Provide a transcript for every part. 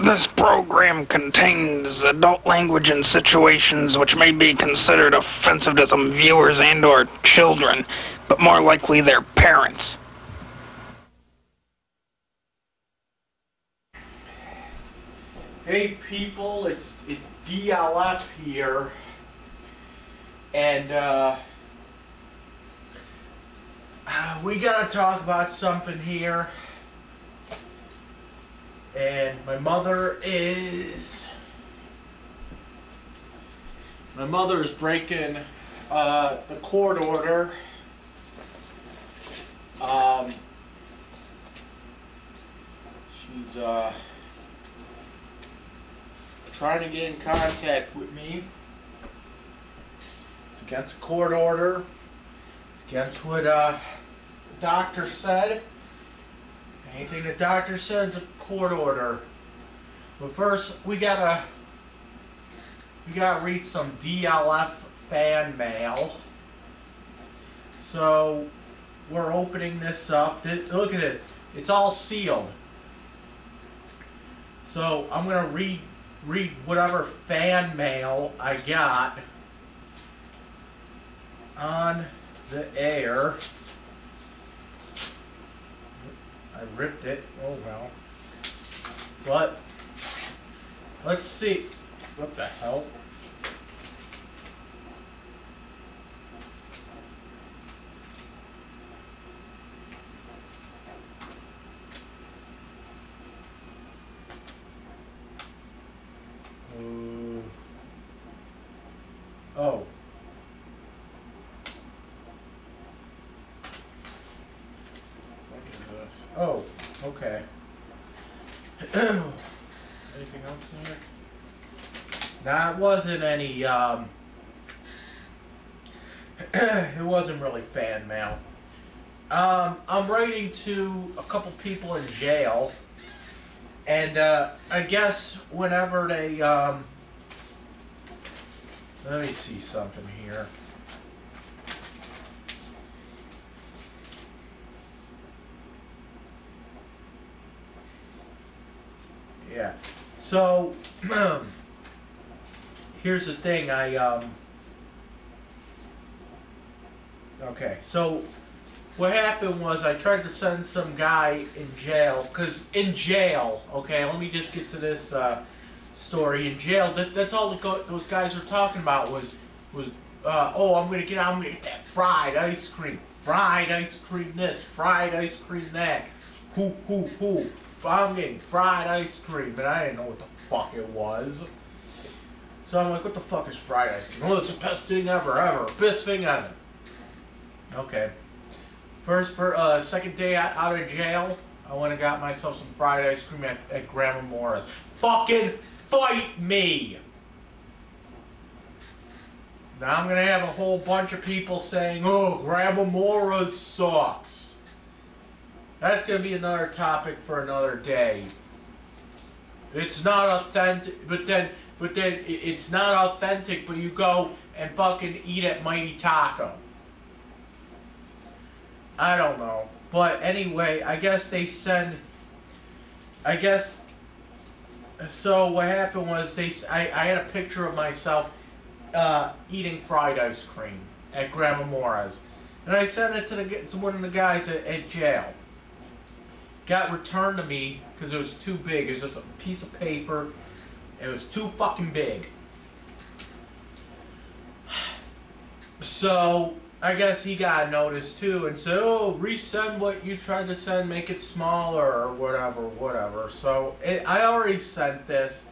This program contains adult language and situations which may be considered offensive to some viewers and/or children, but more likely their parents. Hey people, it's DLF here, and we gotta talk about something here. And my mother is breaking the court order. She's trying to get in contact with me. It's against a court order. It's against what the doctor said. Anything the doctor says is a court order. But first, we gotta read some DLF fan mail. So we're opening this up. Look at it. It's all sealed. So I'm gonna read whatever fan mail I got on the air. I ripped it. Oh well. But let's see. What the hell? Oh. Oh, okay. Anything else in here? Nah, it wasn't any, it wasn't really fan mail. I'm writing to a couple people in jail, and, I guess whenever they, let me see something here. Yeah. So here's the thing. Okay. So what happened was I tried to send some guy in jail, cause in jail. Okay. Let me just get to this story. In jail, that's all those guys were talking about was oh, I'm gonna get that fried ice cream, this, fried ice cream that. Who. I'm getting fried ice cream, and I didn't know what the fuck it was. So I'm like, what the fuck is fried ice cream? Oh, it's the best thing ever. Best thing ever. Okay. Second day out of jail, I went and got myself some fried ice cream at Grandma Mora's. Fucking fight me! Now I'm gonna have a whole bunch of people saying, oh, Grandma Mora's sucks. That's going to be another topic for another day. It's not authentic, but then it's not authentic, but you go and fucking eat at Mighty Taco. I don't know. But anyway, I guess they send, so what happened was I had a picture of myself eating fried ice cream at Grandma Mora's. And I sent it to one of the guys at jail. Got returned to me because it was too big. It was just a piece of paper. It was too fucking big. So I guess he got noticed too and said, oh, resend what you tried to send, make it smaller or whatever. So I already sent this.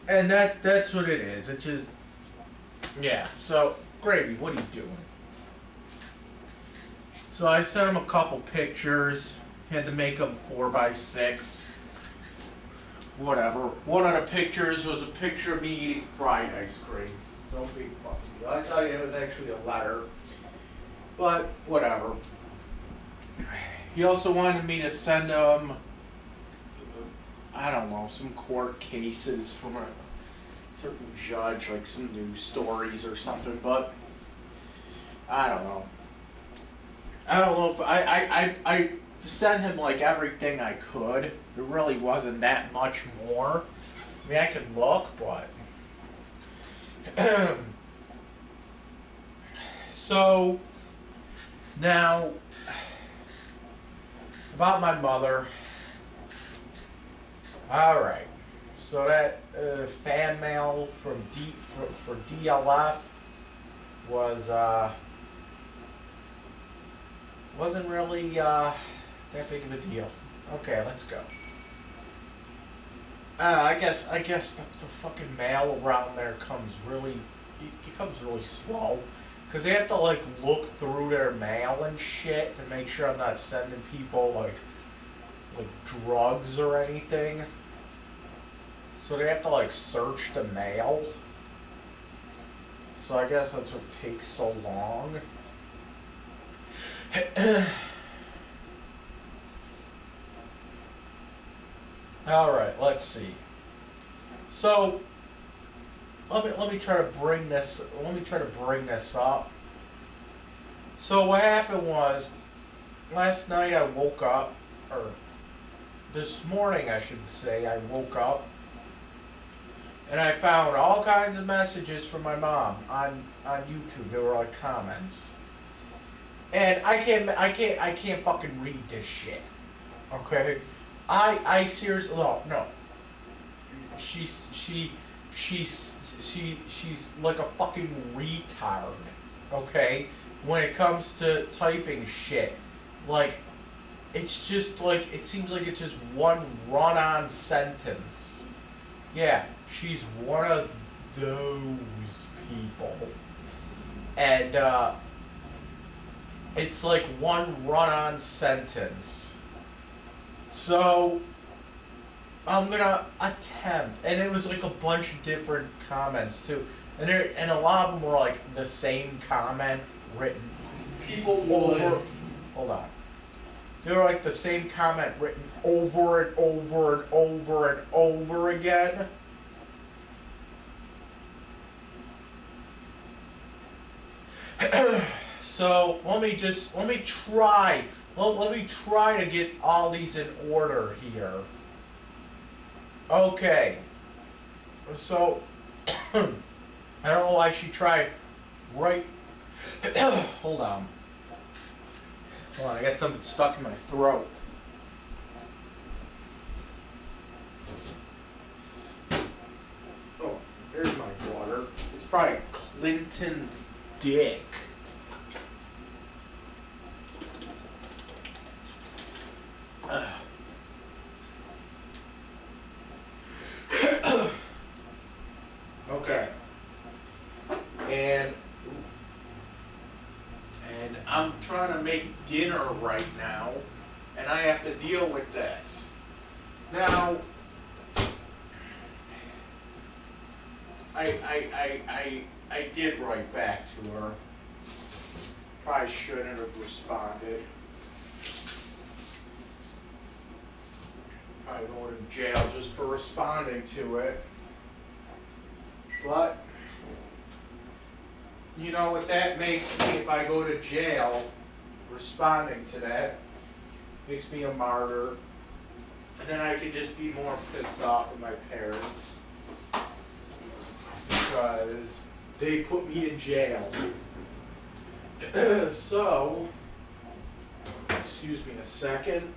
And that's what it is. It's just, yeah. So, Gravy, what are you doing? So I sent him a couple pictures. Had to make them 4x6. Whatever. One of the pictures was a picture of me eating fried ice cream. No big fucking deal. I tell you, it was actually a letter. But, whatever. He also wanted me to send him, I don't know, some court cases from a certain judge, like some news stories or something, but I don't know. I don't know if I send him like everything I could. It really wasn't that much more. I mean, I could look, but so now about my mother. All right. So that fan mail from for DLF was wasn't really that big of a deal. Okay, let's go. I guess the fucking mail around there comes really it comes really slow because they have to like look through their mail and shit to make sure I'm not sending people like drugs or anything. So they have to like search the mail. So I guess that's what takes so long. All right, let's see. So let me try to bring this up. So what happened was last night I woke up, or this morning I should say, I woke up and I found all kinds of messages from my mom on YouTube. They were like comments. And I can't fucking read this shit. Okay? I seriously no. She's like a fucking retard. Okay? When it comes to typing shit. Like it's just like it seems like it's just one run-on sentence. Yeah, she's one of those people. And it's like one run-on sentence. So I'm gonna attempt, and it was like a bunch of different comments too, and a lot of them were like the same comment written. People over, hold on. They were like the same comment written over and over and over and over again. So let me try to get all these in order here. Okay. So I don't know why she tried right. Hold on. Hold on, I got something stuck in my throat. Oh, there's my water. It's probably Clinton's dick. Okay. And I'm trying to make dinner right now, and I have to deal with this. Now, I did write back to her. Probably shouldn't have responded. Probably going to jail just for responding to it. But you know what that makes me if I go to jail responding to that? Makes me a martyr. And then I could just be more pissed off at my parents. Because they put me in jail. So, excuse me a second.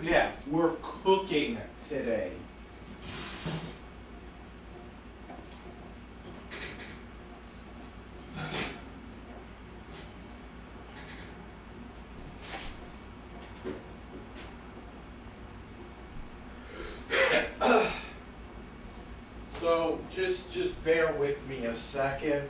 Yeah, we're cooking today. So just bear with me a second.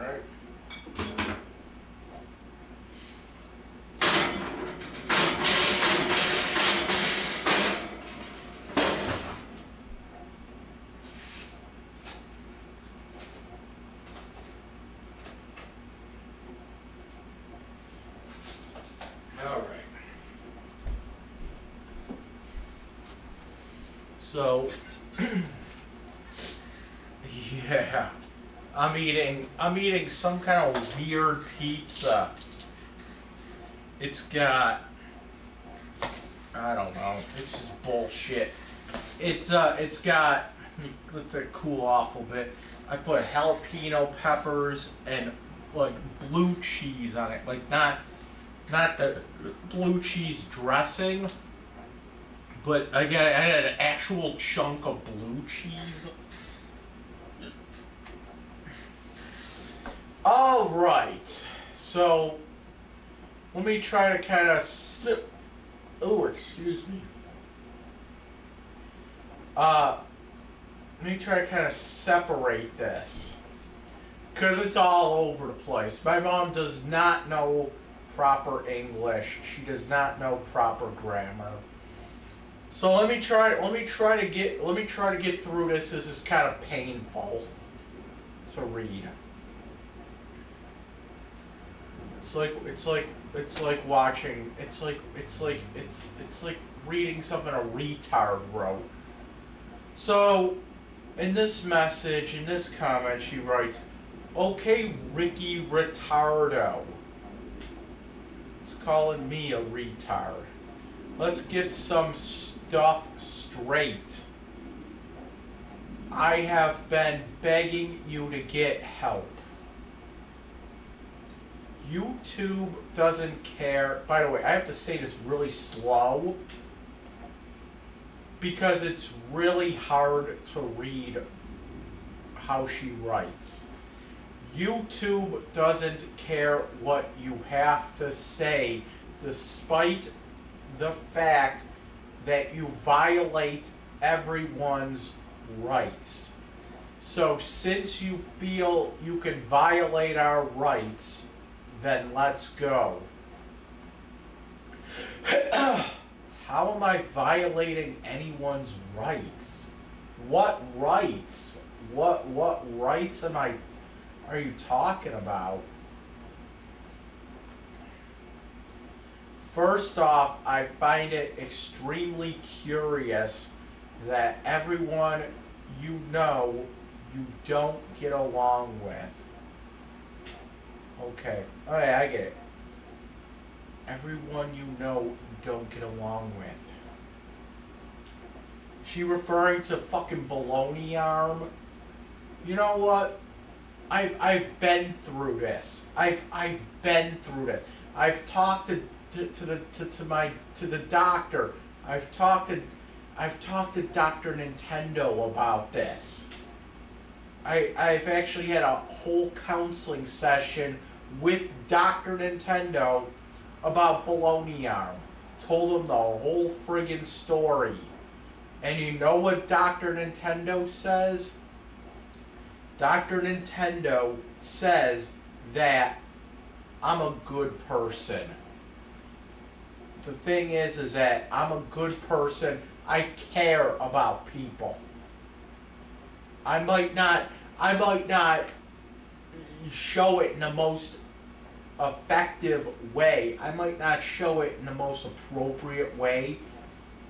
All right. So, yeah, I'm eating some kind of weird pizza. It's got, I don't know, it's just bullshit. It's got, let it cool off a little bit. I put jalapeno peppers and like blue cheese on it, like not the blue cheese dressing, but I had an actual chunk of blue cheese. All right, so let me try to kind of slip. Oh, excuse me. Let me try to kind of separate this, because it's all over the place. My mom does not know proper English. She does not know proper grammar. So let me try to get through this. This is kind of painful to read. It's like watching. It's like reading something a retard wrote. So, in this message, in this comment, she writes, "Okay, Ricky Retardo. He's calling me a retard. Let's get some stuff straight. I have been begging you to get help. YouTube doesn't care." By the way, I have to say this really slow because it's really hard to read how she writes. YouTube doesn't care what you have to say, despite the fact that you violate everyone's rights. So since you feel you can violate our rights, then let's go. How am I violating anyone's rights? What rights? What rights are you talking about? First off, I find it extremely curious that everyone you know you don't get along with. Okay, alright, I get it. Everyone you know you don't get along with. She referring to fucking baloney arm? You know what? I've been through this. I've been through this. I've talked to the doctor. I've talked to Dr. Nintendo about this. I've actually had a whole counseling session with Dr. Nintendo about baloney arm. Told him the whole friggin' story. And you know what Dr. Nintendo says? Dr. Nintendo says that I'm a good person. The thing is that I'm a good person. I care about people. I might not show it in the most effective way. I might not show it in the most appropriate way,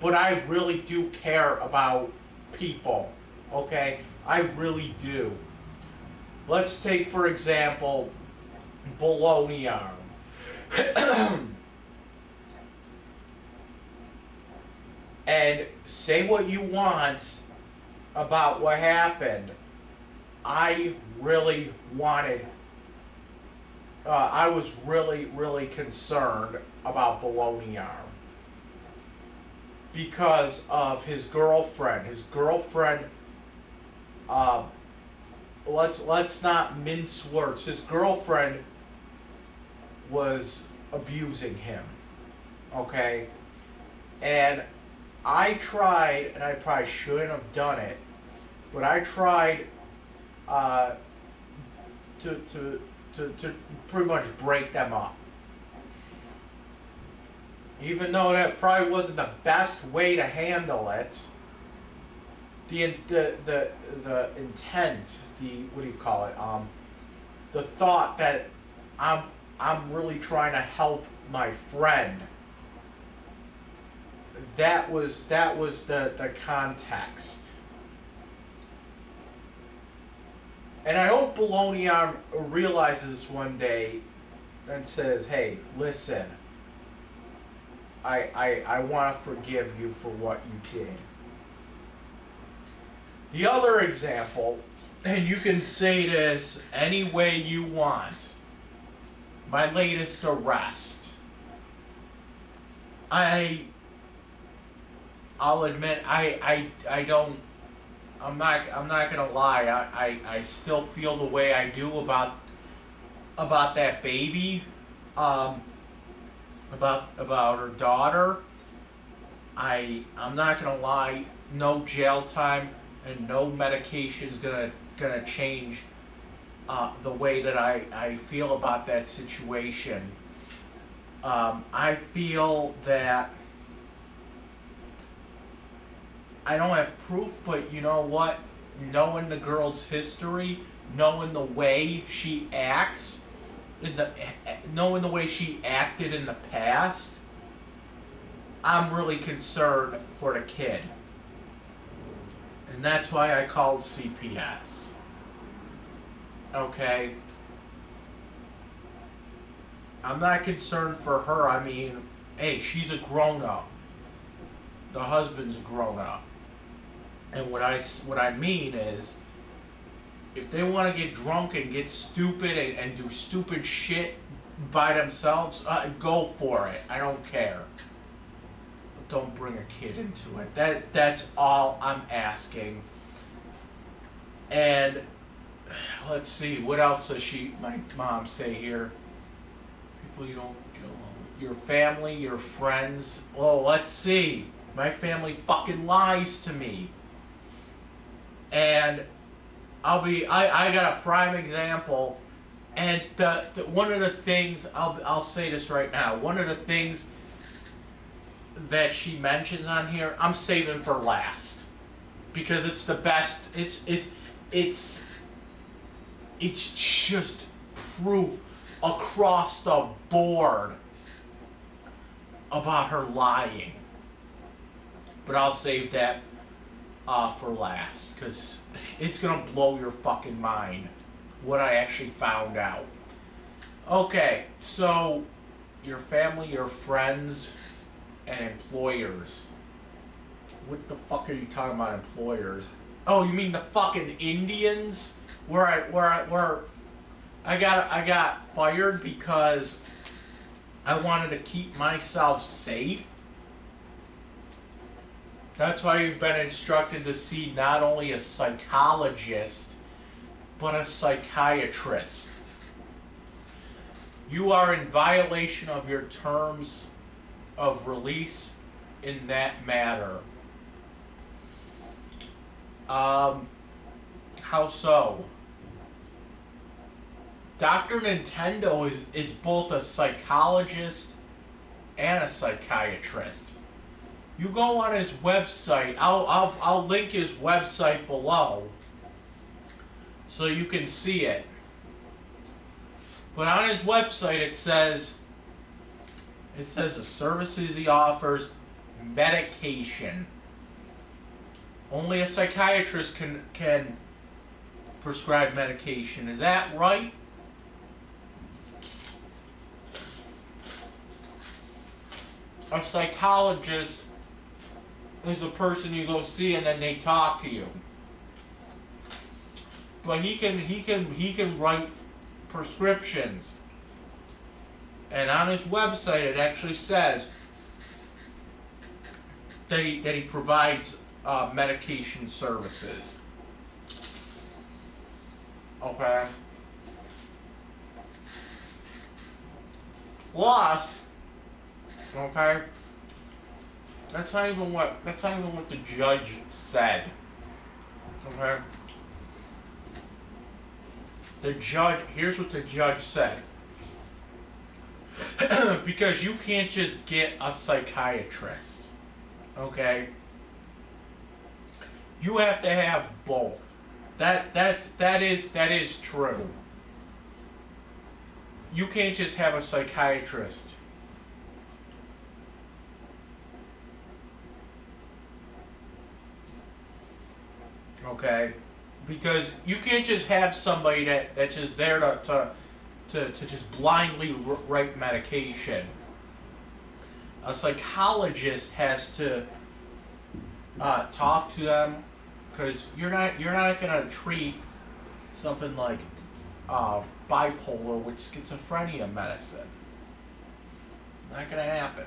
but I really do care about people. Okay? I really do. Let's take, for example, baloney arm. And say what you want about what happened. I really wanted, I was really concerned about baloney arm because of his girlfriend. His girlfriend, let's not mince words. His girlfriend was abusing him, okay? And I tried, and I probably shouldn't have done it, but I tried to pretty much break them up. Even though that probably wasn't the best way to handle it, the intent, what do you call it? The thought that I'm really trying to help my friend. that was the context. And I hope Baloney Arm realizes one day and says, hey, listen, I want to forgive you for what you did. The other example, and you can say this any way you want, my latest arrest. I'll admit I'm not gonna lie, I still feel the way I do about that baby, about her daughter. I'm not gonna lie, no jail time and no medication is gonna change the way that I feel about that situation. I feel that I don't have proof, but you know what? Knowing the girl's history, knowing the way she acts, knowing the way she acted in the past, I'm really concerned for the kid. And that's why I called CPS. Okay? I'm not concerned for her. I mean, hey, she's a grown-up. The husband's a grown-up. And what I mean is, if they want to get drunk and get stupid and do stupid shit by themselves, go for it. I don't care. But don't bring a kid into it. That's all I'm asking. And let's see, what else does my mom say here? People you don't get along with. Your family, your friends. Oh, let's see. My family fucking lies to me. And I got a prime example, and one of the things, I'll say this right now, one of the things that she mentions on here, I'm saving for last, because it's the best. It's just proof across the board about her lying. But I'll save that for last, because it's gonna blow your fucking mind what I actually found out. Okay, so your family, your friends, and employers. What the fuck are you talking about, employers? Oh, you mean the fucking Indians? Where I got fired because I wanted to keep myself safe? That's why you've been instructed to see not only a psychologist, but a psychiatrist. You are in violation of your terms of release in that matter. How so? Dr. Nintendo is both a psychologist and a psychiatrist. You go on his website. I'll link his website below so you can see it. But on his website it says the services he offers, medication. Only a psychiatrist can prescribe medication. Is that right? A psychologist is a person you go see and then they talk to you. But he can write prescriptions. And on his website it actually says that he provides medication services. Okay. Plus, okay, that's not even what the judge said. Okay. Here's what the judge said. Because you can't just get a psychiatrist. Okay? You have to have both. That is true. You can't just have a psychiatrist. Okay? Because you can't just have somebody that's just there to just blindly write medication. A psychologist has to talk to them, because you're not gonna treat something like bipolar with schizophrenia medicine. Not gonna happen.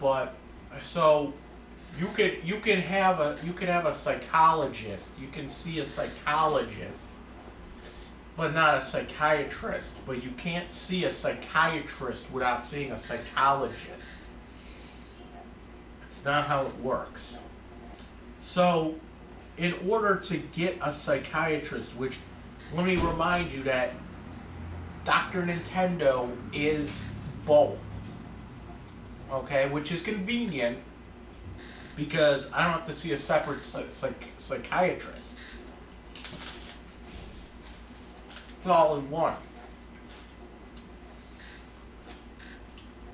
But so you can have a psychologist. You can see a psychologist, but not a psychiatrist. But you can't see a psychiatrist without seeing a psychologist. It's not how it works. So, in order to get a psychiatrist, which, let me remind you that Dr. Nintendo is both. Okay, which is convenient because I don't have to see a separate psychiatrist. It's all in one.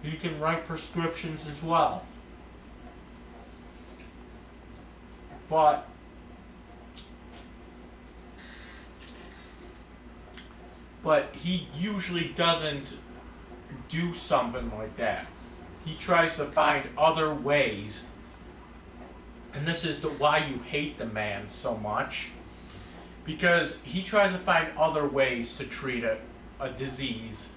You can write prescriptions as well. But he usually doesn't do something like that. He tries to find other ways, and this is why you hate the man so much, because he tries to find other ways to treat a disease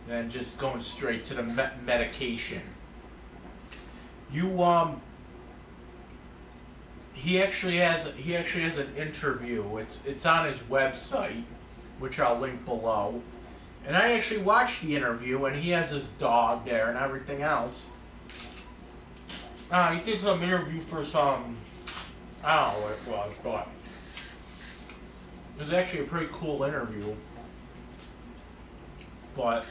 than just going straight to the medication. He actually has an interview. It's on his website, which I'll link below. And I actually watched the interview, and he has his dog there and everything else. He did some interview for some, I don't know what it was, but it was actually a pretty cool interview. But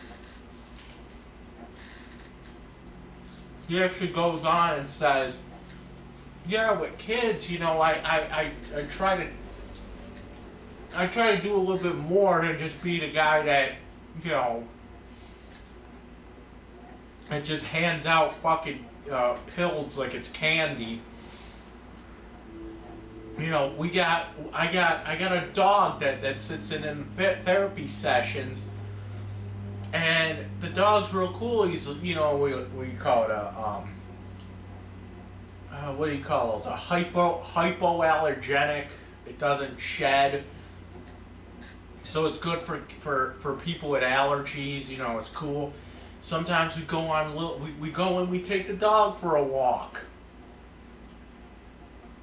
he actually goes on and says, yeah, with kids, I try to do a little bit more than just be the guy that, that just hands out fucking pills like it's candy. I got a dog that sits in therapy sessions, and the dog's real cool. He's, what do you call it, what do you call those? A hypoallergenic. It doesn't shed. So it's good for people with allergies. It's cool. Sometimes we go we go and we take the dog for a walk.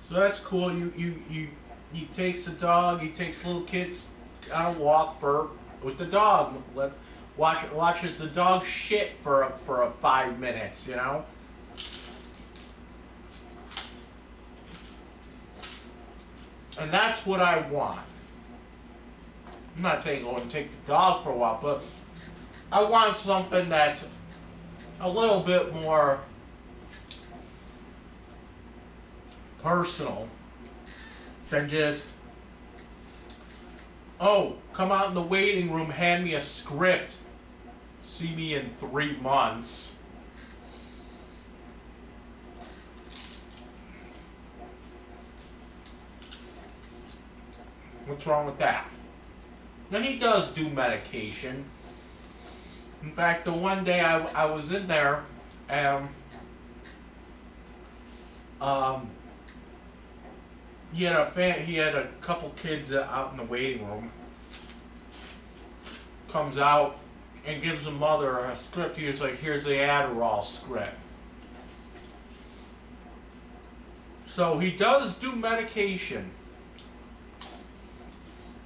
So that's cool. He takes the dog. He takes little kids on a walk with the dog. Watches the dog shit for 5 minutes. And that's what I want. I'm not saying go and take the dog for a while, but I want something that's a little bit more personal than just, come out in the waiting room, hand me a script, see me in 3 months. What's wrong with that? And he does do medication. In fact, the one day I was in there, and he had a couple kids out in the waiting room. Comes out and gives the mother a script. He was like, "Here's the Adderall script." So he does do medication.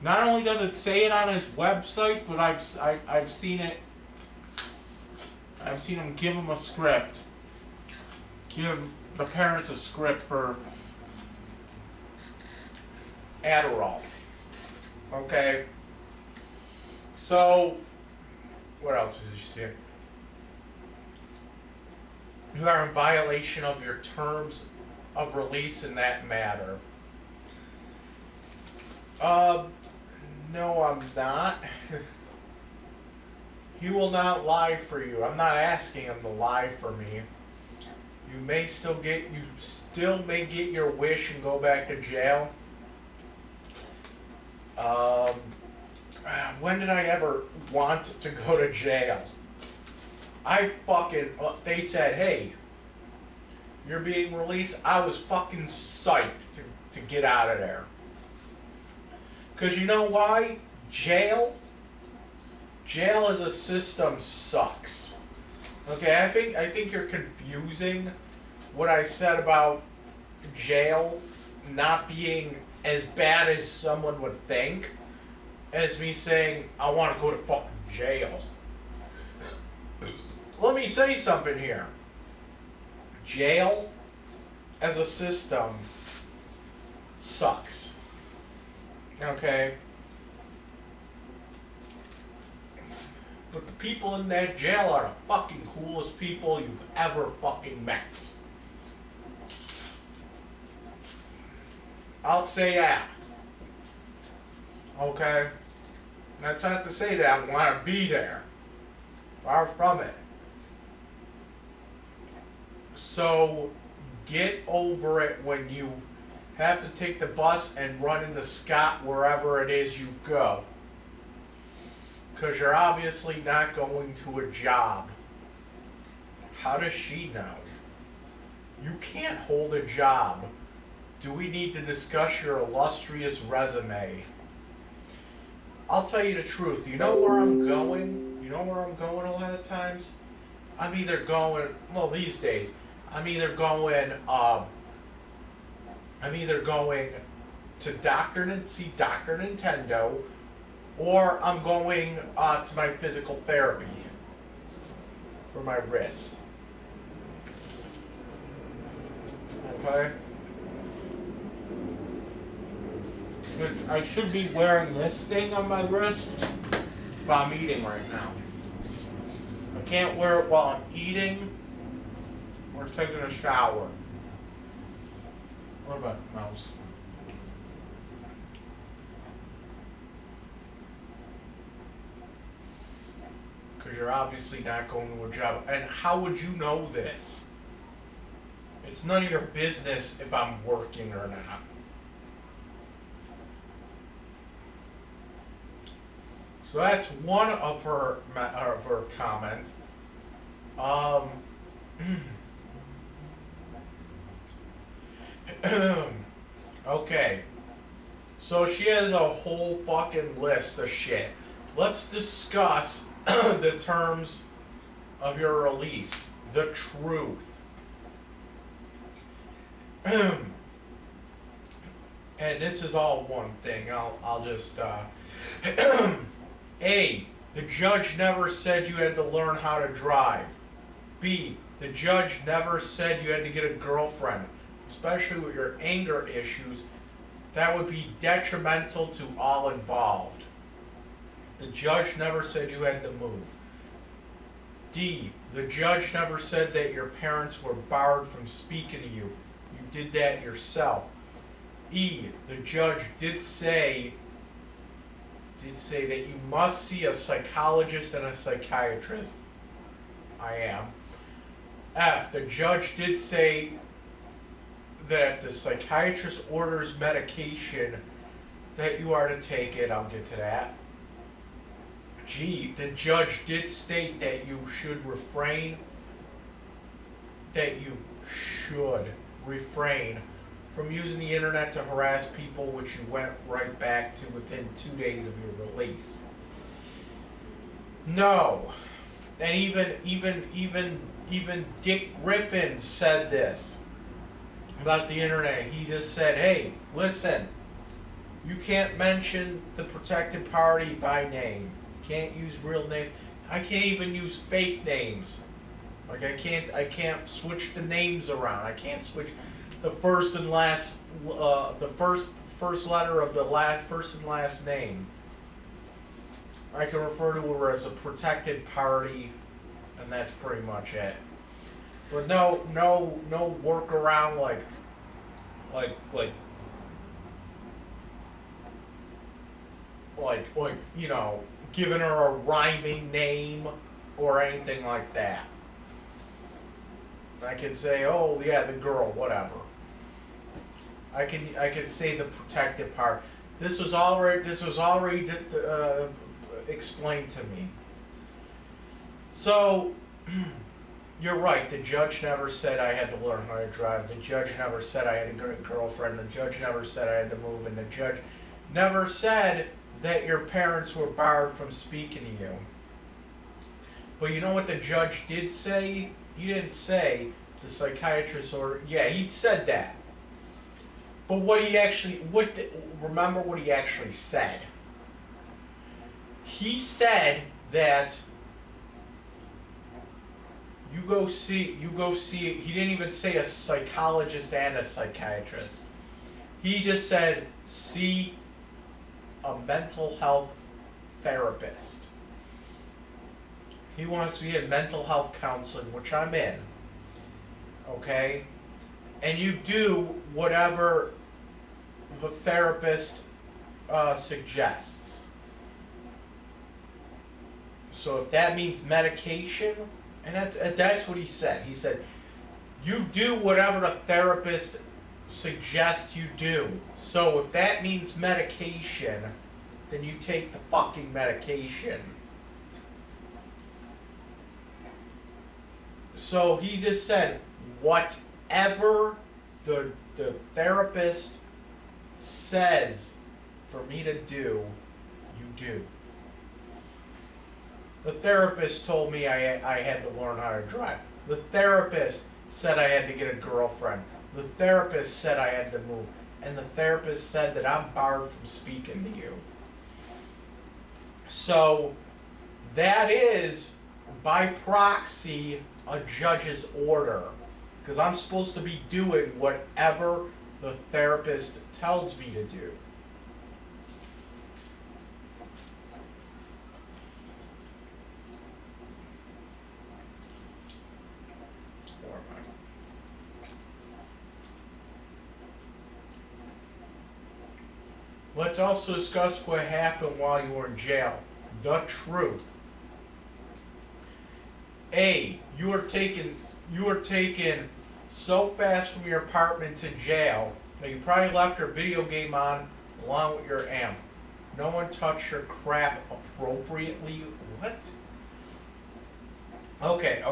Not only does it say it on his website, but I've seen it. I've seen him give him a script. Give the parents a script for Adderall. Okay. So, what else did you see? You are in violation of your terms of release in that matter. No, I'm not. He will not lie for you. I'm not asking him to lie for me. you still may get your wish and go back to jail. When did I ever want to go to jail? They said, hey, you're being released. I was fucking psyched to get out of there. Because you know why? Jail as a system sucks. Okay, I think you're confusing what I said about jail not being as bad as someone would think as me saying I want to go to fucking jail. Let me say something here. Jail as a system sucks. Okay? But the people in that jail are the fucking coolest people you've ever fucking met. I'll say that. Okay? That's not to say that I want to be there. Far from it. So, get over it when you have to take the bus and run into Scott wherever it is you go. Because you're obviously not going to a job. How does she know? You can't hold a job. Do we need to discuss your illustrious resume? I'll tell you the truth. You know where I'm going? You know where I'm going a lot of times? I'm either going, well, these days, I'm either going to see Dr. Nintendo, or I'm going to my physical therapy for my wrist. Okay? I should be wearing this thing on my wrist, but I'm eating right now. I can't wear it while I'm eating or taking a shower. What about the mouse? Because you're obviously not going to a job. And how would you know this? It's none of your business if I'm working or not. So that's one of her comments. Okay. So she has a whole fucking list of shit. Let's discuss the terms of your release. The truth. And this is all one thing. I'll just A, the judge never said you had to learn how to drive. B, the judge never said you had to get a girlfriend, especially with your anger issues. That would be detrimental to all involved. The judge never said you had to move. D, the judge never said that your parents were barred from speaking to you. You did that yourself. E, the judge did say that you must see a psychologist and a psychiatrist. I am. F, the judge did say that if the psychiatrist orders medication, that you are to take it. I'll get to that. G, the judge did state that you should refrain from using the internet to harass people, which you went right back to within 2 days of your release. No. And even Dick Griffin said this about the internet. He just said, hey, listen, you can't mention the protected party by name. Can't use real names. I can't even use fake names. Like I can't switch the names around. I can't switch the first and last, the first letter of the first and last name. I can refer to her as a protected party, and that's pretty much it. But no workaround like you know, giving her a rhyming name or anything like that. I can say, oh yeah, the girl, whatever. I can say the protective part. This was already explained to me. So, you're right. The judge never said I had to learn how to drive. The judge never said I had a good girlfriend. The judge never said I had to move. And the judge never said that your parents were barred from speaking to you. But you know what the judge did say? He didn't say the psychiatrist or... Yeah, he said that. But what he actually... remember what he actually said. He said that... You go see, he didn't even say a psychologist and a psychiatrist. He just said, see a mental health therapist. He wants me in mental health counseling, which I'm in. Okay? And you do whatever the therapist suggests. So if that means medication... And that's what he said. He said, you do whatever the therapist suggests you do. So if that means medication, then you take the fucking medication. So he just said, whatever the therapist says for me to do, you do. The therapist told me I had to learn how to drive. The therapist said I had to get a girlfriend. The therapist said I had to move. And the therapist said that I'm barred from speaking to you. So, that is, by proxy, a judge's order. Because I'm supposed to be doing whatever the therapist tells me to do. Let's also discuss what happened while you were in jail. The truth. A, you were taken so fast from your apartment to jail that you probably left your video game on along with your amp. No one touched your crap appropriately. What? Okay.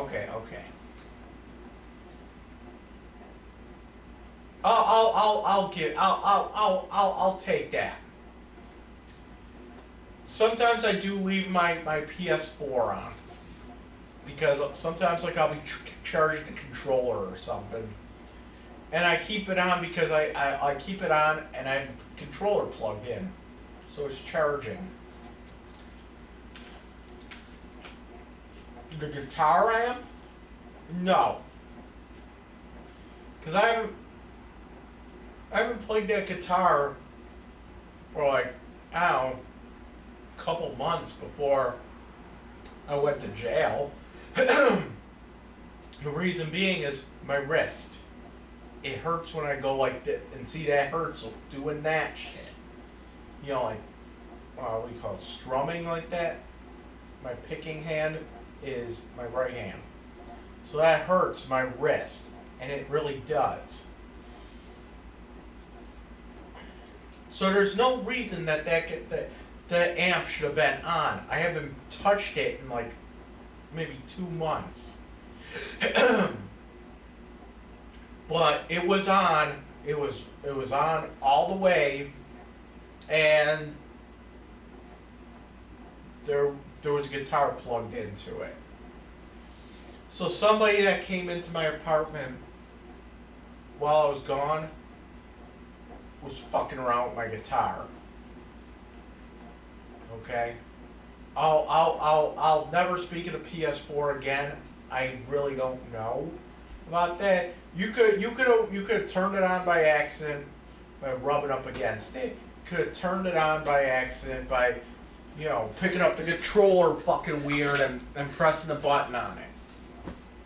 I'll take that. Sometimes I do leave my PS4 on because sometimes like I'll be charging the controller or something, and I keep it on because I keep it on and I have the controller plugged in, so it's charging. The guitar amp? No, because I haven't played that guitar for like, I don't know, a couple months before I went to jail. The reason being is my wrist. It hurts when I go like that, and see that hurts doing that shit. You know, like, what do you call it, strumming like that? My picking hand is my right hand. So that hurts my wrist, and it really does. So there's no reason that the amp should have been on. I haven't touched it in like maybe 2 months. But it was on. It was on all the way, and there was a guitar plugged into it. So somebody that came into my apartment while I was gone was fucking around with my guitar. Okay, I'll never speak of the PS4 again. I really don't know about that. You could have turned it on by accident by rubbing up against it. You could have turned it on by accident by, you know, picking up the controller fucking weird and pressing the button on it.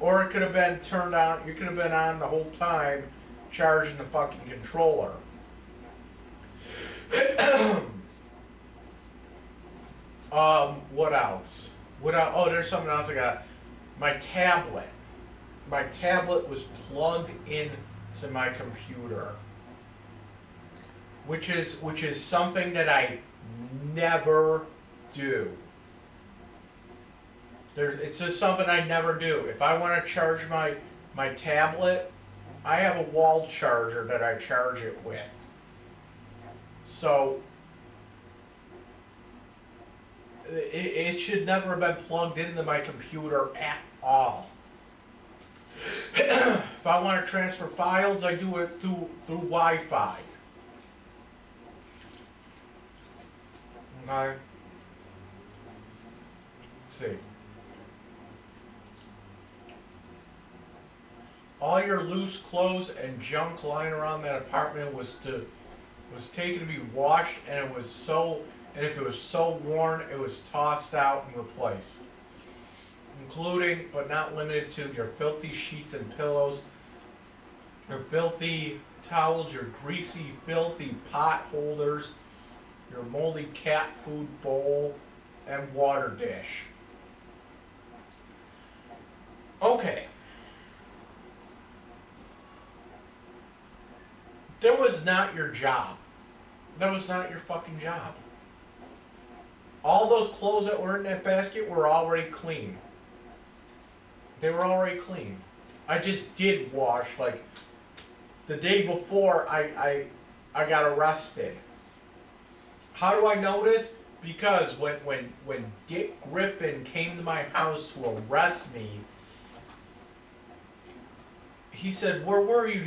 Or it could have been turned on. You could have been on the whole time charging the fucking controller. What else? Oh, there's something else I got. My tablet. my tablet was plugged in to my computer, which is something that I never do. It's just something I never do. If I want to charge my tablet, I have a wall charger that I charge it with. So it should never have been plugged into my computer at all. If I want to transfer files, I do it through Wi-Fi. Okay. Let's see. All your loose clothes and junk lying around that apartment was taken to be washed, and if it was so worn, it was tossed out and replaced, including but not limited to your filthy sheets and pillows, your filthy towels, your greasy, filthy pot holders, your moldy cat food bowl, and water dish. Okay. That was not your job. That was not your fucking job. All those clothes that were in that basket were already clean. They were already clean. I just did wash, like, the day before I got arrested. How do I know this? Because when Dick Griffin came to my house to arrest me, he said, "Where were you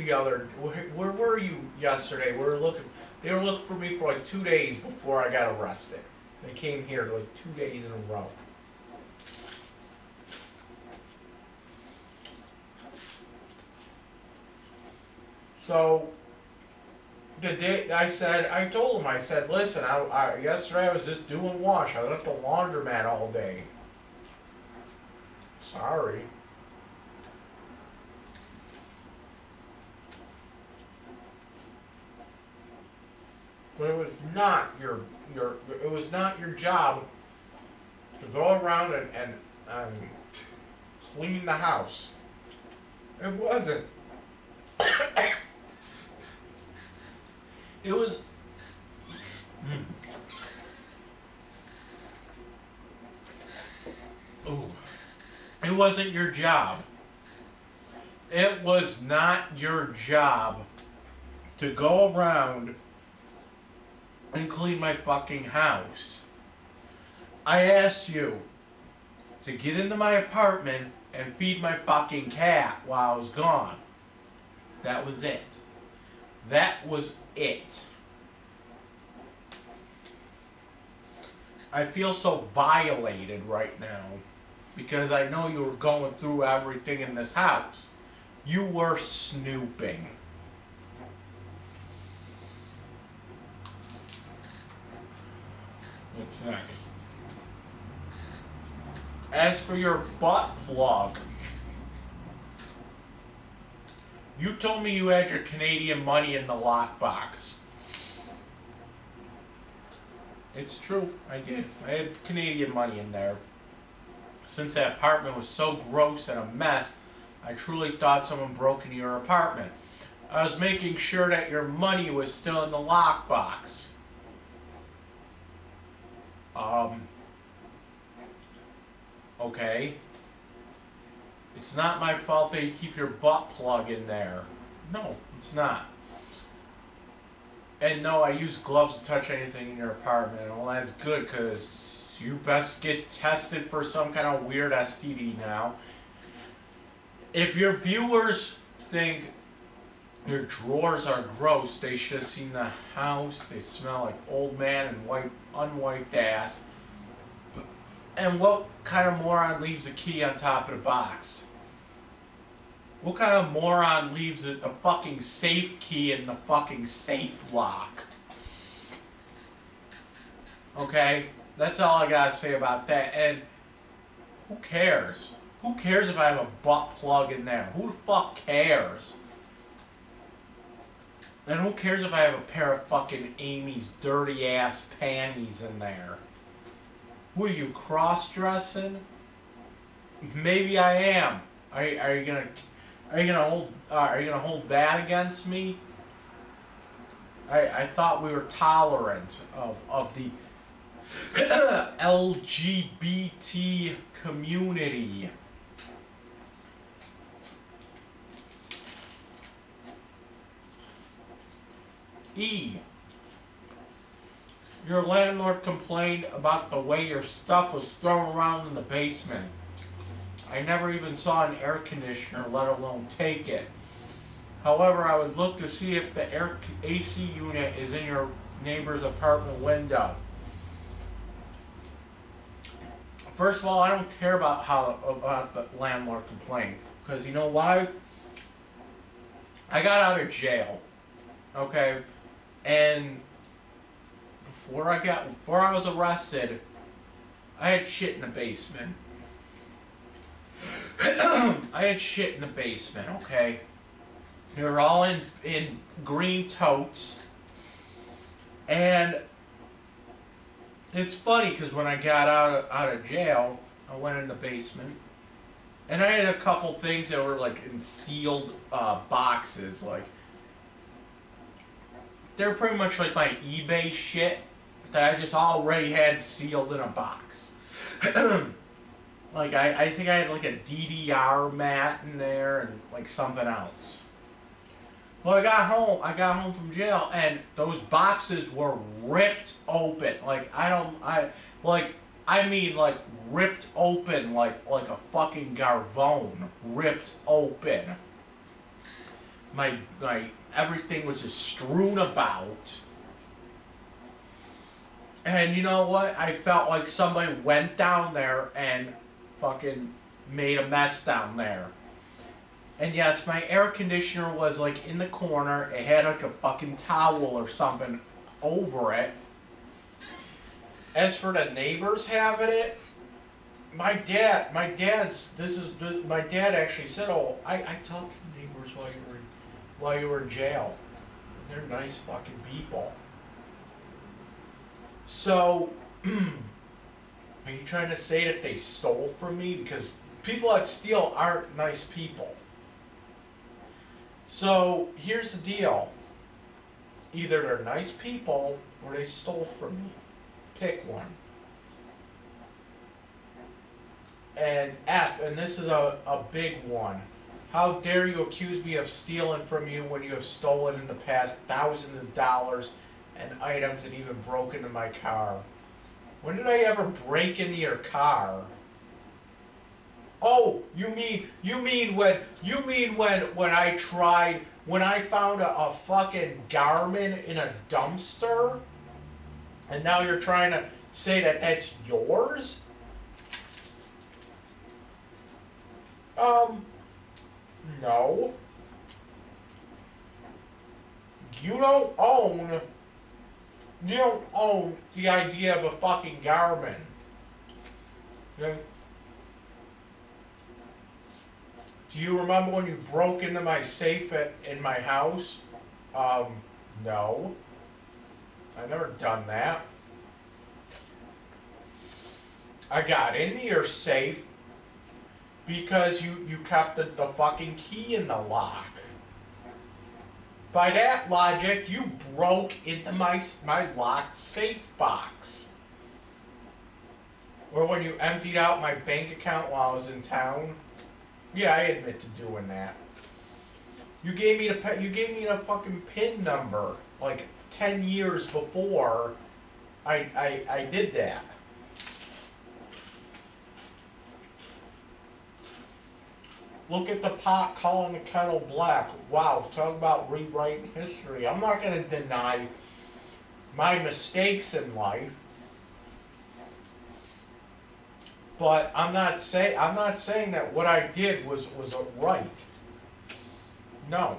where were you yesterday?" They were looking for me for like 2 days before I got arrested. They came here like 2 days in a row. So the day I told him, I said, "Listen, yesterday I was just doing wash. I left the laundromat all day. Sorry." But it was not your job to go around and clean the house. It wasn't. It was. Ooh. It wasn't your job. It was not your job to go around and clean my fucking house. I asked you to get into my apartment and feed my fucking cat while I was gone. That was it. That was it. I feel so violated right now because I know you were going through everything in this house. You were snooping. What's next? As for your butt plug, you told me you had your Canadian money in the lockbox. It's true, I did. I had Canadian money in there. Since that apartment was so gross and a mess, I truly thought someone broke into your apartment. I was making sure that your money was still in the lockbox. Okay. It's not my fault that you keep your butt plug in there. No, it's not. And no, I use gloves to touch anything in your apartment. Well, that's good, because you best get tested for some kind of weird STD now. If your viewers think your drawers are gross, they should have seen the house. They smell like old man and unwiped ass. And what kind of moron leaves a key on top of the box? What kind of moron leaves a fucking safe key in the fucking safe lock? Okay? That's all I gotta say about that. And who cares? Who cares if I have a butt plug in there? Who the fuck cares? And who cares if I have a pair of fucking Amy's dirty ass panties in there? Who are you, cross-dressing? Maybe I am. Are you gonna Are you gonna hold that against me? I thought we were tolerant of the LGBT community. E. Your landlord complained about the way your stuff was thrown around in the basement. I never even saw an air conditioner, let alone take it. However, I would look to see if the AC unit is in your neighbor's apartment window. First of all, I don't care about the landlord complaint, because you know why? I got out of jail, okay, and before I was arrested, I had shit in the basement. I had shit in the basement, okay? They were all in green totes. And it's funny because when I got out of jail, I went in the basement. And I had a couple things that were like in sealed boxes. Like, they're pretty much like my eBay shit that I just already had sealed in a box. Like, I think I had like a DDR mat in there and like something else. Well, I got home from jail and those boxes were ripped open. Like, I mean like ripped open like a fucking garvone. Ripped open. My everything was just strewn about. And you know what? I felt like somebody went down there and fucking made a mess down there. And yes, my air conditioner was like in the corner. It had like a fucking towel or something over it. As for the neighbors having it, my dad actually said, "Oh, I talked to the neighbors while you were in jail. They're nice fucking people." So, are you trying to say that they stole from me? Because people that steal aren't nice people. So, here's the deal. Either they're nice people or they stole from me. Pick one. And F, and this is a big one. How dare you accuse me of stealing from you when you have stolen in the past thousands of dollars and items and even broke into my car? When did I ever break into your car? Oh, you mean when I found a fucking Garmin in a dumpster? And now you're trying to say that that's yours? No. You don't own the idea of a fucking Garmin. Okay? Do you remember when you broke into my safe in my house? No. I've never done that. I got into your safe because you kept the fucking key in the lock. By that logic, you broke into my locked safe box. Or when you emptied out my bank account while I was in town. Yeah, I admit to doing that. You gave me the fucking PIN number like 10 years before I did that. Look at the pot calling the kettle black. Wow, talk about rewriting history. I'm not going to deny my mistakes in life, but I'm not saying that what I did was right. No.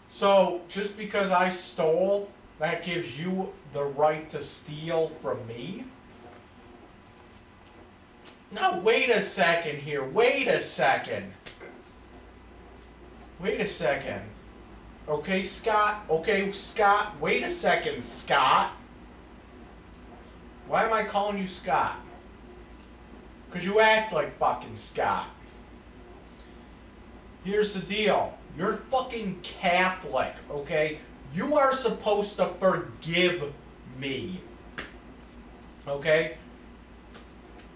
So just because I stole, that gives you the right to steal from me? Now, wait a second here. Wait a second. Okay, Scott. Wait a second, Scott. Why am I calling you Scott? Because you act like fucking Scott. Here's the deal. You're fucking Catholic, okay? You are supposed to forgive me. Okay?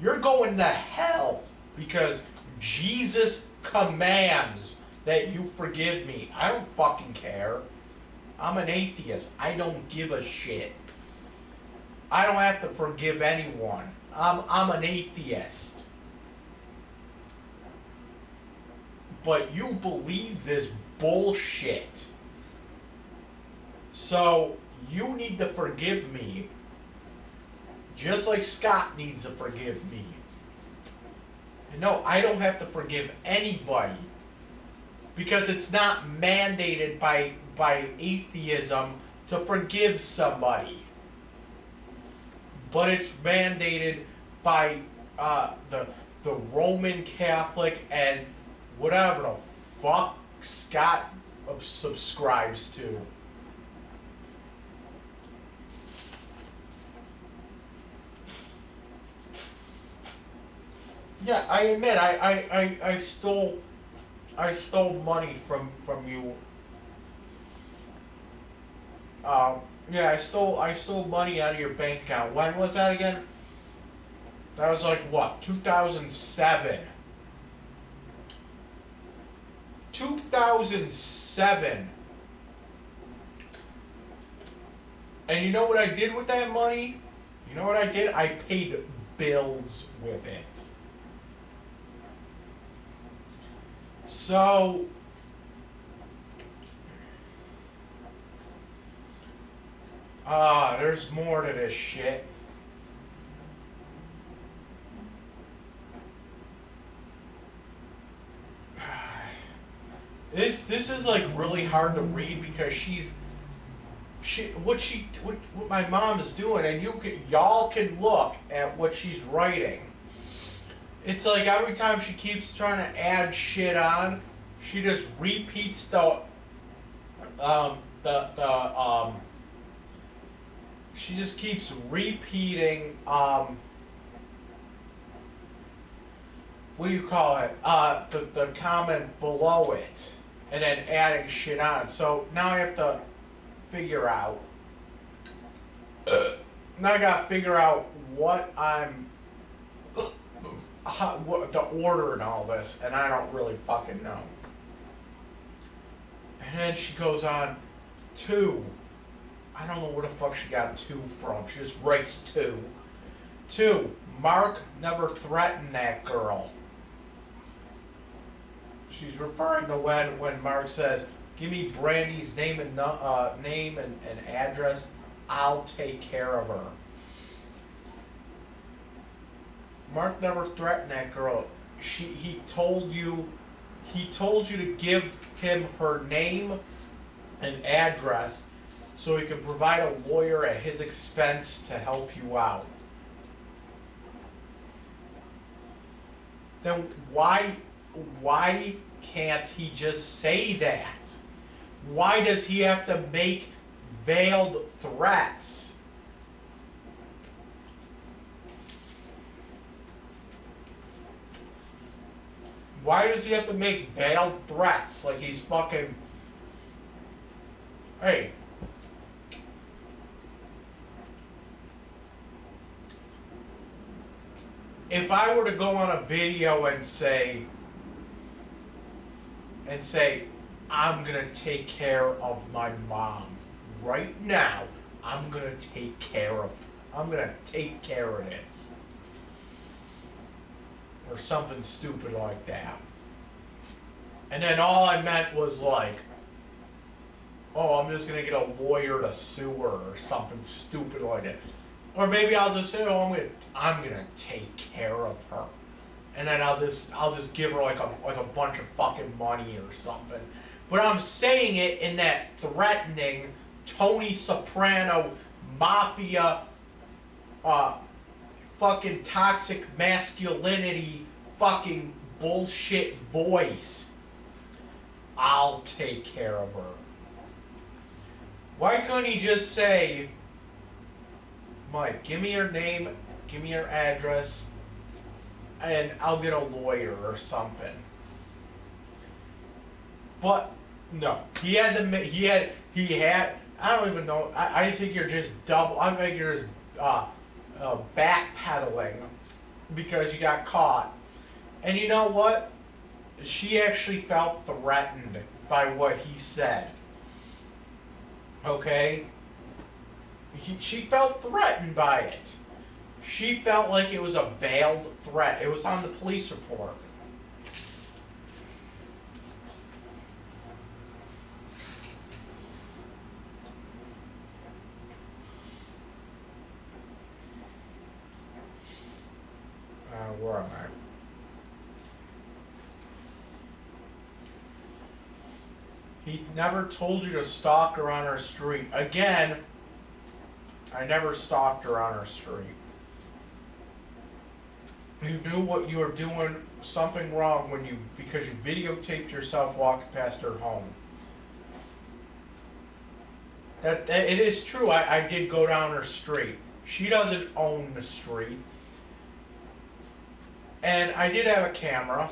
You're going to hell because Jesus commands that you forgive me. I don't fucking care. I'm an atheist. I don't give a shit. I don't have to forgive anyone. I'm an atheist. But you believe this bullshit. So you need to forgive me. Just like Scott needs to forgive me. And no, I don't have to forgive anybody. Because it's not mandated by atheism to forgive somebody. But it's mandated by the Roman Catholic and whatever the fuck Scott subscribes to. Yeah, I admit I stole money from you. Yeah, I stole money out of your bank account. When was that again? That was like what, 2007. 2007. And you know what I did with that money? You know what I did? I paid bills with it. So, there's more to this shit. This is like really hard to read because what my mom is doing, and y'all can look at what she's writing. It's like every time she keeps trying to add shit on, she just repeats she just keeps repeating what do you call it? The comment below it, and then adding shit on. So now I have to figure out. Now I gotta figure out what I'm. What the order and all this, and I don't really fucking know. And then she goes on, 2. I don't know where the fuck she got 2 from. She just writes 2. 2. Mark never threatened that girl. She's referring to when Mark says, "Give me Brandy's name and address. I'll take care of her." Mark never threatened that girl. He told you to give him her name and address so he can provide a lawyer at his expense to help you out. Then why can't he just say that? Why does he have to make veiled threats? Why does he have to make veiled threats like he's fucking... Hey. If I were to go on a video and say, I'm going to take care of my mom right now, I'm going to take care of this. Or something stupid like that. And then all I meant was like, oh, I'm just going to get a lawyer to sue her or something stupid like that. Or maybe I'll just say, oh, I'm gonna take care of her. And then I'll just give her like a bunch of fucking money or something. But I'm saying it in that threatening Tony Soprano mafia fucking toxic masculinity fucking bullshit voice. I'll take care of her. Why couldn't he just say, Mike, give me your name, give me your address, and I'll get a lawyer or something. But no, he had to. He had. I don't even know. I think you're just double. I think you're just backpedaling because you got caught. And you know what? She actually felt threatened by what he said. Okay? She felt threatened by it. She felt like it was a veiled threat. It was on the police report. Where am I? He never told you to stalk her on her street. Again, I never stalked her on her street. You knew what you were doing, something wrong because you videotaped yourself walking past her home. That it is true. I did go down her street. She doesn't own the street. And I did have a camera.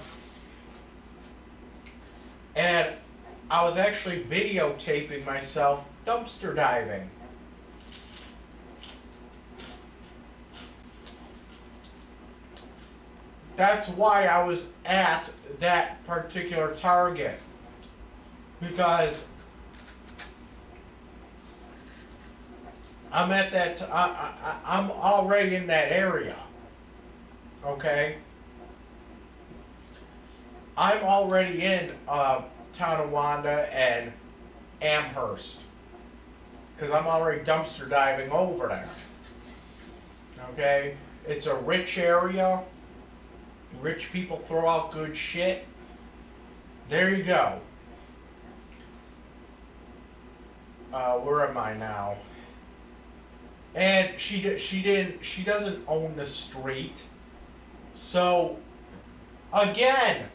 And I was actually videotaping myself dumpster diving. That's why I was at that particular Target. Because I'm at that, I'm already in that area. Okay? I'm already in Tonawanda and Amherst. Because I'm already dumpster diving over there. Okay? It's a rich area. Rich people throw out good shit. There you go. Where am I now? And she doesn't own the street. So again,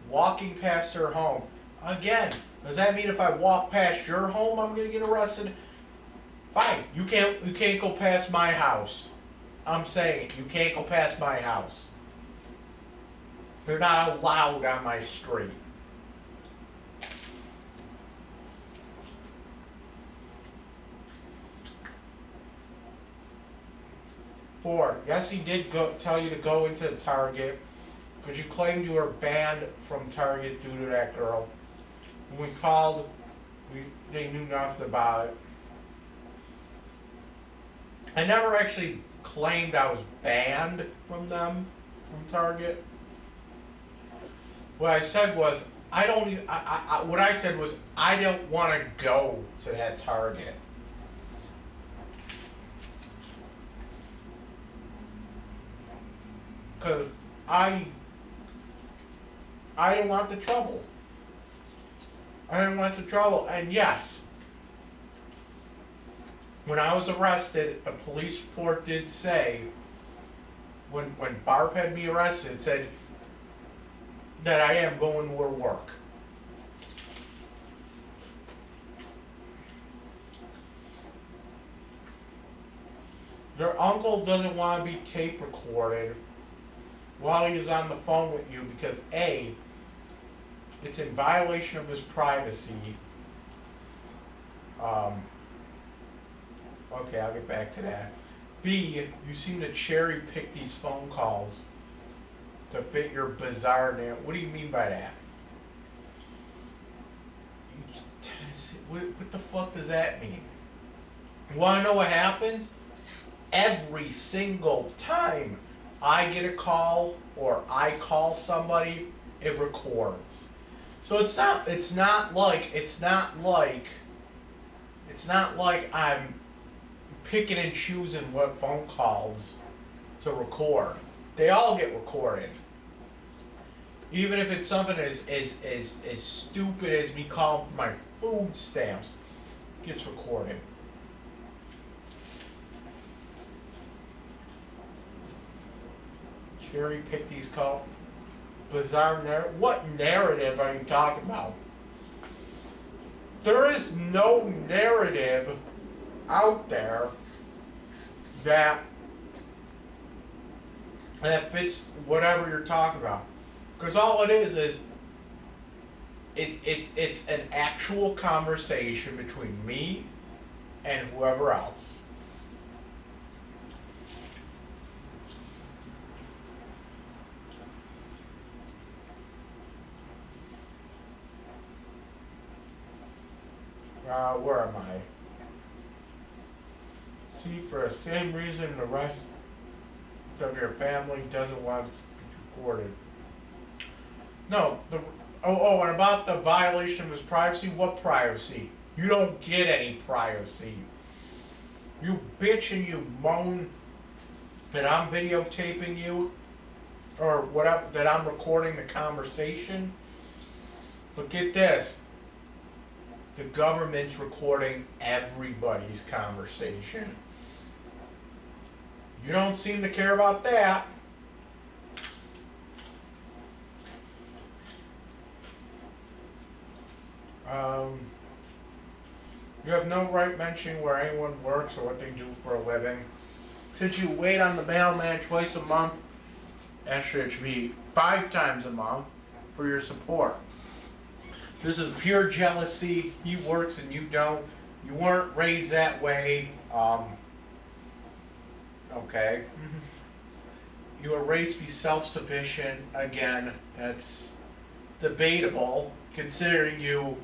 walking past her home. Again, does that mean if I walk past your home I'm gonna get arrested? Fine. You can't go past my house. I'm saying it. You can't go past my house. They're not allowed on my street. Four, yes, he did tell you to go into the Target, but you claimed you were banned from Target due to that girl. When we called, they knew nothing about it. I never actually claimed I was banned from them, from Target. What I said was, I don't want to go to that Target. Because I didn't want the trouble. I didn't want the trouble. And yes, when I was arrested, the police report did say, when Barb had me arrested, it said that I am going to her work. Their uncle doesn't want to be tape recorded while he's on the phone with you because A, it's in violation of his privacy. Okay, I'll get back to that. B, you seem to cherry pick these phone calls to fit your bizarre name. What do you mean by that? What the fuck does that mean? You want to know what happens? Every single time I get a call or I call somebody, it records. So it's not like I'm picking and choosing what phone calls to record. They all get recorded. Even if it's something as stupid as me calling for my food stamps, it gets recorded. Cherry pick these calls. Bizarre narrative. What narrative are you talking about? There is no narrative out there that fits whatever you're talking about. Because all it is It's an actual conversation between me and whoever else. Where am I? See, for the same reason the rest of your family doesn't want it to be recorded. No, and about the violation of his privacy, what privacy? You don't get any privacy. You bitch and you moan that I'm videotaping you, or whatever, that I'm recording the conversation. But get this. The government's recording everybody's conversation. You don't seem to care about that. You have no right mentioning where anyone works or what they do for a living. Since you wait on the mailman twice a month, actually it should be 5 times a month, for your support. This is pure jealousy. He works and you don't. You weren't raised that way. Okay. You were raised to be self-sufficient. Again, that's debatable, considering you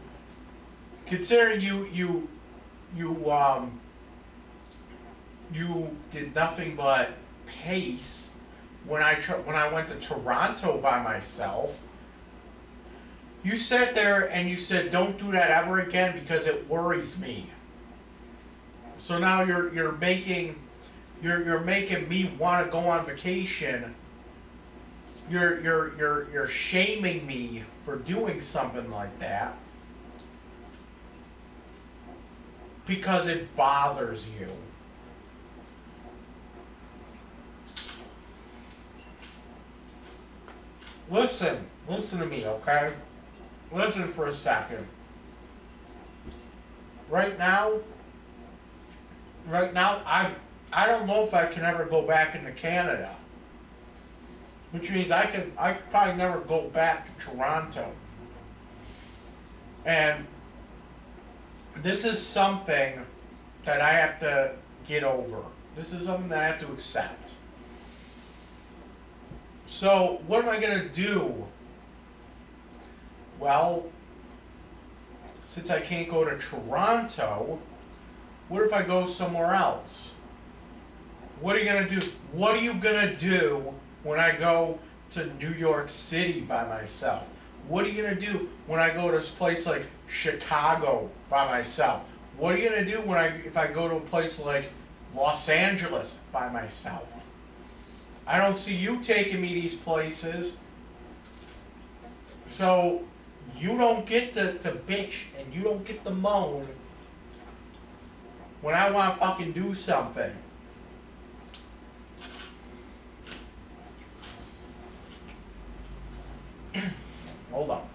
did nothing but pace when I went to Toronto by myself. You sat there and you said, "Don't do that ever again because it worries me." So now you're making me want to go on vacation. You're shaming me for doing something like that because it bothers you. Listen to me, okay? Listen for a second. Right now, I don't know if I can ever go back into Canada, which means I could probably never go back to Toronto. And this is something that I have to get over. This is something that I have to accept. So, what am I going to do? Well, since I can't go to Toronto, what if I go somewhere else? What are you going to do? What are you going to do when I go to New York City by myself? What are you going to do when I go to a place like Chicago by myself? What are you going to do if I go to a place like Los Angeles by myself? I don't see you taking me these places. So you don't get to bitch and you don't get to moan when I want to fucking do something. Hold on.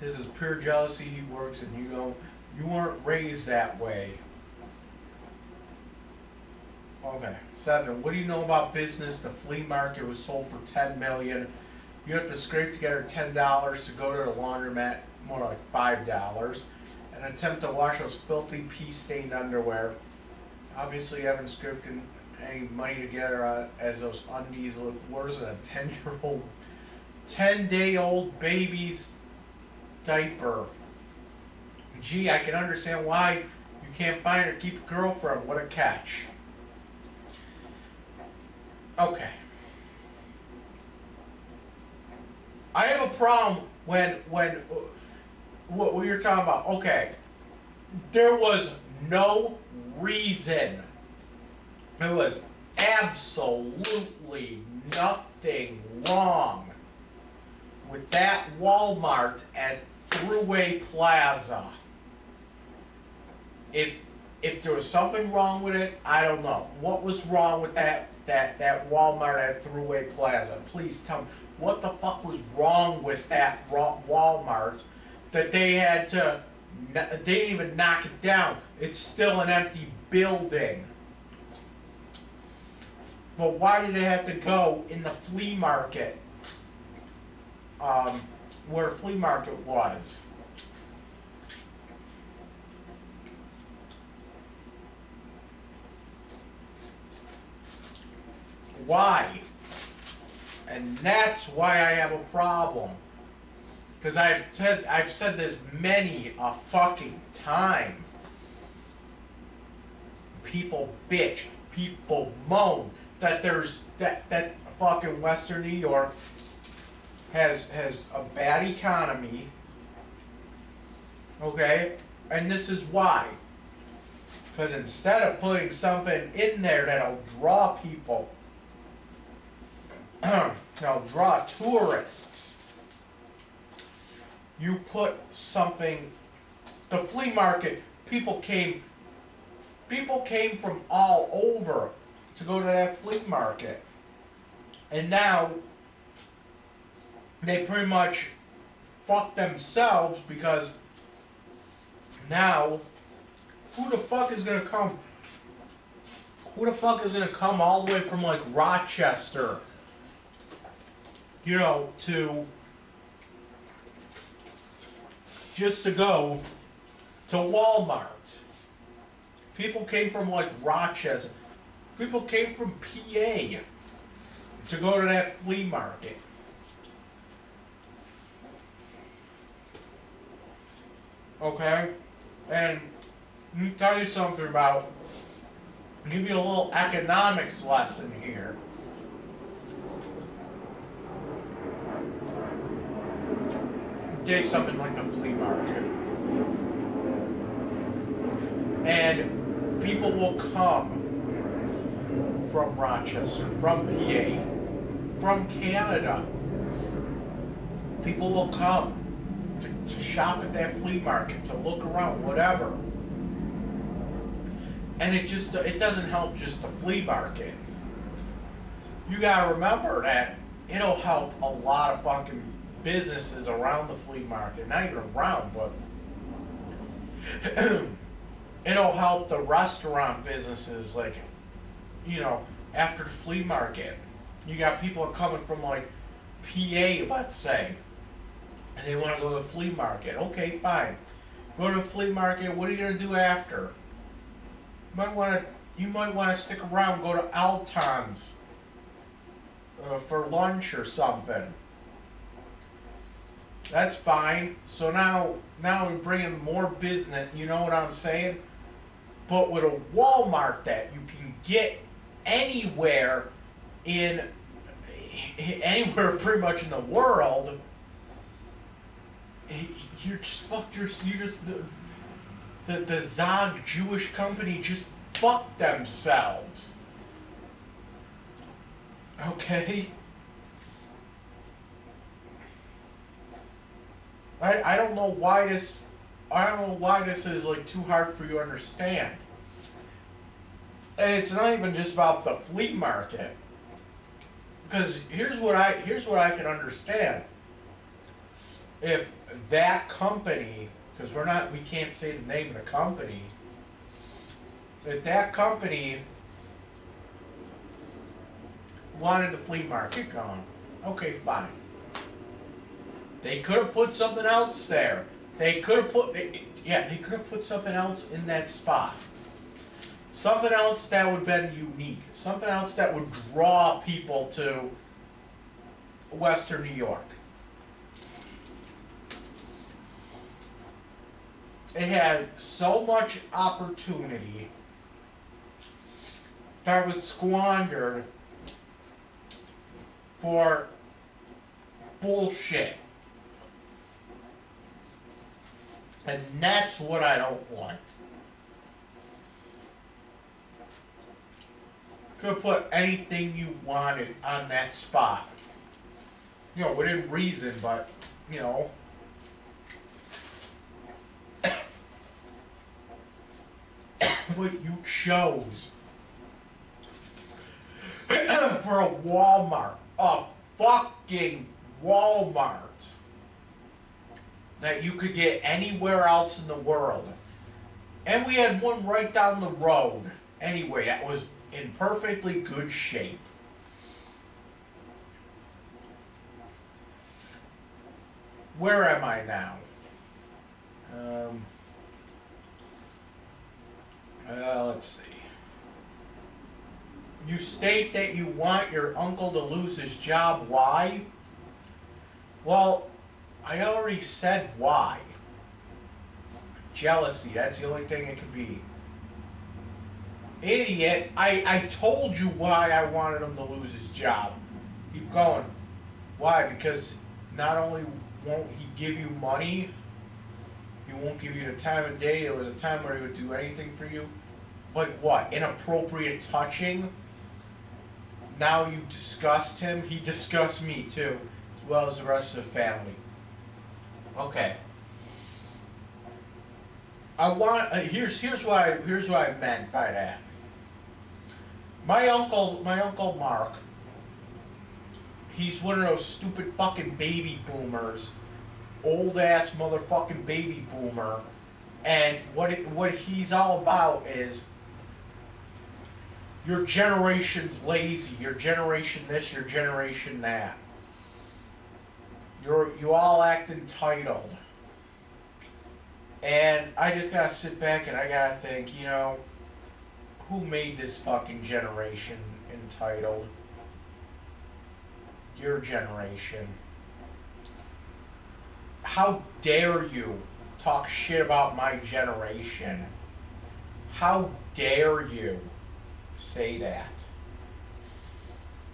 This is pure jealousy. He works and you don't. You weren't raised that way. Okay, 7. What do you know about business? The flea market was sold for $10 million. You have to scrape together $10 to go to the laundromat, more like $5. And attempt to wash those filthy pea-stained underwear. Obviously, you haven't scraped any money together as those undies look worse than a 10-day-old baby's diaper. Gee, I can understand why you can't find her, keep a girlfriend. What a catch. Okay. I have a problem when what you're talking about. Okay. There was no reason. There was absolutely nothing wrong with that Walmart at Thruway Plaza. If there was something wrong with it, I don't know. What was wrong with that Walmart at Thruway Plaza? Please tell me. What the fuck was wrong with that Walmart that they had to... They didn't even knock it down. It's still an empty building. But why did they have to go in the flea market? where a flea market was. Why? And that's why I have a problem. Because I've said this many a fucking time. People bitch, people moan that there's that fucking Western New York has a bad economy. Okay? And this is why. Because instead of putting something in there that'll draw people, that'll draw tourists, you put something, the flea market, people came from all over to go to that flea market. And now they pretty much fuck themselves, because now who the fuck is gonna come? Who the fuck is gonna come all the way from like Rochester, you know, to just to go to Walmart? People came from like Rochester. People came from PA to go to that flea market. Okay? And let me tell you something about, give you a little economics lesson here. Take something like the flea market. And people will come from Rochester, from PA, from Canada. People will come to shop at that flea market, to look around, whatever. And it doesn't help just the flea market. You gotta remember that it'll help a lot of fucking businesses around the flea market. Not even around, but it'll help the restaurant businesses, like, you know, after the flea market. You got people coming from like PA, let's say, and they want to go to the flea market. Okay, fine. Go to the flea market. What are you gonna do after? You might want to stick around, go to Alton's for lunch or something. That's fine. So now we bring in more business. You know what I'm saying? But with a Walmart that you can get anywhere pretty much in the world, you're just fucked. The Zog Jewish company just fucked themselves. Okay? I don't know why this is like too hard for you to understand. And it's not even just about the flea market. Because here's what I can understand. If that company, because we can't say the name of the company, if that company wanted the flea market gone, okay, fine. They could have put something else there. They could have put something else in that spot. Something else that would have been unique. Something else that would draw people to Western New York. It had so much opportunity that was squandered for bullshit. And that's what I don't want. Could have put anything you wanted on that spot. You know, within reason, but, you know. But you chose for a Walmart, a fucking Walmart, that you could get anywhere else in the world. And we had one right down the road, anyway, that was in perfectly good shape. where am I now? Let's see. You state that you want your uncle to lose his job. Why? Well, I already said why. Jealousy, that's the only thing it could be. Idiot, I told you why I wanted him to lose his job. Keep going. Why? Because not only won't he give you money, he won't give you the time of day. There was a time where he would do anything for you. Like what? Inappropriate touching? Now you disgust him. He disgusts me too, as well as the rest of the family. Okay. I want. Here's what I meant by that. My uncle Mark. He's one of those stupid fucking baby boomers, old ass motherfucking baby boomer, and what he's all about is your generation's lazy, your generation this, your generation that. You all act entitled. And I just gotta sit back and I gotta think, you know, who made this fucking generation entitled? Your generation. How dare you talk shit about my generation? How dare you say that?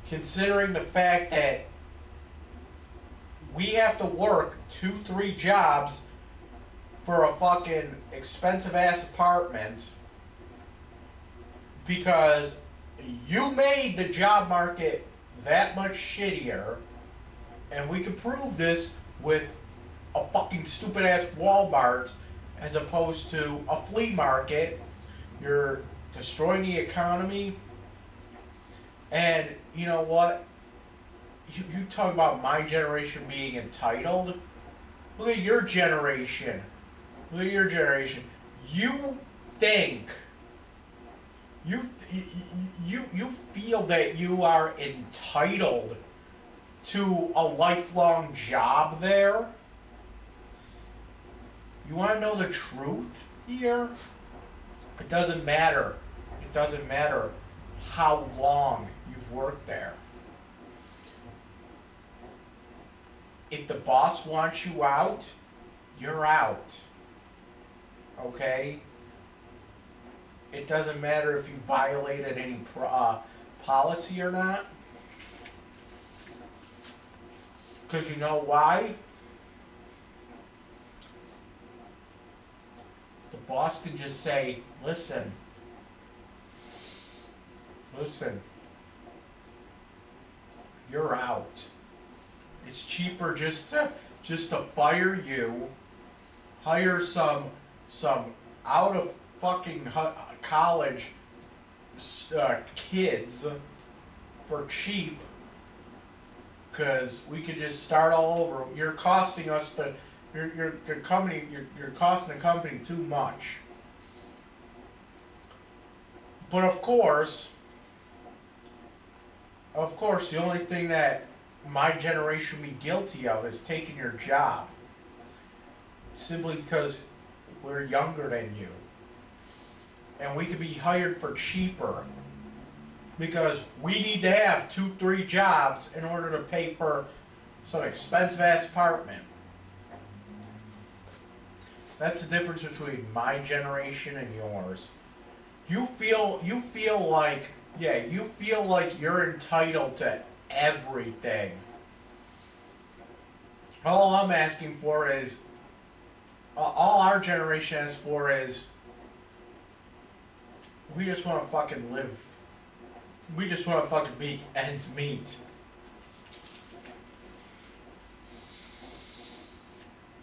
Considering the fact that we have to work 2-3 jobs for a fucking expensive ass apartment because you made the job market that much shittier, and we could prove this with a fucking stupid ass Walmart as opposed to a flea market. You're destroying the economy, and you know what? You talk about my generation being entitled. Look at your generation. Look at your generation. You think you feel that you are entitled to a lifelong job there? You want to know the truth here? It doesn't matter. It doesn't matter how long you've worked there. If the boss wants you out, you're out. Okay? It doesn't matter if you violated any policy or not. Because you know why? The boss can just say, listen, you're out. It's cheaper just to fire you, hire some out of fucking college kids for cheap, because we could just start all over. You're costing us you're costing the company too much. But of course, the only thing that my generation would be guilty of is taking your job. Simply because we're younger than you. And we could be hired for cheaper. Because we need to have 2-3 jobs in order to pay for some expensive ass apartment. That's the difference between my generation and yours. You feel like you're entitled to everything. All I'm asking for is, all our generation asks for is, we just want to fucking live. We just want to fucking make ends meet.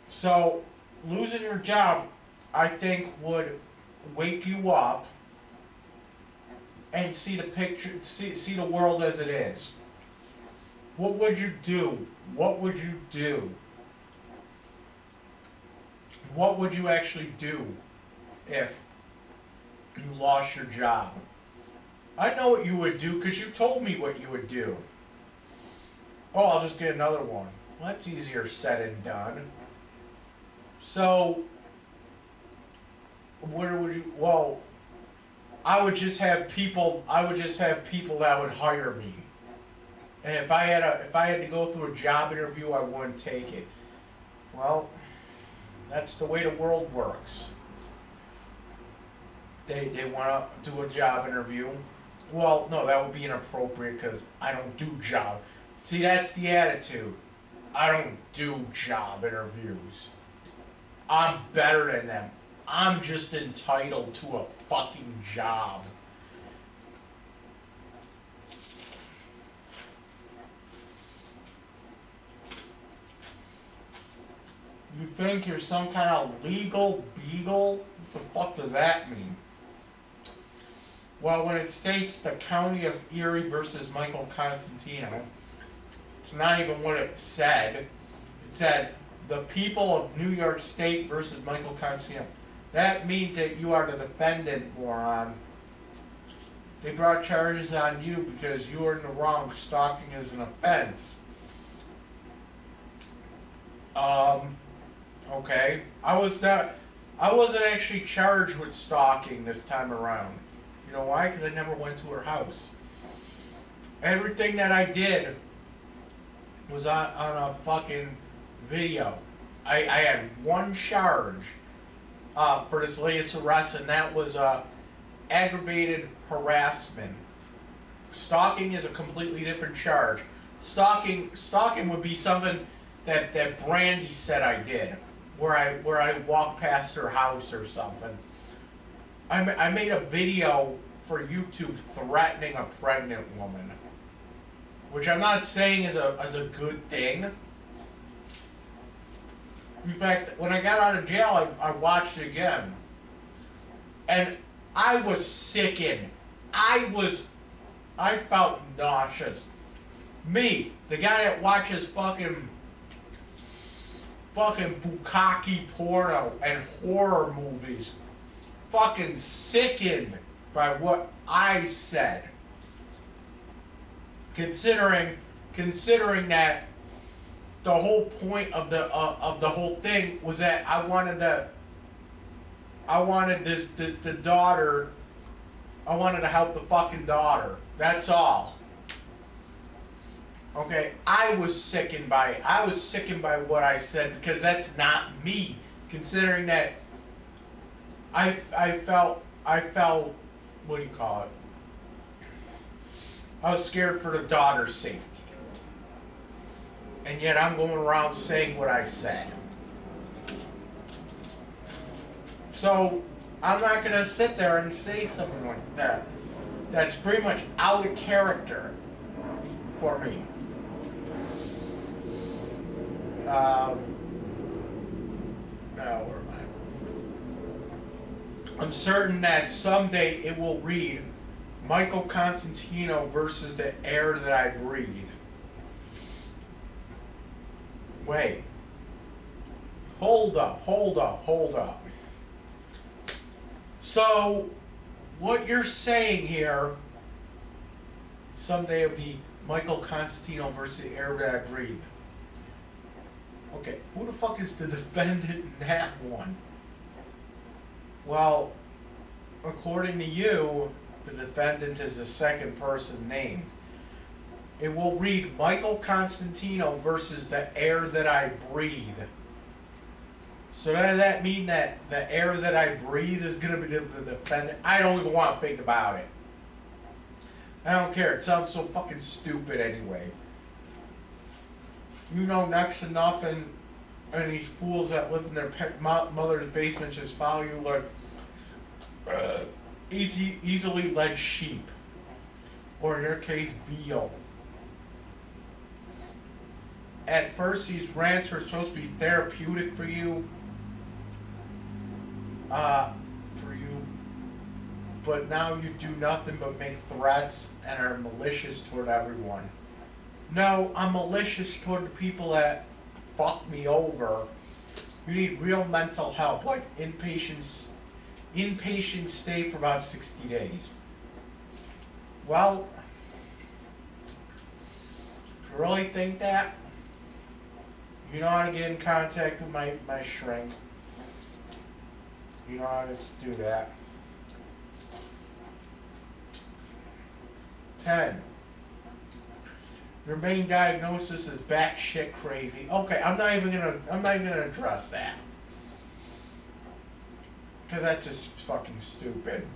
So, losing your job, I think, would wake you up and see the picture, see the world as it is. What would you do? What would you do? What would you actually do if you lost your job? I know what you would do because you told me what you would do. Oh, I'll just get another one. that's easier said than done. So, where would you? Well, I would just have people. I would just have people that would hire me. And if I had to go through a job interview, I wouldn't take it. Well, that's the way the world works. They want to do a job interview. Well, no, that would be inappropriate because I don't do job. See, that's the attitude. I don't do job interviews. I'm better than them. I'm just entitled to a fucking job. You think you're some kind of legal beagle? What the fuck does that mean? Well, when it states the County of Erie versus Michael Constantino, it's not even what it said. It said the people of New York State versus Michael Constantino. That means that you are the defendant, moron. They brought charges on you because you were in the wrong. Stalking is an offense. Okay. I wasn't actually charged with stalking this time around. You know why? Because I never went to her house. Everything that I did was on a fucking video. I had one charge for this latest arrest, and that was aggravated harassment. Stalking is a completely different charge. Stalking would be something that Brandy said I did, where I walked past her house or something. I made a video for YouTube threatening a pregnant woman, which I'm not saying is a good thing. In fact, when I got out of jail, I watched it again, and I was sickened. I felt nauseous. Me, the guy that watches fucking bukkake porno and horror movies, fucking sickened by what I said. Considering that the whole point of the whole thing was that I wanted the daughter. I wanted to help the fucking daughter. That's all. Okay, I was sickened by it. I was sickened by what I said because that's not me. Considering that I felt, what do you call it? I was scared for the daughter's safety. And yet I'm going around saying what I said. So I'm not going to sit there and say something like that. That's pretty much out of character for me. Where am I? I'm certain that someday it will read Michael Constantino versus the air that I breathe. Wait. Hold up. So, what you're saying here, someday it'll be Michael Constantino versus the air that I breathe. Okay, who the fuck is the defendant in that one? Well, according to you, the defendant is the second person named. It will read Michael Constantino versus the air that I breathe. So does that mean that the air that I breathe is going to be the defendant? I don't even want to think about it. I don't care. It sounds so fucking stupid anyway. You know next to nothing, and these fools that live in their mother's basement just follow you like easily led sheep, or in your case, veal. At first, these rants were supposed to be therapeutic for you, but now you do nothing but make threats and are malicious toward everyone. No, I'm malicious toward the people that fuck me over. You need real mental help, like inpatient stay for about 60 days. Well, if you really think that, You know how to get in contact with my shrink. You know how to do that. 10. Your main diagnosis is batshit crazy. Okay, I'm not even gonna address that. Cause that's just fucking stupid.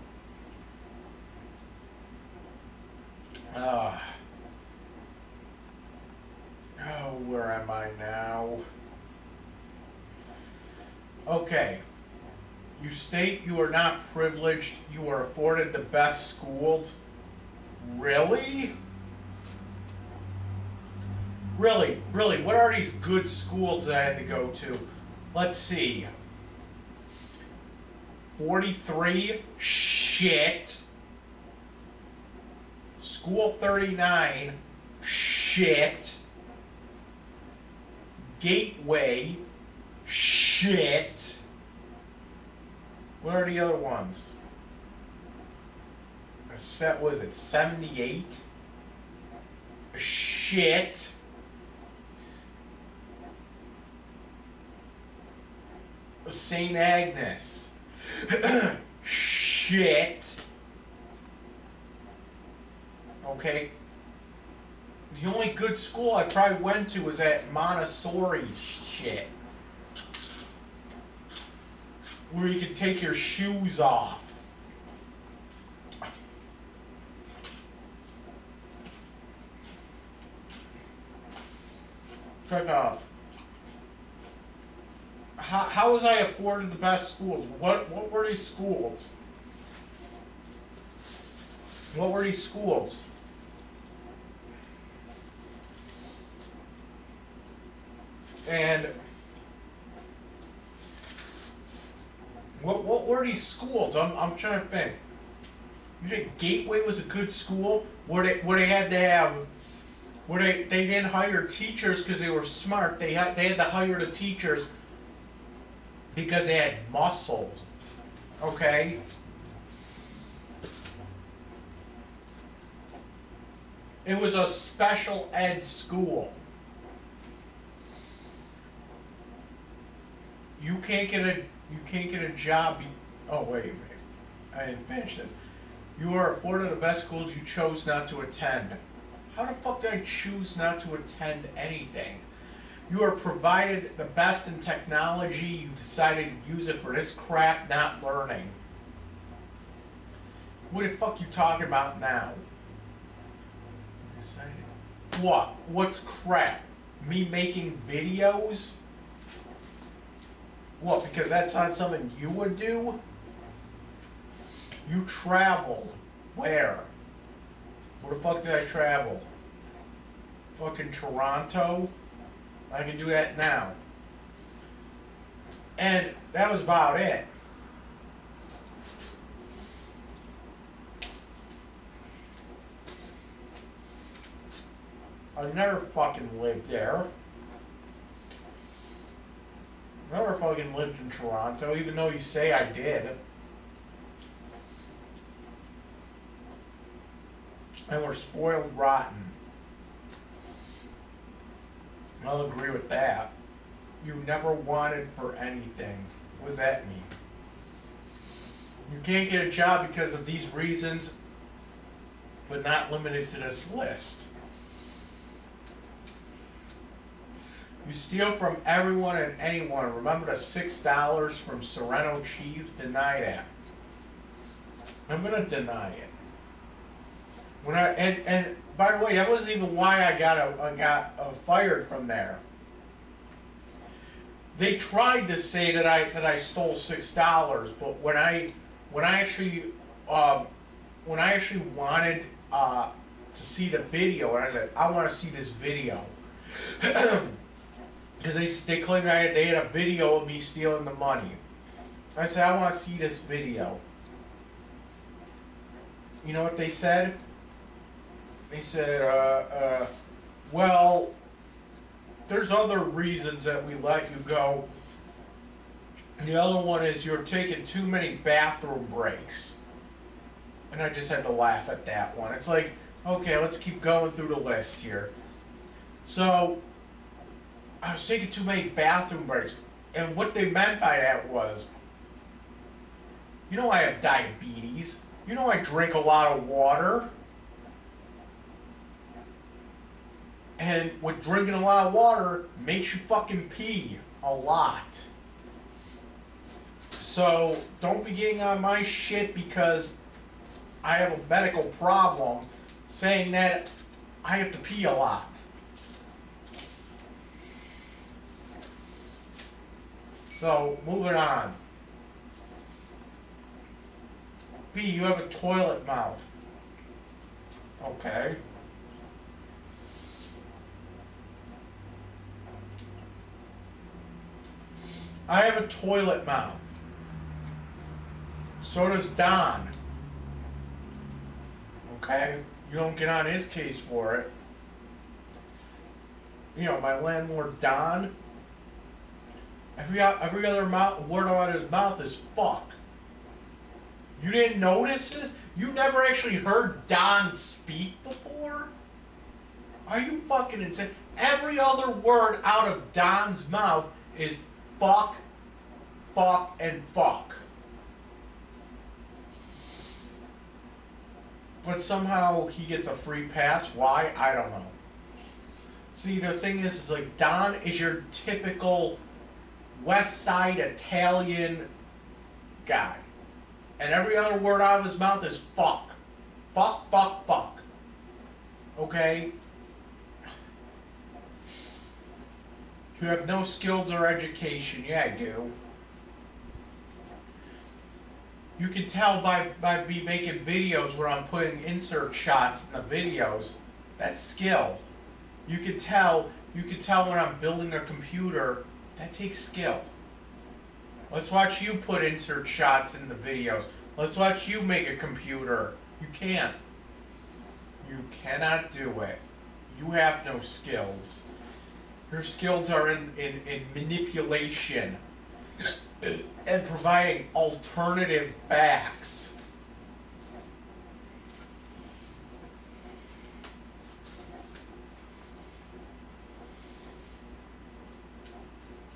Oh, where am I now? Okay. You state you are not privileged. You are afforded the best schools. Really? Really? Really? What are these good schools that I had to go to? Let's see. 43? Shit. School 39? Shit. Gateway? Shit. What are the other ones? A set, was it 78? Shit. St. Agnes. Shit. Okay. The only good school I probably went to was at Montessori shit. Where you could take your shoes off. Check out. How was I afforded the best schools? What were these schools? What were these schools? And what were these schools? I'm trying to think. You think Gateway was a good school? Where they had to have, where they didn't hire teachers because they were smart. They had to hire the teachers because they had muscle. Okay? It was a special ed school. You can't get a job. Oh wait a minute, I didn't finish this. You are afforded the best schools you chose not to attend. How the fuck did I choose not to attend anything? You are provided the best in technology. You decided to use it for this crap, not learning. What the fuck you talking about now? Decided. What? What's crap? Me making videos? What, because that's not something you would do? You travel. Where? Where the fuck did I travel? Fucking Toronto? I can do that now. And that was about it. I never fucking lived there. Never fucking lived in Toronto, even though you say I did. And we're spoiled rotten. I'll agree with that. You never wanted for anything. What does that mean? You can't get a job because of these reasons, but not limited to this list. You steal from everyone and anyone. Remember the $6 from Serrano cheese? Deny that. I'm gonna deny it. And by the way, that wasn't even why I got fired from there. They tried to say that I stole $6, but when I actually wanted to see the video, and I said I want to see this video. Because they claimed they had a video of me stealing the money. I said, I want to see this video. You know what they said? They said, well, there's other reasons that we let you go. The other one is you're taking too many bathroom breaks. And I just had to laugh at that one. It's like, okay, let's keep going through the list here. So, I was taking too many bathroom breaks. And what they meant by that was, you know I have diabetes. You know I drink a lot of water. And with drinking a lot of water makes you fucking pee a lot. So don't be getting on my shit because I have a medical problem saying that I have to pee a lot. So, moving on. B, you have a toilet mouth. Okay. I have a toilet mouth. So does Don. Okay? You don't get on his case for it. You know, my landlord Don, every other word out of his mouth is fuck. You didn't notice this? You never actually heard Don speak before? Are you fucking insane? Every other word out of Don's mouth is fuck, fuck, and fuck. But somehow he gets a free pass. Why? I don't know. See, the thing is like Don is your typical West Side Italian guy. And every other word out of his mouth is fuck. Fuck, fuck, fuck. Okay? You have no skills or education. Yeah, I do. You can tell by me making videos where I'm putting insert shots in the videos. That's skill. You can tell when I'm building a computer. That takes skill. Let's watch you put insert shots in the videos. Let's watch you make a computer. You can't. You cannot do it. You have no skills. Your skills are in manipulation and providing alternative facts.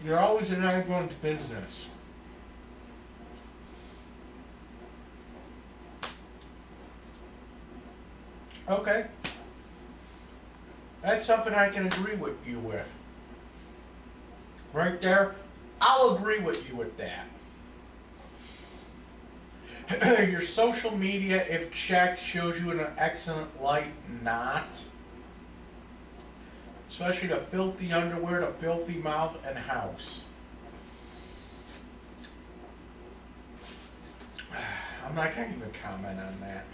You're always in everyone's business. Okay. That's something I can agree with you with. Right there, I'll agree with you with that. Your social media, if checked, shows you in an excellent light. Not. Especially the filthy underwear, the filthy mouth, and house. I'm not going to even comment on that.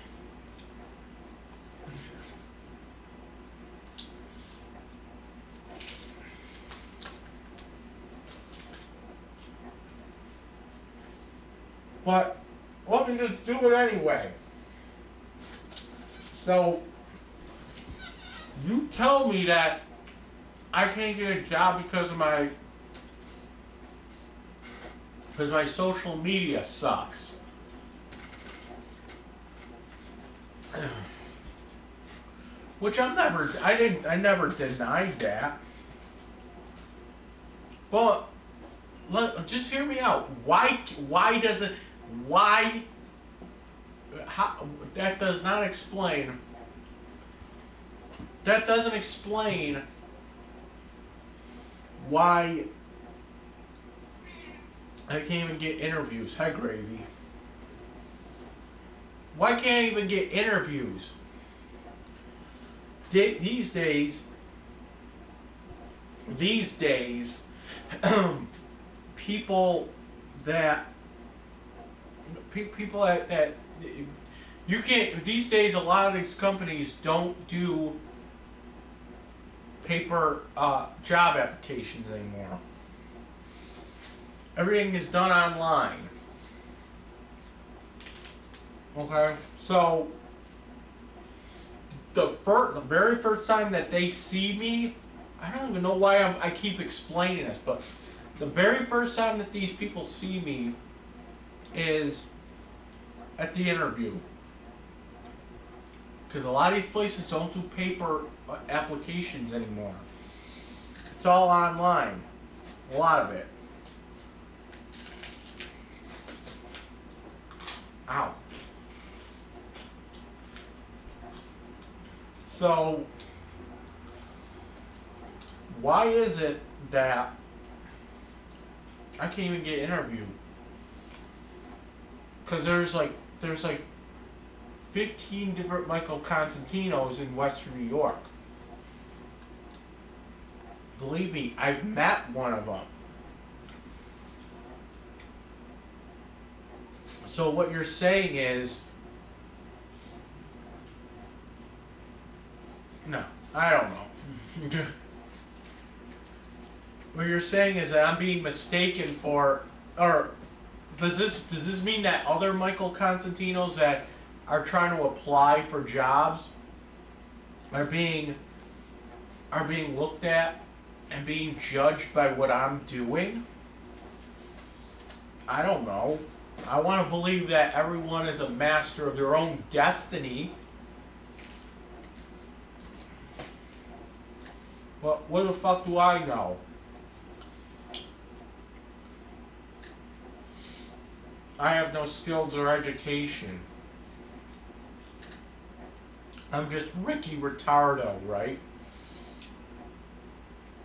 But let me just do it anyway. So, you tell me that I can't get a job because my social media sucks. Which I never denied that. But just hear me out. Why that does not explain. That doesn't explain why I can't even get interviews. Hi, Gravy. Why can't I even get interviews? These days, people that you can't. These days, a lot of these companies don't do paper job applications anymore. Everything is done online. Okay, so the very first time that they see me, I don't even know why I keep explaining this, but the very first time that these people see me is at the interview. Because a lot of these places don't do paper applications anymore. It's all online. A lot of it. Ow. So, why is it that I can't even get interviewed? Because there's like 15 different Michael Constantinos in Western New York. Believe me, I've met one of them. So what you're saying is, no, I don't know. What you're saying is that I'm being mistaken for, or does this mean that other Michael Constantinos that are trying to apply for jobs are being looked at and being judged by what I'm doing? I don't know. I want to believe that everyone is a master of their own destiny. But what the fuck do I know? I have no skills or education. I'm just Ricky Retardo, right?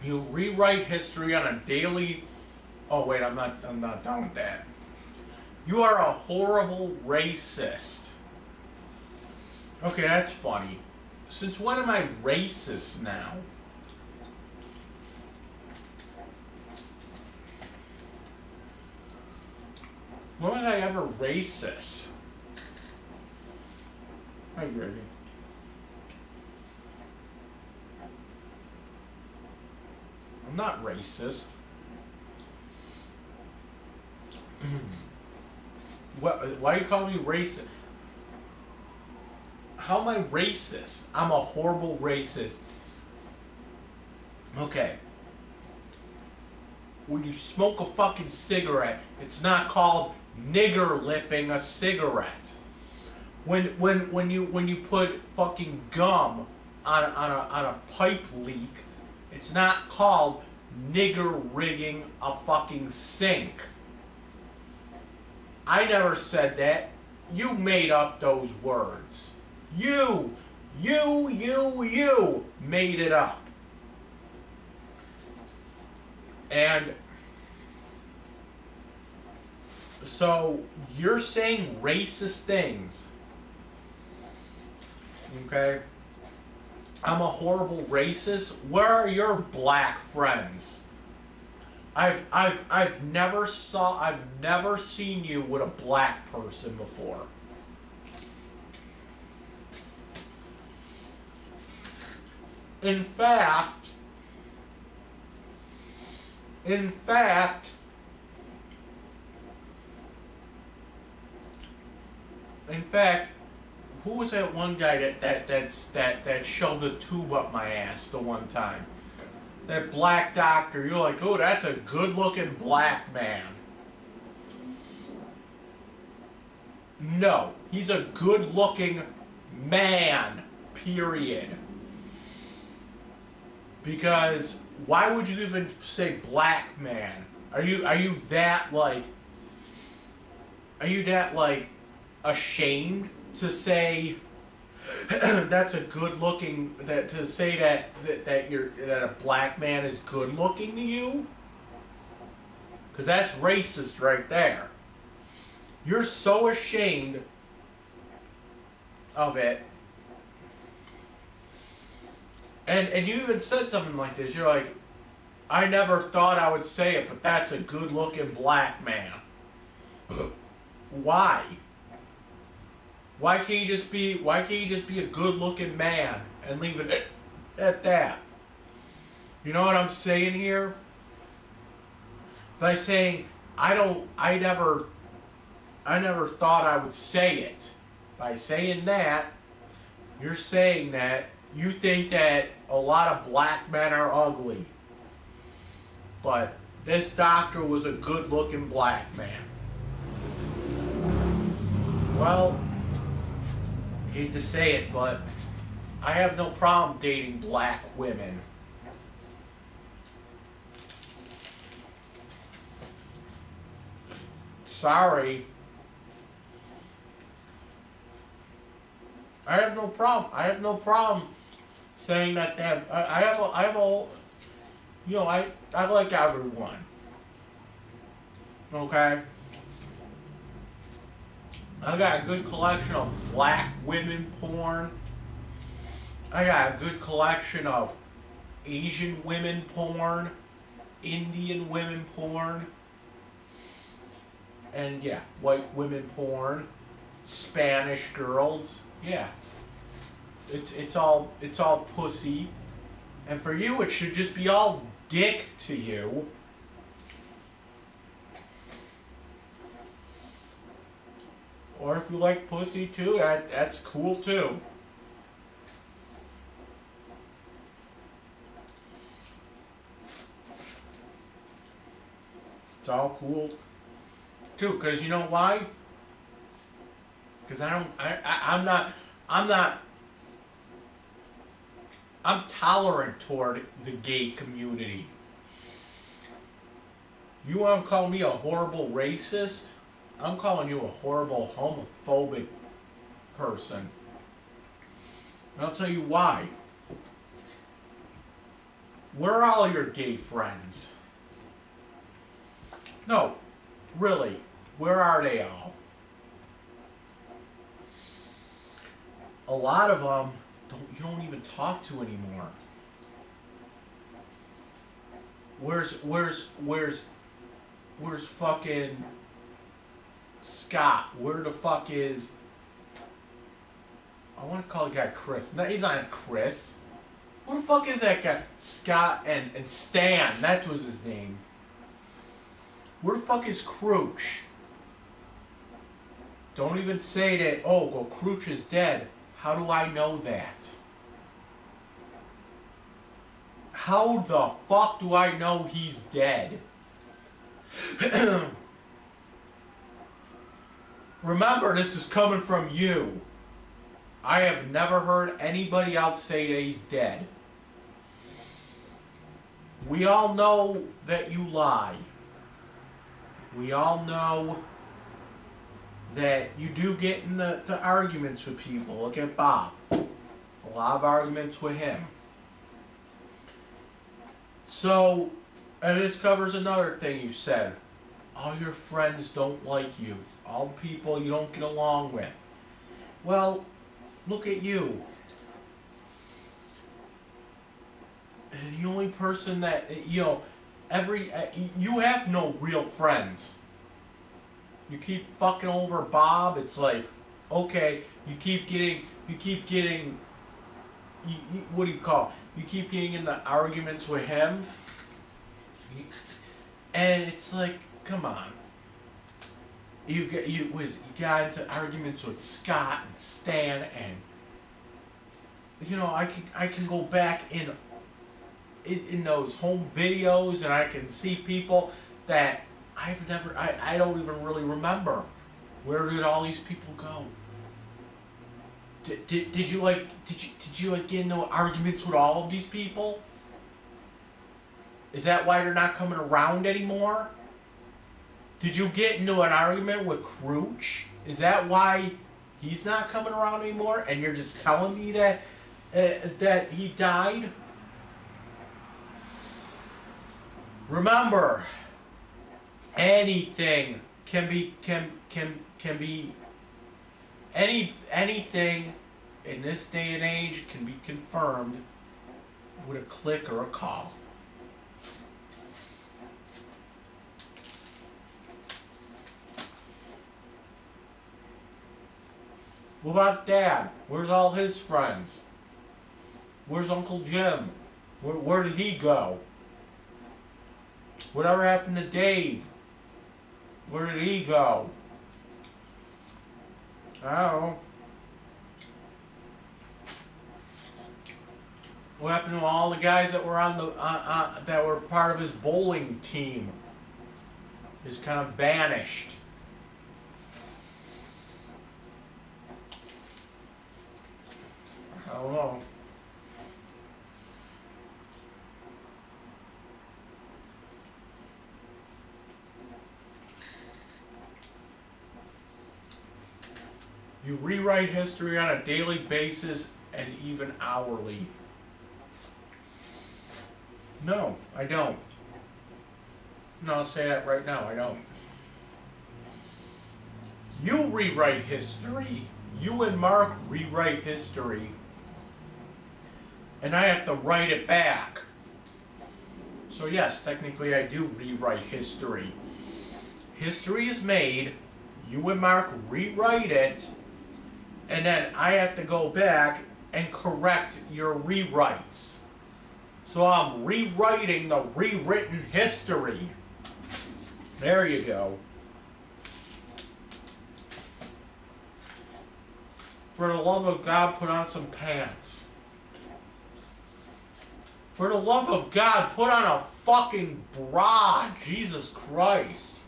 You rewrite history on a daily... Oh wait, I'm not done with that. You are a horrible racist. Okay, that's funny. Since when am I racist now? When was I ever racist? Hi, Grady. I'm not racist. Why do you call me racist? How am I racist? I'm a horrible racist. Okay. When you smoke a fucking cigarette, it's not called nigger lipping a cigarette. When you put fucking gum on a pipe leak, it's not called nigger rigging a fucking sink. I never said that. You made up those words. You made it up. And so you're saying racist things. Okay? I'm a horrible racist. Where are your black friends? I've never seen you with a black person before. In fact, who was that one guy that shoved a tube up my ass the one time? That black doctor. You're like, oh, that's a good-looking black man. No, he's a good-looking man. Period. Because why would you even say black man? Are you that like ashamed to say that's a good looking to say that a black man is good looking to you? Because that's racist right there. You're so ashamed of it. And you even said something like this. You're like, I never thought I would say it, but that's a good looking black man. Why? Why can't you just be a good-looking man and leave it at that? You know what I'm saying here? By saying I never thought I would say it. By saying that, you're saying that you think that a lot of black men are ugly. But this doctor was a good-looking black man. Well, I hate to say it, but I have no problem dating black women. sorry. I have no problem. I have no problem saying that. I have a, you know, I like everyone. Okay. I got a good collection of black women porn. I got a good collection of Asian women porn, Indian women porn, and yeah, white women porn, Spanish girls. Yeah, it's all pussy, and for you it should just be all dick to you. Or if you like pussy too, that's cool too. It's all cool too, because you know why? Because I'm tolerant toward the gay community. You want to call me a horrible racist? I'm calling you a horrible homophobic person. And I'll tell you why. Where are all your gay friends? No, really, where are they all? A lot of them you don't even talk to anymore. Where's fucking Scott? Where the fuck is? I want to call the guy Chris. No, he's not Chris. Where the fuck is that guy? Scott and Stan. That was his name. Where the fuck is Crooch? Don't even say that. Oh, well, Crooch is dead. How do I know that? How the fuck do I know he's dead? Remember, this is coming from you. I have never heard anybody else say that he's dead. We all know that you lie. We all know that you do get into arguments with people. Look at Bob. A lot of arguments with him. So, and this covers another thing you said. All your friends don't like you. All the people you don't get along with. Well, look at you. The only person that, you know, you have no real friends. You keep fucking over Bob. It's like, okay, you keep getting, what do you call it? You keep getting into arguments with him. And it's like, come on. You got into arguments with Scott and Stan, and you know, I can go back in those home videos, and I can see people that I don't even really remember. Where did all these people go? Did you get into arguments with all of these people? Is that why they're not coming around anymore? Did you get into an argument with Crooch? Is that why he's not coming around anymore? And you're just telling me that that he died? Remember, anything can be anything in this day and age can be confirmed with a click or a call. What about Dad? Where's all his friends? Where's Uncle Jim? Where did he go? Whatever happened to Dave? Where did he go? I don't know. What happened to all the guys that were on the that were part of his bowling team? Is kind of vanished. I don't know. You rewrite history on a daily basis and even hourly. No, I don't. No, I'll say that right now, I don't. You rewrite history. You and Mark rewrite history. And I have to write it back. So yes, technically I do rewrite history. History is made, you and Mark rewrite it, and then I have to go back and correct your rewrites. So I'm rewriting the rewritten history. There you go. For the love of God, put on some pants. For the love of God, put on a fucking bra. Jesus Christ.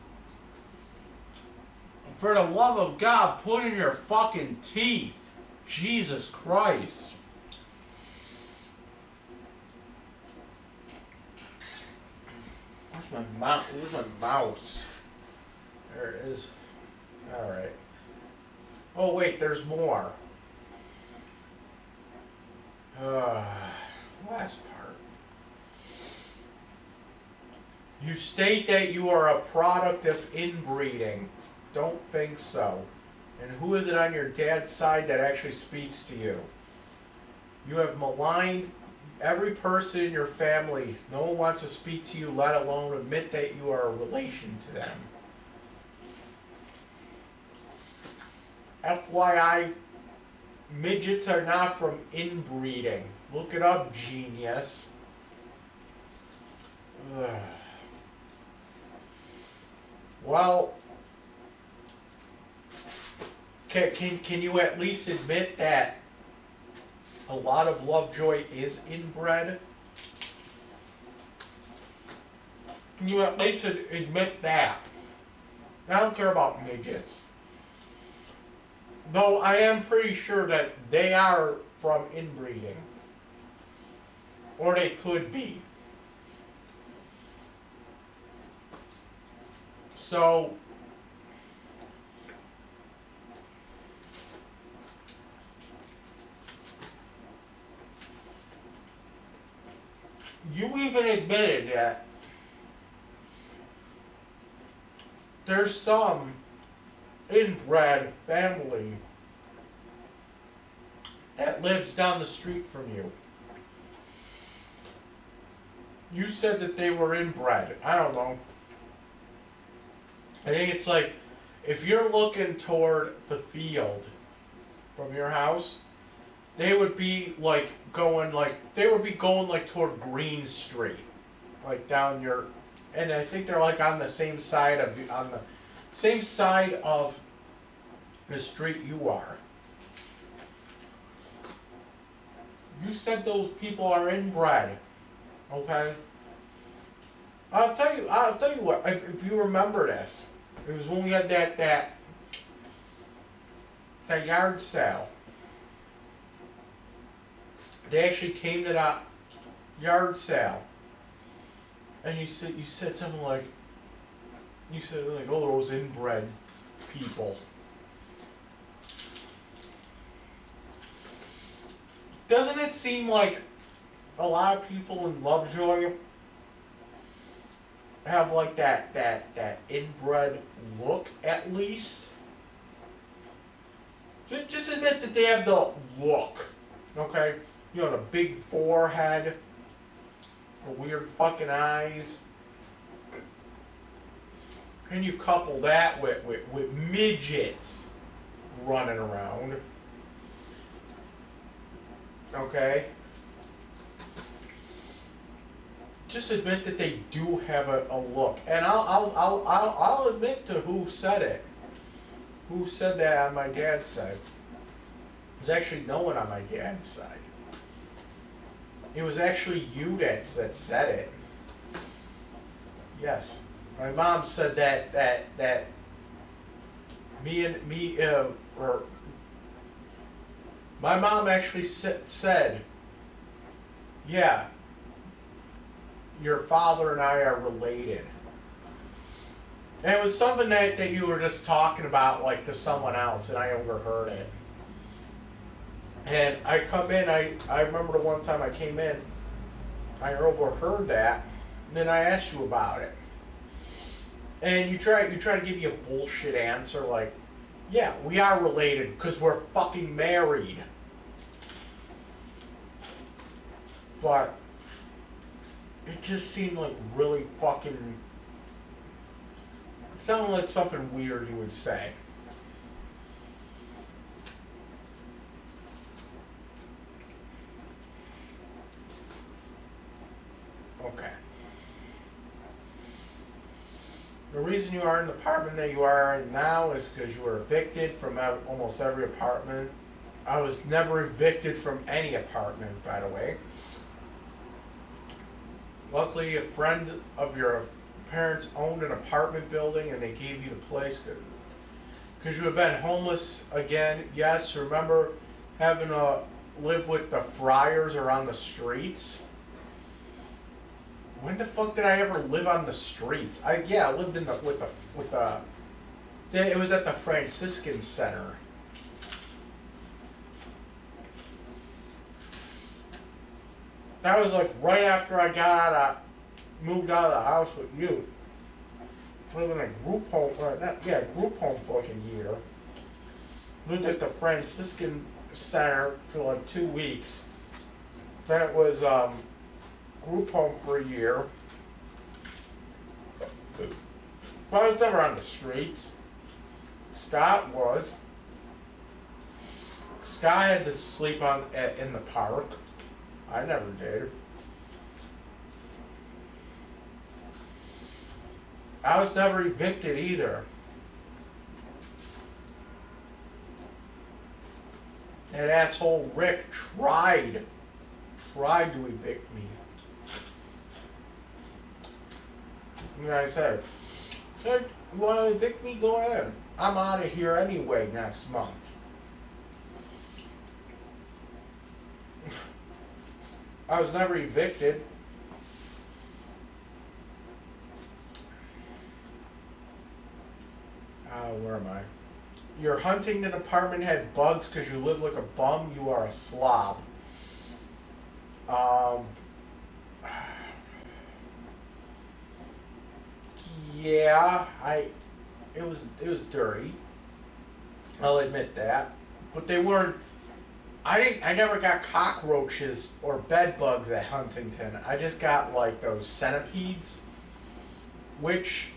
For the love of God, put in your fucking teeth. Jesus Christ. Where's my mouse? There it is. Alright. Oh wait, there's more. Last part. You state that you are a product of inbreeding. Don't think so. And who is it on your dad's side that actually speaks to you? You have maligned every person in your family. No one wants to speak to you, let alone admit that you are a relation to them. FYI, midgets are not from inbreeding. Look it up, genius. Ugh. Well, can you at least admit that a lot of Lovejoy is inbred? Can you at least admit that? I don't care about midgets. Though I am pretty sure that they are from inbreeding. Or they could be. So, you even admitted that there's some inbred family that lives down the street from you. You said that they were inbred. I don't know. I think it's like, if you're looking toward the field from your house, they would be like going toward Green Street, like down your, and I think they're like on the same side of the street you are. You said those people are inbred, okay? I'll tell you what. If you remember this, it was when we had that yard sale. They actually came to that yard sale, and you said something like, oh, those inbred people. Doesn't it seem like a lot of people in Lovejoy have like that inbred look, at least? Just admit that they have the look, okay? You know, the big forehead, the weird fucking eyes. And you couple that with midgets running around. Okay? Just admit that they do have a look. And I'll admit to who said it. Who said that on my dad's side. There's actually no one on my dad's side. It was actually you that said it. Yes. My mom said that my mom actually said, yeah, your father and I are related. And it was something that you were just talking about, like, to someone else, and I overheard it. And I come in, I remember the one time I came in, I overheard that, and then I asked you about it. And you try to give me a bullshit answer, like, yeah, we are related, because we're fucking married. But it just seemed like really fucking... It sounded like something weird you would say. Okay. The reason you are in the apartment that you are in now is because you were evicted from almost every apartment. I was never evicted from any apartment, by the way. Luckily, a friend of your parents owned an apartment building and they gave you the place because you have been homeless again. Yes, remember having to live with the friars around the streets? When the fuck did I ever live on the streets? I lived in with the it was at the Franciscan Center. That was like right after I moved out of the house with you. Lived in a group home, group home for like a year. Lived at the Franciscan Center for like 2 weeks. Then it was group home for a year. But I was never on the streets. Scott was. Scott had to sleep in the park. I never did. I was never evicted either. That asshole Rick tried to evict me. And I said, you want to evict me? Go ahead. I'm out of here anyway next month. I was never evicted. Where am I? Your Huntington apartment had bugs because you live like a bum. You are a slob. Yeah, it was dirty. I'll admit that. But they weren't. I never got cockroaches or bed bugs at Huntington. I just got like those centipedes, which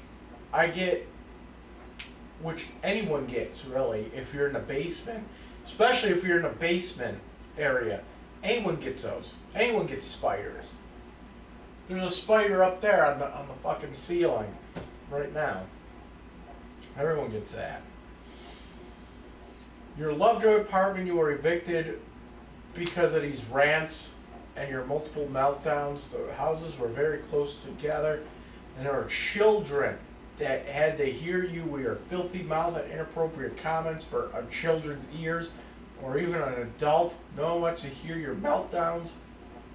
anyone gets really if you're in the basement, especially if you're in a basement area. Anyone gets those. Anyone gets spiders. There's a spider up there on the fucking ceiling right now. Everyone gets that. Your Lovejoy apartment, you were evicted because of these rants and your multiple meltdowns. The houses were very close together, and there were children that had to hear you with your filthy mouth and inappropriate comments for children's ears, or even an adult. No one wants to hear your meltdowns,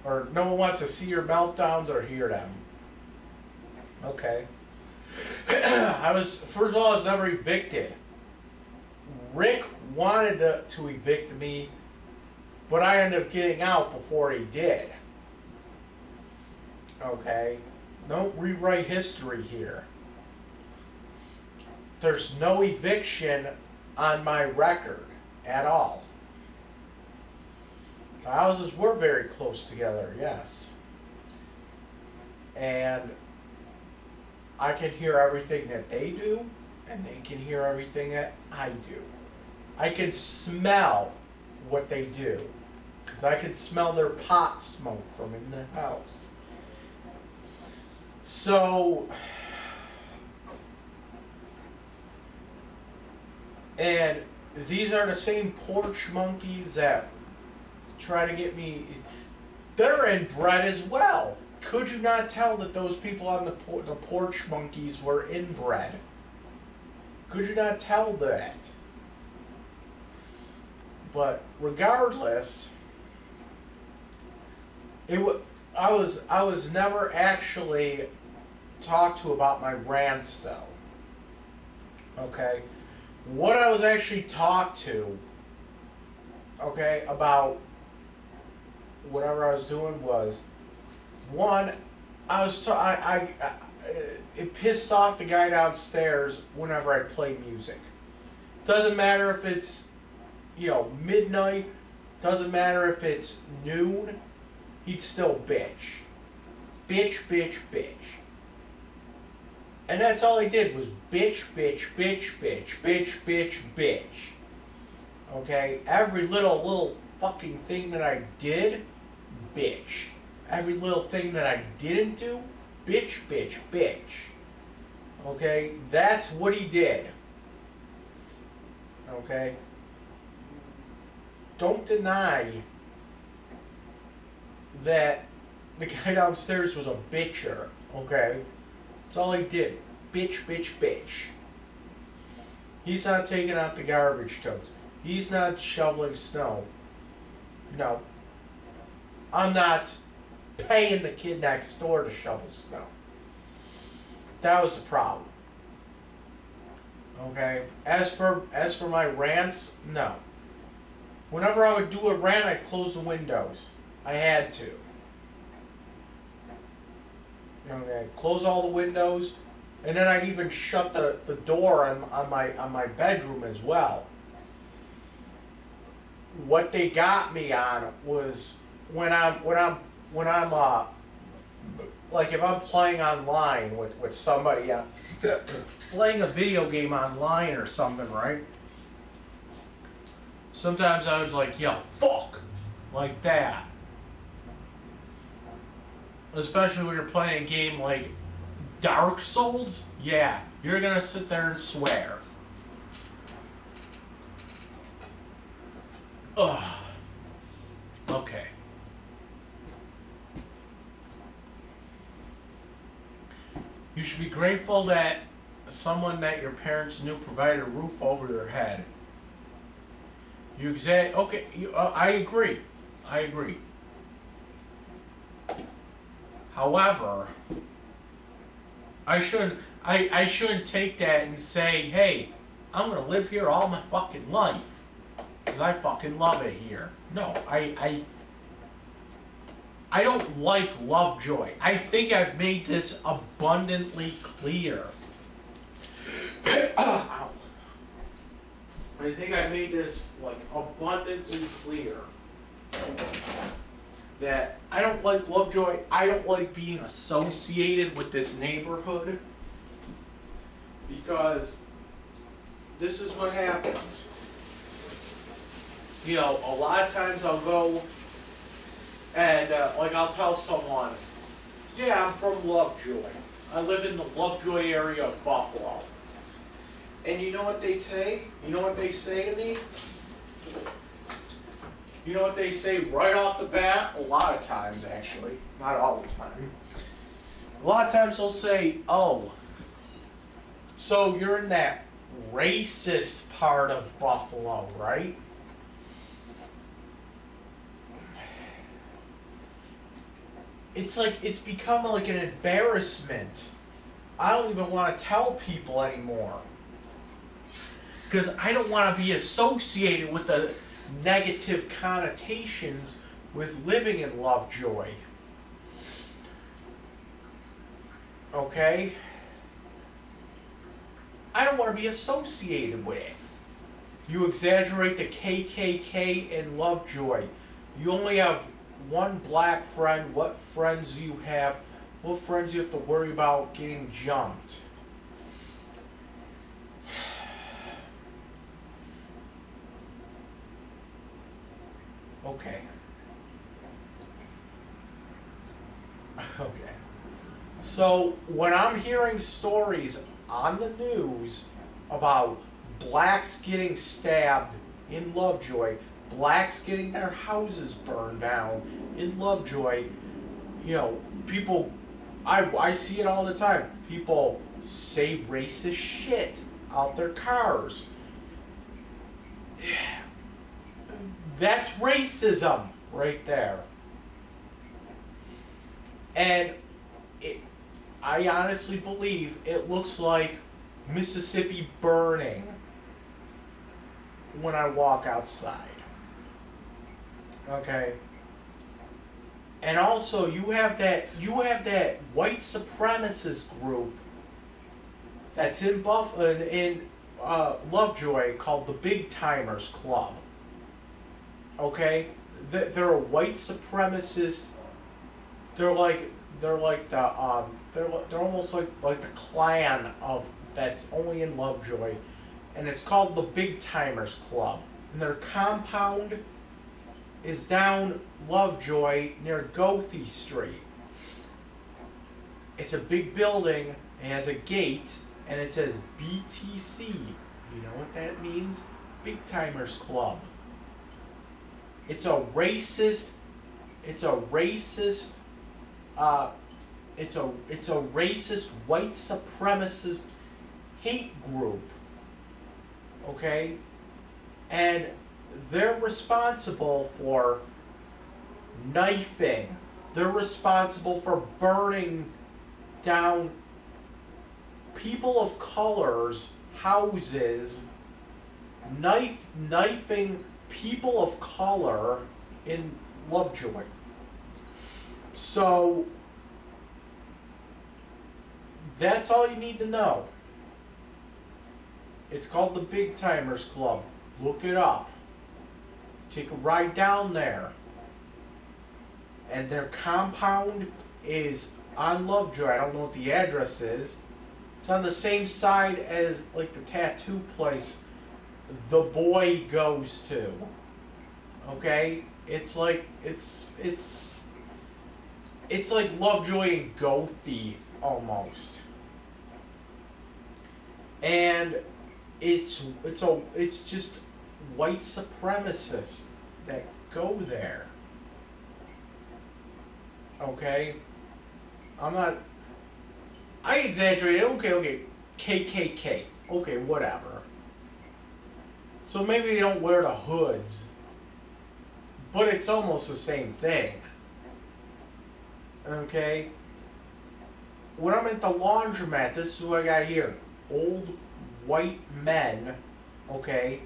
or no one wants to see your meltdowns or hear them. Okay. First of all, I was never evicted. Rick wanted to evict me, but I ended up getting out before he did. Okay? Don't rewrite history here. There's no eviction on my record at all. The houses were very close together, yes. And I can hear everything that they do, and they can hear everything that I do. I can smell what they do, because I can smell their pot smoke from in the house. So, and these are the same porch monkeys that try to get me. They're inbred as well. Could you not tell that those people on the porch monkeys were inbred? Could you not tell that? But regardless, I was never actually talked to about my rants though. Okay? What I was actually talked to, okay, about whatever I was doing was, one, it pissed off the guy downstairs whenever I play music. Doesn't matter if it's, midnight, doesn't matter if it's noon, he'd still bitch. Bitch, bitch, bitch. And that's all he did was bitch, bitch, bitch, bitch, bitch, bitch, bitch. Okay? Every little fucking thing that I did, bitch. Every little thing that I didn't do, bitch, bitch, bitch. Okay? That's what he did. Okay? Don't deny that the guy downstairs was a bitcher. Okay? That's all he did. Bitch, bitch, bitch. He's not taking out the garbage totes. He's not shoveling snow. No. I'm not paying the kid next door to shovel snow. That was the problem. Okay? As for my rants, no. Whenever I would do a rant, I'd close the windows. I had to. Okay, close all the windows, and then I'd even shut the door on my bedroom as well. What they got me on was when I'm like if I'm playing online with somebody, playing a video game online or something, right? Sometimes I was like, yo, fuck, like that. Especially when you're playing a game like Dark Souls, yeah, you're gonna sit there and swear. Ugh. Okay. You should be grateful that someone that your parents knew provided a roof over their head. Okay, I agree. I agree. However, I shouldn't take that and say, hey, I'm gonna live here all my fucking life because I fucking love it here. No, I don't like Lovejoy. I think I've made this abundantly clear. Ow. I think I made this abundantly clear that I don't like Lovejoy. I don't like being associated with this neighborhood because this is what happens. A lot of times I'll go and I'll tell someone, yeah, I'm from Lovejoy. I live in the Lovejoy area of Buffalo. And you know what they say? You know what they say to me? You know what they say right off the bat? A lot of times, actually. Not all the time. A lot of times they'll say, oh, so you're in that racist part of Buffalo, right? It's become like an embarrassment. I don't even want to tell people anymore. Because I don't want to be associated with the negative connotations with living in Lovejoy. Okay? I don't want to be associated with it. You exaggerate the KKK in Lovejoy. You only have one black friend. What friends do you have? What friends do you have to worry about getting jumped? Okay. Okay. So, when I'm hearing stories on the news about blacks getting stabbed in Lovejoy, blacks getting their houses burned down in Lovejoy, people, I see it all the time. People say racist shit out their cars. That's racism right there. And I honestly believe it looks like Mississippi burning when I walk outside. Okay. And also you have that white supremacist group that's in Lovejoy called the Big Timers Club. Okay? They're a white supremacist. They're almost like the clan of that's only in Lovejoy, and it's called the Big Timers Club. And their compound is down Lovejoy near Goethe Street. It's a big building. It has a gate, and it says BTC. You know what that means? Big Timers Club. It's a racist. It's a racist white supremacist hate group. Okay? And they're responsible for knifing. They're responsible for burning down people of color's houses, knifing people of color in Lovejoy. So that's all you need to know. It's called the Big Timers Club. Look it up. Take a ride down there. And their compound is on Lovejoy. I don't know what the address is. It's on the same side as like the tattoo place the boy goes to. Okay? It's like Lovejoy and Goethe almost. And it's just white supremacists that go there. Okay? I exaggerated. Okay. KKK. Okay, whatever. So maybe they don't wear the hoods. But it's almost the same thing. Okay? When I'm at the laundromat, this is what I got here. Old white men, okay,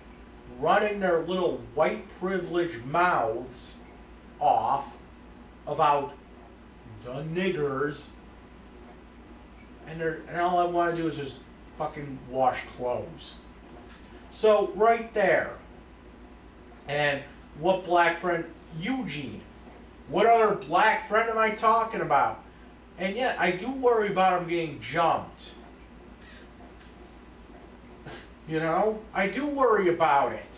running their little white privileged mouths off about the niggers, and all I want to do is just fucking wash clothes. So right there. And what black friend? Eugene. What other black friend am I talking about? And yet I do worry about him getting jumped. You know, I do worry about it.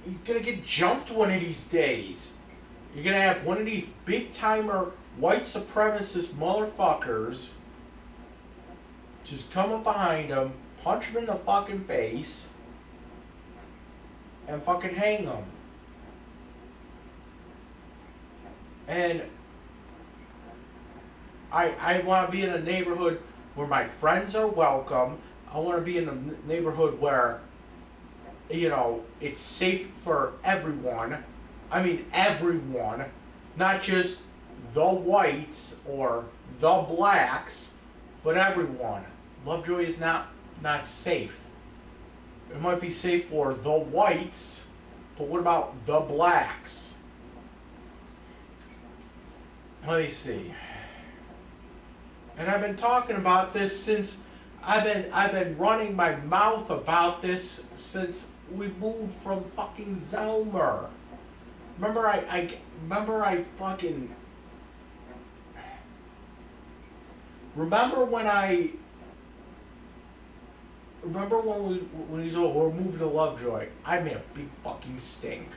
He's gonna get jumped one of these days. You're gonna have one of these big timer white supremacist motherfuckers just come up behind him, punch him in the fucking face, and fucking hang him. And I want to be in a neighborhood where my friends are welcome. I want to be in a neighborhood where, you know, it's safe for everyone. I mean everyone, not just the whites or the blacks, but everyone. Lovejoy is not safe. It might be safe for the whites, but what about the blacks? Let me see. And I've been talking about this since I've been running my mouth about this since we moved from fucking Zelmer. Remember when we're moving to Lovejoy, I made a big fucking stink.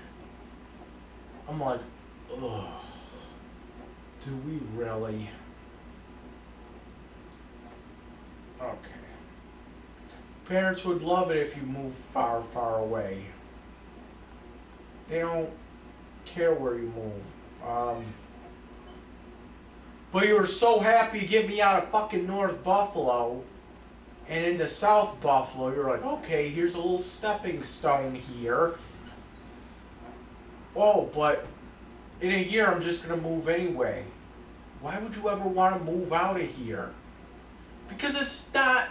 I'm like, ugh, do we really? Okay. Parents would love it if you moved far, far away. They don't care where you move. But you were so happy to get me out of fucking North Buffalo and into South Buffalo. You're like, okay, here's a little stepping stone here. Oh, but in a year I'm just going to move anyway. Why would you ever want to move out of here? Because it's not,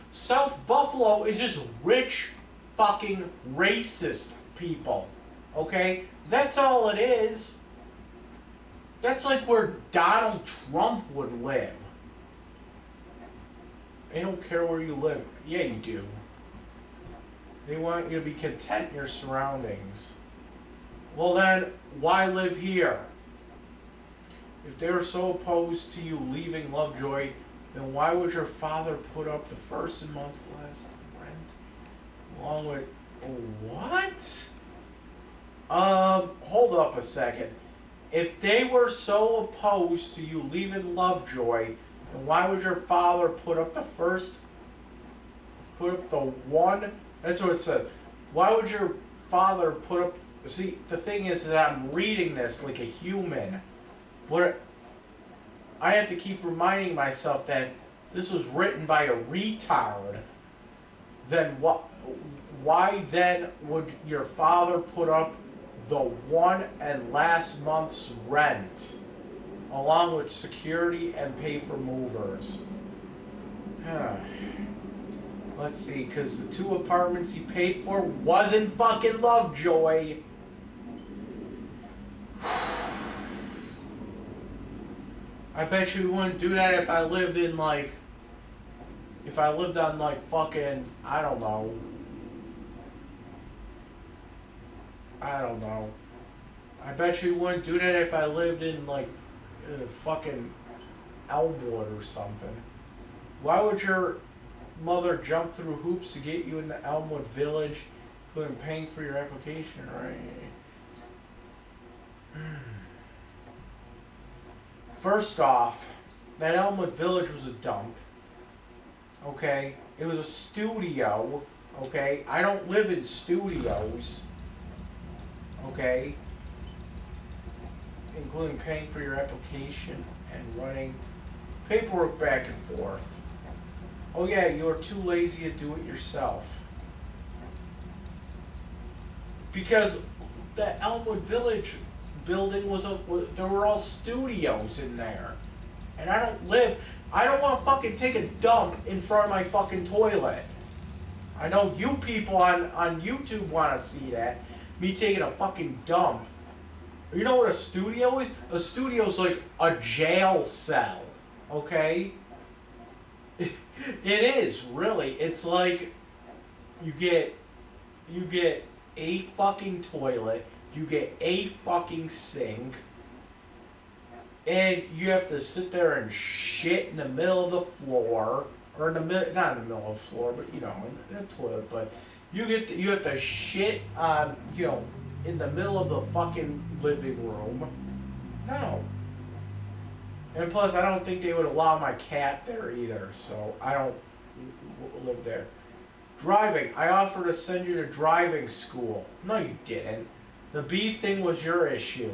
South Buffalo is just rich fucking racist people. Okay? That's all it is. That's like where Donald Trump would live. They don't care where you live. Yeah, you do. They want you to be content in your surroundings. Well then, why live here? If they were so opposed to you leaving Lovejoy, then why would your father put up the first and month's last rent? Along with... What? Hold up a second. If they were so opposed to you leaving Lovejoy, then why would your father put up the one? That's what it says. Why would your father put up... See, the thing is that I'm reading this like a human. But I have to keep reminding myself that this was written by a retard. Then why then would your father put up the one and last month's rent along with security and pay for movers? Let's see, because the 2 apartments he paid for wasn't fucking Lovejoy. I bet you wouldn't do that if I lived in like, if I lived on like fucking, I don't know. I bet you wouldn't do that if I lived in like fucking Elmwood or something. Why would your mother jump through hoops to get you in the Elmwood Village, including paying for your application, right? First off, that Elmwood Village was a dump. Okay? It was a studio. Okay? I don't live in studios. Okay? Including paying for your application and running paperwork back and forth. Oh yeah, you're too lazy to do it yourself. Because the Elmwood Village building there were all studios in there. And I don't want to fucking take a dump in front of my fucking toilet. I know you people on YouTube want to see that. Me taking a fucking dump. You know what a studio is? A studio's like a jail cell. Okay? It is, really. It's like you get a fucking toilet, you get a fucking sink, and you have to sit there and shit in the middle of the floor, or not in the middle of the floor, but you know, in the toilet. But you have to shit on, you know, in the middle of the fucking living room. No. And plus, I don't think they would allow my cat there either, so I don't live there. Driving. I offered to send you to driving school. No, you didn't. The bee thing was your issue.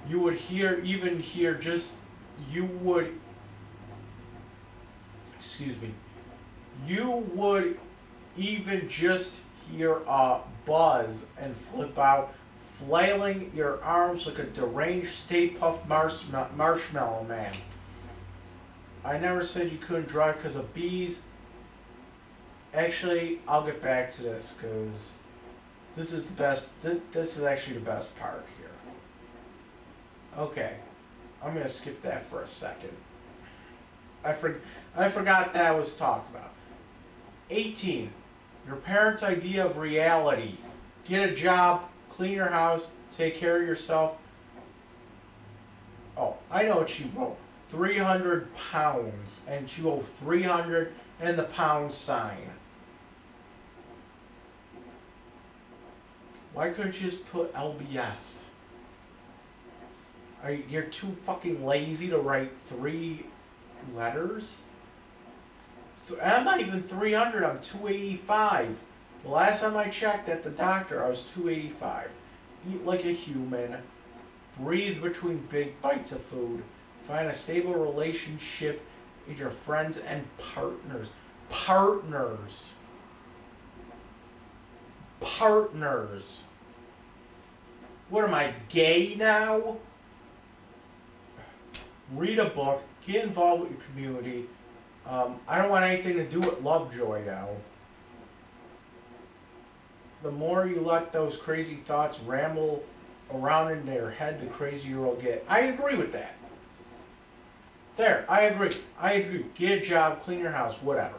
You would even just hear a buzz and flip out, flailing your arms like a deranged Stay Puft Marshmallow Man. I never said you couldn't drive because of bees. Actually, I'll get back to this because this is the best. This is actually the best part here. Okay, I'm gonna skip that for a second. I forgot that was talked about. 18. Your parents' idea of reality. Get a job, clean your house, take care of yourself. Oh, I know what she wrote. 300 pounds. And she wrote 300 and the pound sign. Why couldn't you just put LBS? You're too fucking lazy to write 3 letters? I'm not even 300, I'm 285. The last time I checked at the doctor, I was 285. Eat like a human. Breathe between big bites of food. Find a stable relationship with your friends and partners. Partners. What am I, gay now? read a book, get involved with your community. I don't want anything to do with Lovejoy now. The more you let those crazy thoughts ramble around in their head, the crazier you'll get. I agree with that. There, I agree. I agree. Get a job, clean your house, whatever.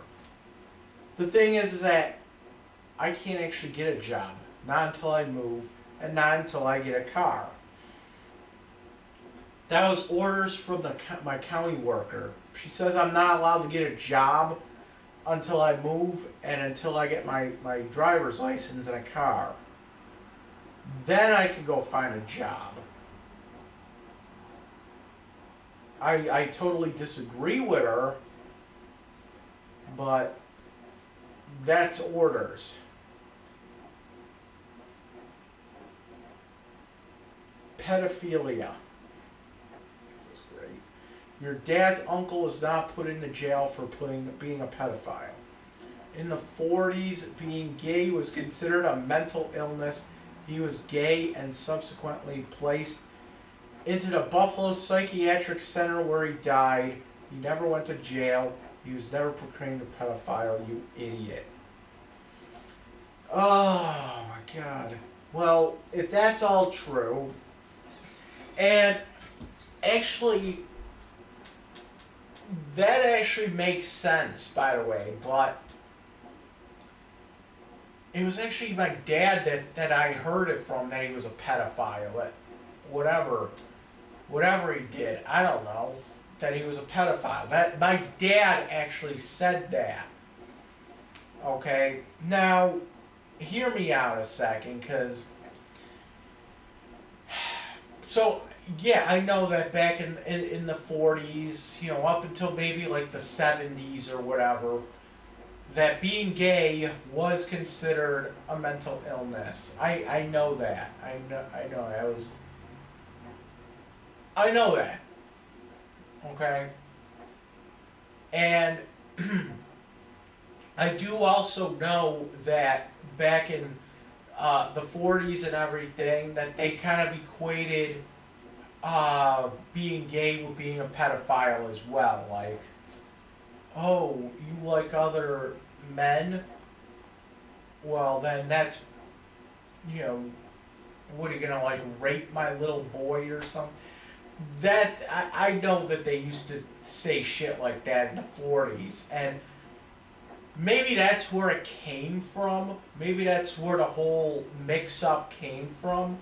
The thing is that I can't actually get a job. Not until I move, and not until I get a car. That was orders from my county worker. She says I'm not allowed to get a job until I move and until I get my driver's license and a car. Then I can go find a job. I totally disagree with her, but that's orders. Pedophilia. This is great. Your dad's uncle was not put into jail for being a pedophile. In the 40s, being gay was considered a mental illness. He was gay and subsequently placed into the Buffalo Psychiatric Center where he died. He never went to jail. He was never proclaimed a pedophile, you idiot. Oh my God. Well, if that's all true, and actually, that actually makes sense, by the way, but it was actually my dad that I heard it from, that he was a pedophile, that whatever he did, I don't know, that he was a pedophile. That my dad actually said that. Okay, now, hear me out a second, because, so, yeah, I know that back in the 40s, you know, up until maybe like the 70s or whatever, that being gay was considered a mental illness. I know that. I know that. Okay? And I do also know that back in the 40s and everything, that they kind of equated being gay with being a pedophile as well. Like, oh, you like other men? Well, then that's, you know, what are you gonna, like, rape my little boy or something? That, I know that they used to say shit like that in the 40s, and maybe that's where it came from. Maybe that's where the whole mix-up came from.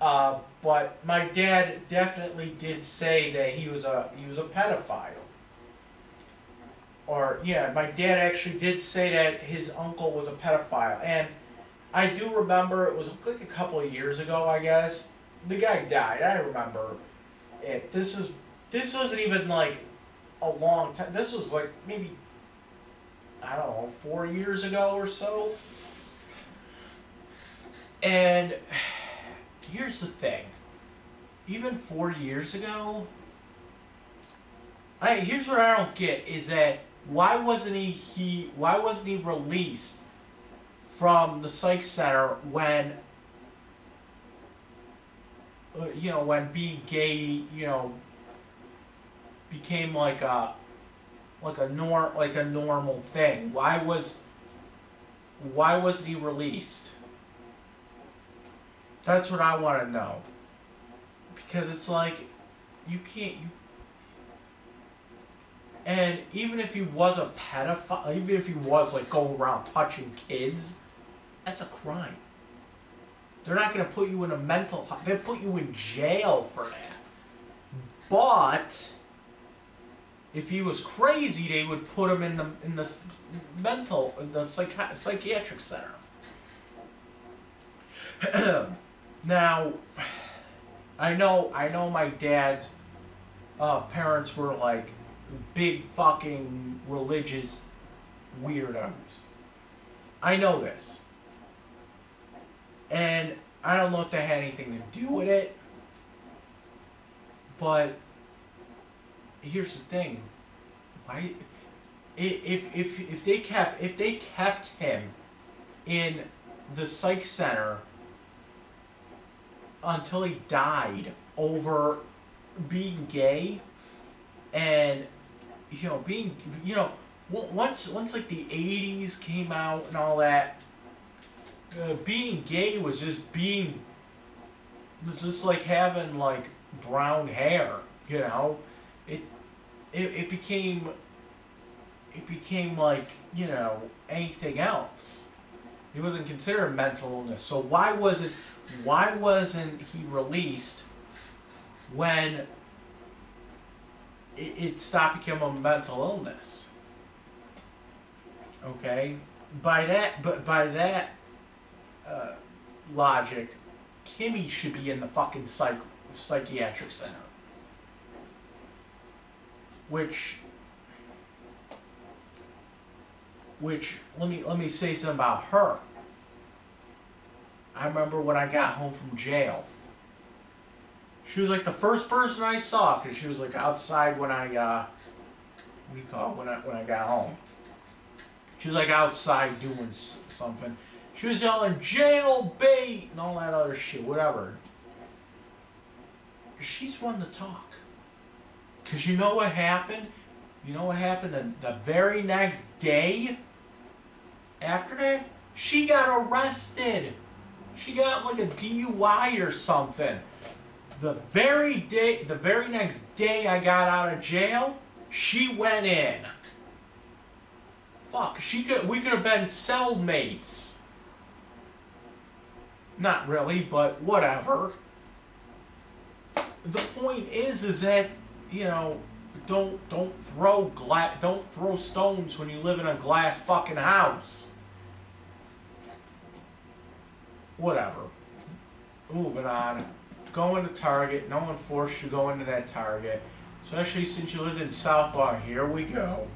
But my dad definitely did say that he was a pedophile. Or, yeah, my dad actually did say that his uncle was a pedophile. And I do remember, it was like a couple of years ago, I guess. The guy died, I remember it. This wasn't even like a long time. This was like maybe, I don't know, 4 years ago or so. And here's the thing. Even 4 years ago, here's what I don't get is that why wasn't he released from the psych center when when being gay, you know, became like a normal thing? Why wasn't he released? That's what I want to know. Because it's like, and even if he was a pedophile, even if he was like going around touching kids, that's a crime. They're not going to put you in a mental, they'll put you in jail for that. But if he was crazy, they would put him in the psychiatric center. Now, I know my dad's parents were like big fucking religious weirdos. I know this. And I don't know if that had anything to do with it. But here's the thing. Why if they kept him in the psych center until he died over being gay and being once like the 80s came out and all that, being gay was just like having like brown hair. It became like anything else. It wasn't considered mental illness. So why wasn't he released when it stopped becoming a mental illness? Okay, by that logic, Kimmy should be in the fucking psychiatric center. Which let me say something about her. I remember when I got home from jail. She was like the first person I saw because she was like outside when I when I got home. She was like outside doing something. She was yelling jail bait and all that other shit, whatever. She's one to talk. Because you know what happened? You know what happened the very next day after that? She got arrested. She got like a DUI or something. The very next day I got out of jail, she went in. Fuck, we could have been cellmates. Not really, but whatever. The point is that, don't throw stones when you live in a glass fucking house. Whatever. Moving on. Going to Target. No one forced you to go into that Target. Especially since you lived in South Bar. Here we go.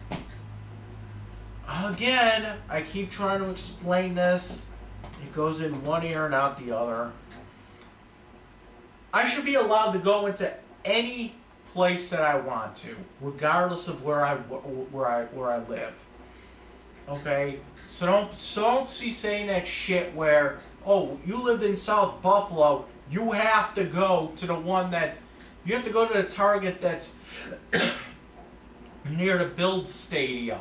Again, I keep trying to explain this. It goes in one ear and out the other. I should be allowed to go into any place that I want to, regardless of where I live. Okay? So don't see saying that shit where, oh, you lived in South Buffalo, you have to go to the one that's, you have to go to the Target that's near the Build Stadium.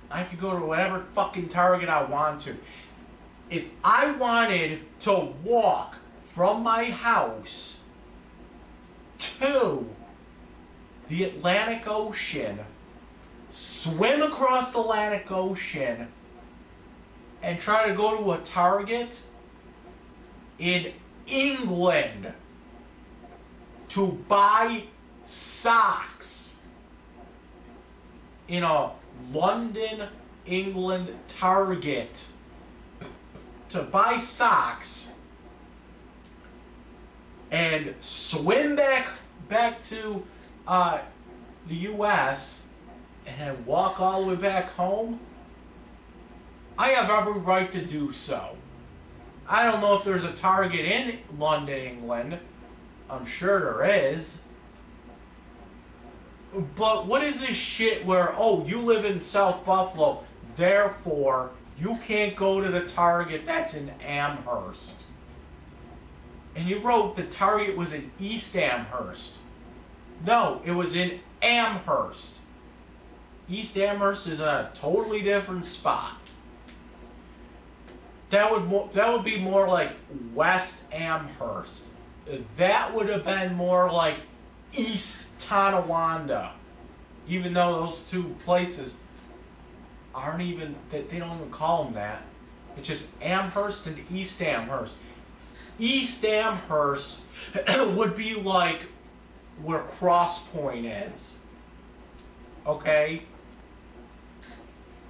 I could go to whatever fucking Target I want to. If I wanted to walk from my house to the Atlantic Ocean, swim across the Atlantic Ocean, and try to go to a Target in England to buy socks in a London, England Target, to buy socks and swim back to the U.S. and then walk all the way back home, I have every right to do so. I don't know if there's a Target in London, England. I'm sure there is. But what is this shit where, oh, you live in South Buffalo, therefore you can't go to the Target that's in Amherst? And you wrote the Target was in East Amherst. No, it was in Amherst. East Amherst is a totally different spot. That would be more like West Amherst. That would have been more like East Tonawanda. Even though those two places aren't even, they don't even call them that. It's just Amherst and East Amherst. East Amherst would be like where Cross Point is. Okay?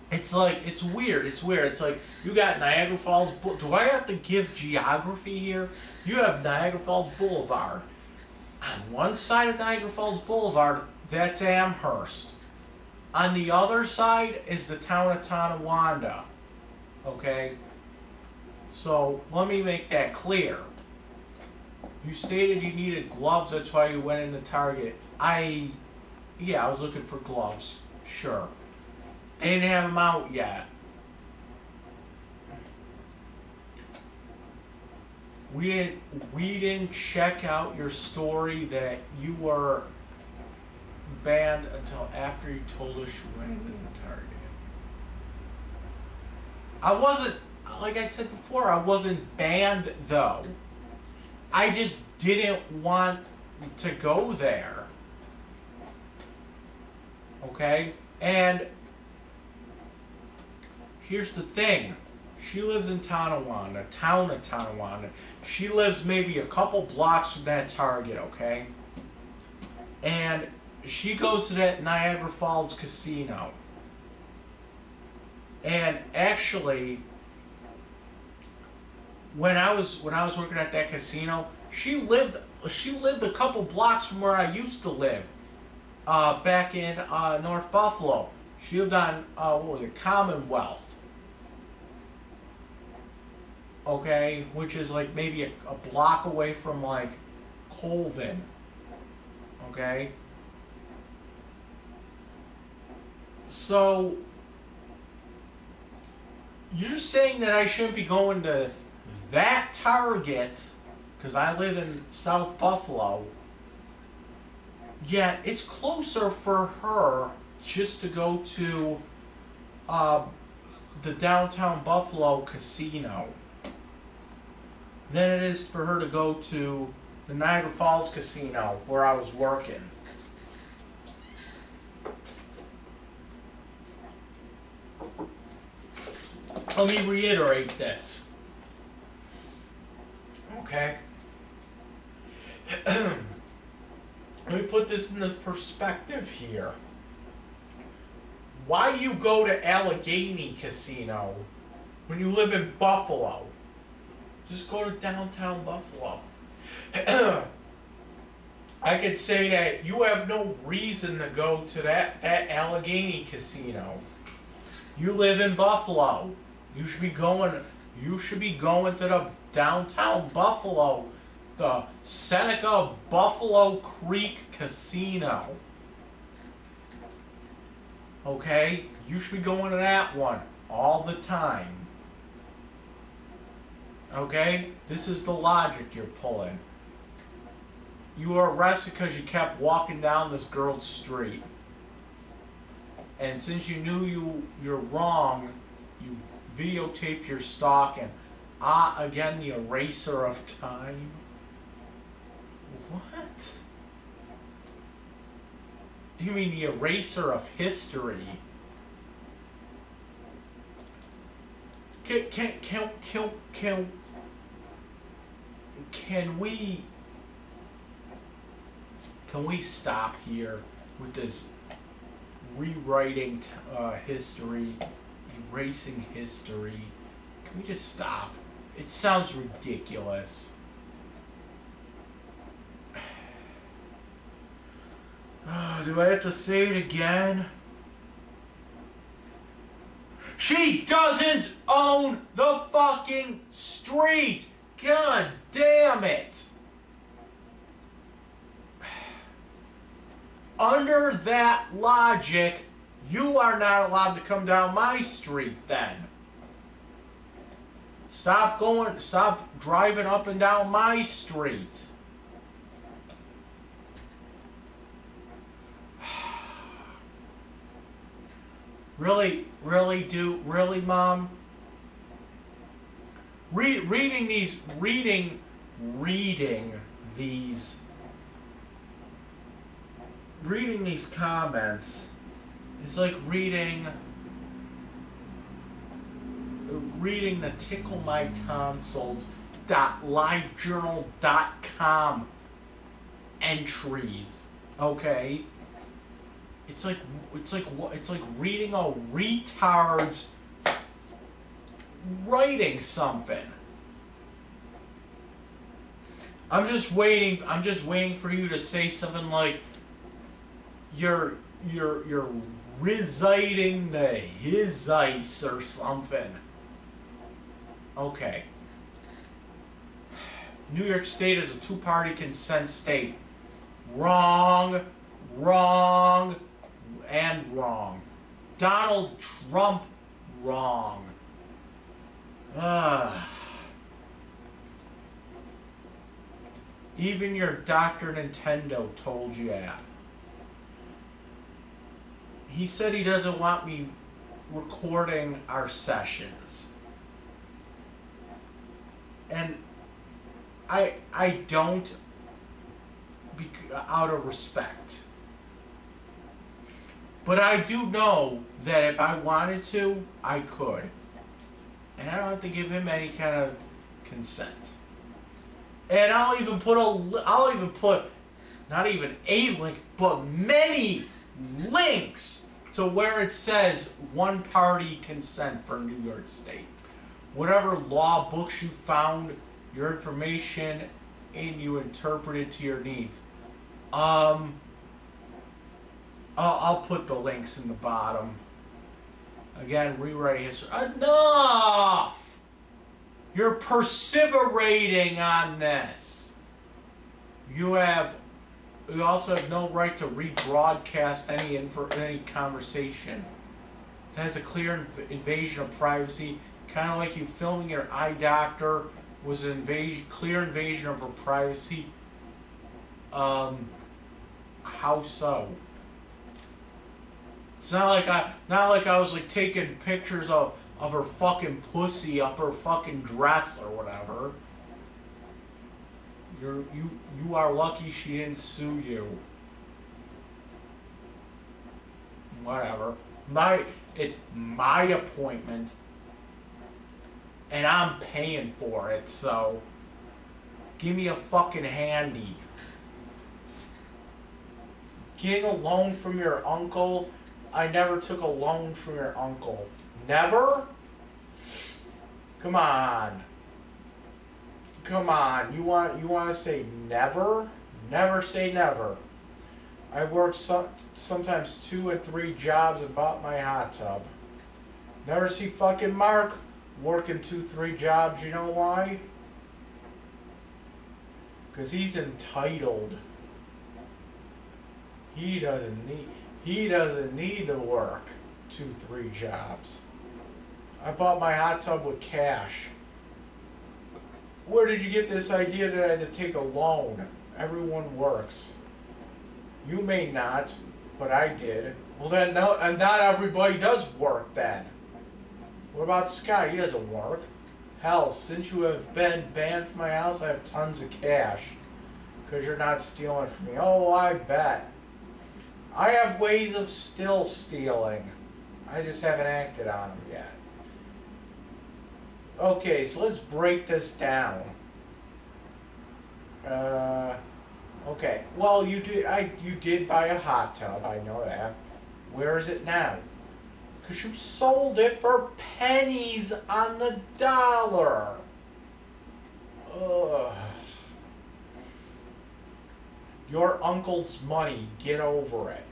It's like, it's weird. It's like, you got Niagara Falls. Do I have to give geography here? You have Niagara Falls Boulevard. On one side of Niagara Falls Boulevard, that's Amherst. On the other side is the town of Tonawanda. Okay? So, let me make that clear. You stated you needed gloves, that's why you went into Target. I was looking for gloves. Sure. They didn't have them out yet. we didn't check out your story that you were banned until after you told us you went into the Target. I wasn't, like I said before, I wasn't banned though. I just didn't want to go there. Okay? And here's the thing. She lives in Tonawanda, town of Tonawanda. She lives maybe a couple blocks from that Target, okay? And she goes to that Niagara Falls casino. And actually, when I was working at that casino, she lived a couple blocks from where I used to live, back in North Buffalo. She lived on what was it, Commonwealth. Okay, which is like maybe a block away from like Colvin. Okay. So you're saying that I shouldn't be going to that Target because I live in South Buffalo, yet it's closer for her just to go to the downtown Buffalo casino than it is for her to go to the Niagara Falls casino where I was working. Let me reiterate this. Okay? Let me put this into perspective here. Why do you go to Allegheny Casino when you live in Buffalo? Just go to downtown Buffalo. I could say that you have no reason to go to that Allegheny Casino. You live in Buffalo. You should be going to the downtown Buffalo, the Seneca Buffalo Creek Casino. Okay? You should be going to that one all the time. Okay? This is the logic you're pulling. You were arrested because you kept walking down this girl's street. And since you knew you're wrong, you videotaped your stalking. Again, the eraser of time. What? You mean the eraser of history? Can we stop here with this rewriting history, erasing history? Can we just stop? It sounds ridiculous. Do I have to say it again? She doesn't own the fucking street! God damn it! Under that logic, you are not allowed to come down my street then. Stop driving up and down my street. Really, Mom? Reading these comments is like reading the Tickle My Tonsils .livejournal.com entries. Okay? It's like reading a retard's writing something. I'm just waiting for you to say something like you're reciting the Hizites or something. Okay. New York State is a two-party consent state. Wrong, and wrong. Donald Trump, wrong. Even your Dr. Nintendo told you that. He said he doesn't want me recording our sessions. And I don't, out of respect. But I do know that if I wanted to, I could. And I don't have to give him any kind of consent. And I'll even put not even a link, but many links to where it says one party consent for New York State. Whatever law books you found your information and you interpret it to your needs. I'll put the links in the bottom. Again, rewrite history. Enough! You're perseverating on this. You also have no right to rebroadcast any conversation. That is a clear invasion of privacy. Kind of like you filming your eye doctor was an clear invasion of her privacy. How so? It's not like I was like taking pictures of her fucking pussy up her fucking dress or whatever. You are lucky she didn't sue you. Whatever. It's my appointment. And I'm paying for it, so give me a fucking handy. Getting a loan from your uncle? I never took a loan from your uncle. Never? Come on. Come on. You want to say never? Never say never. I worked sometimes 2 and 3 jobs and bought my hot tub. Never see fucking Mark working 2, 3 jobs. You know why? Because he's entitled. He doesn't need to work 2, 3 jobs. I bought my hot tub with cash. Where did you get this idea that I had to take a loan? Everyone works. You may not, but I did. Well then, no, and not everybody does work then. What about Scott? He doesn't work. Hell, since you have been banned from my house, I have tons of cash. Because you're not stealing from me. Oh, I bet. I have ways of still stealing. I just haven't acted on them yet. Okay, so let's break this down. Okay. Well, you did buy a hot tub. I know that. Where is it now? Because you sold it for pennies on the dollar. Ugh. Your uncle's money. Get over it.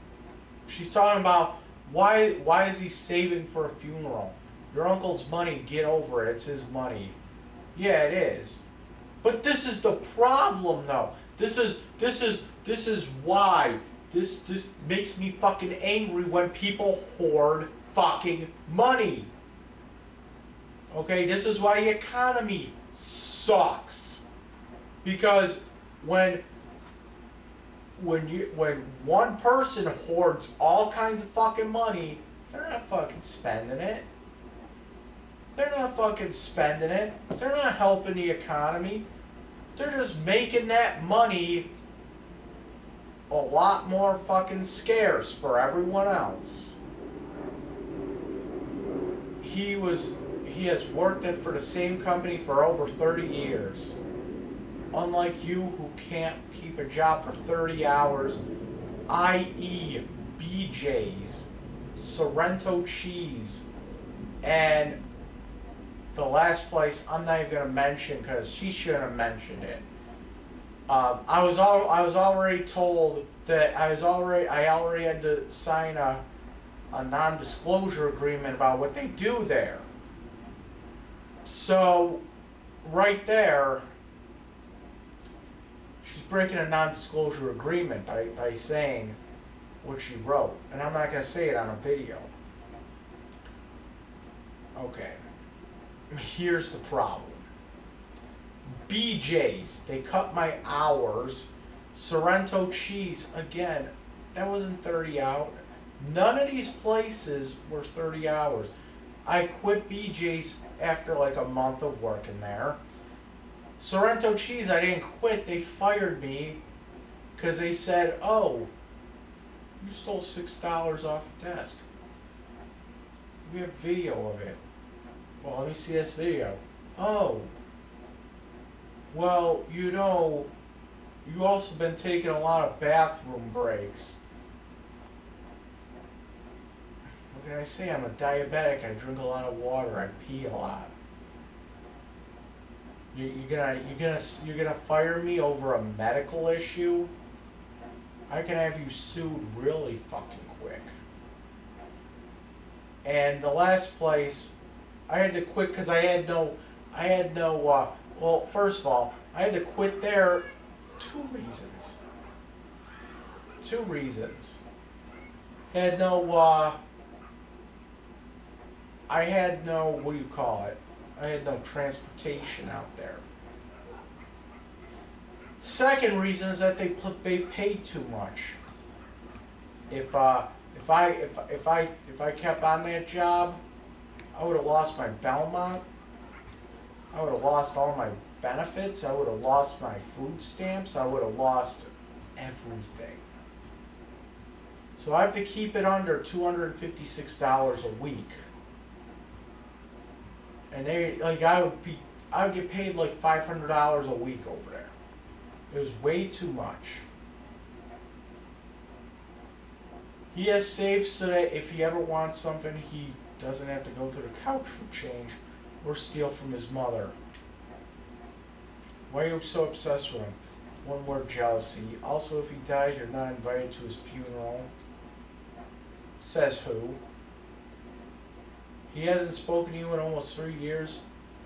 She's talking about why is he saving for a funeral? Your uncle's money. Get over it. It's his money. Yeah, it is. But this is the problem, though. This is why this makes me fucking angry when people hoard fucking money. Okay, this is why the economy sucks. Because when one person hoards all kinds of fucking money, they're not fucking spending it. They're not fucking spending it. They're not helping the economy. They're just making that money a lot more fucking scarce for everyone else. He has worked for the same company for over 30 years. Unlike you who can't keep a job for 30 hours, i.e. BJ's, Sorrento Cheese, and the last place I'm not even going to mention because she shouldn't have mentioned it. I was already told that I already had to sign a non-disclosure agreement about what they do there. So, right there, she's breaking a non-disclosure agreement by saying what she wrote. And I'm not going to say it on a video. Okay. Here's the problem. BJ's, they cut my hours. Sorrento cheese, again, that wasn't 30 hours. None of these places were 30 hours. I quit BJ's after like a month of working there. Sorrento cheese, I didn't quit. They fired me because they said, oh, you stole $6 off the desk. We have video of it. Well, let me see this video. Oh. Well, you know, you've also been taking a lot of bathroom breaks. What can I say? I'm a diabetic. I drink a lot of water. I pee a lot. You're gonna fire me over a medical issue? I can have you sued really fucking quick. And the last place, I had to quit because well, first of all, I had to quit there for two reasons. I had no, what do you call it? I had no transportation out there. Second reason is that they paid too much. If I kept on that job, I would have lost my Belmont. I would have lost all my benefits. I would have lost my food stamps. I would have lost everything. So I have to keep it under $256 a week. And I would get paid like $500 a week over there. It was way too much. He has saved so that if he ever wants something, he doesn't have to go to the couch for change or steal from his mother. Why are you so obsessed with him? One word, jealousy. Also, if he dies, you're not invited to his funeral. Says who? He hasn't spoken to you in almost 3 years.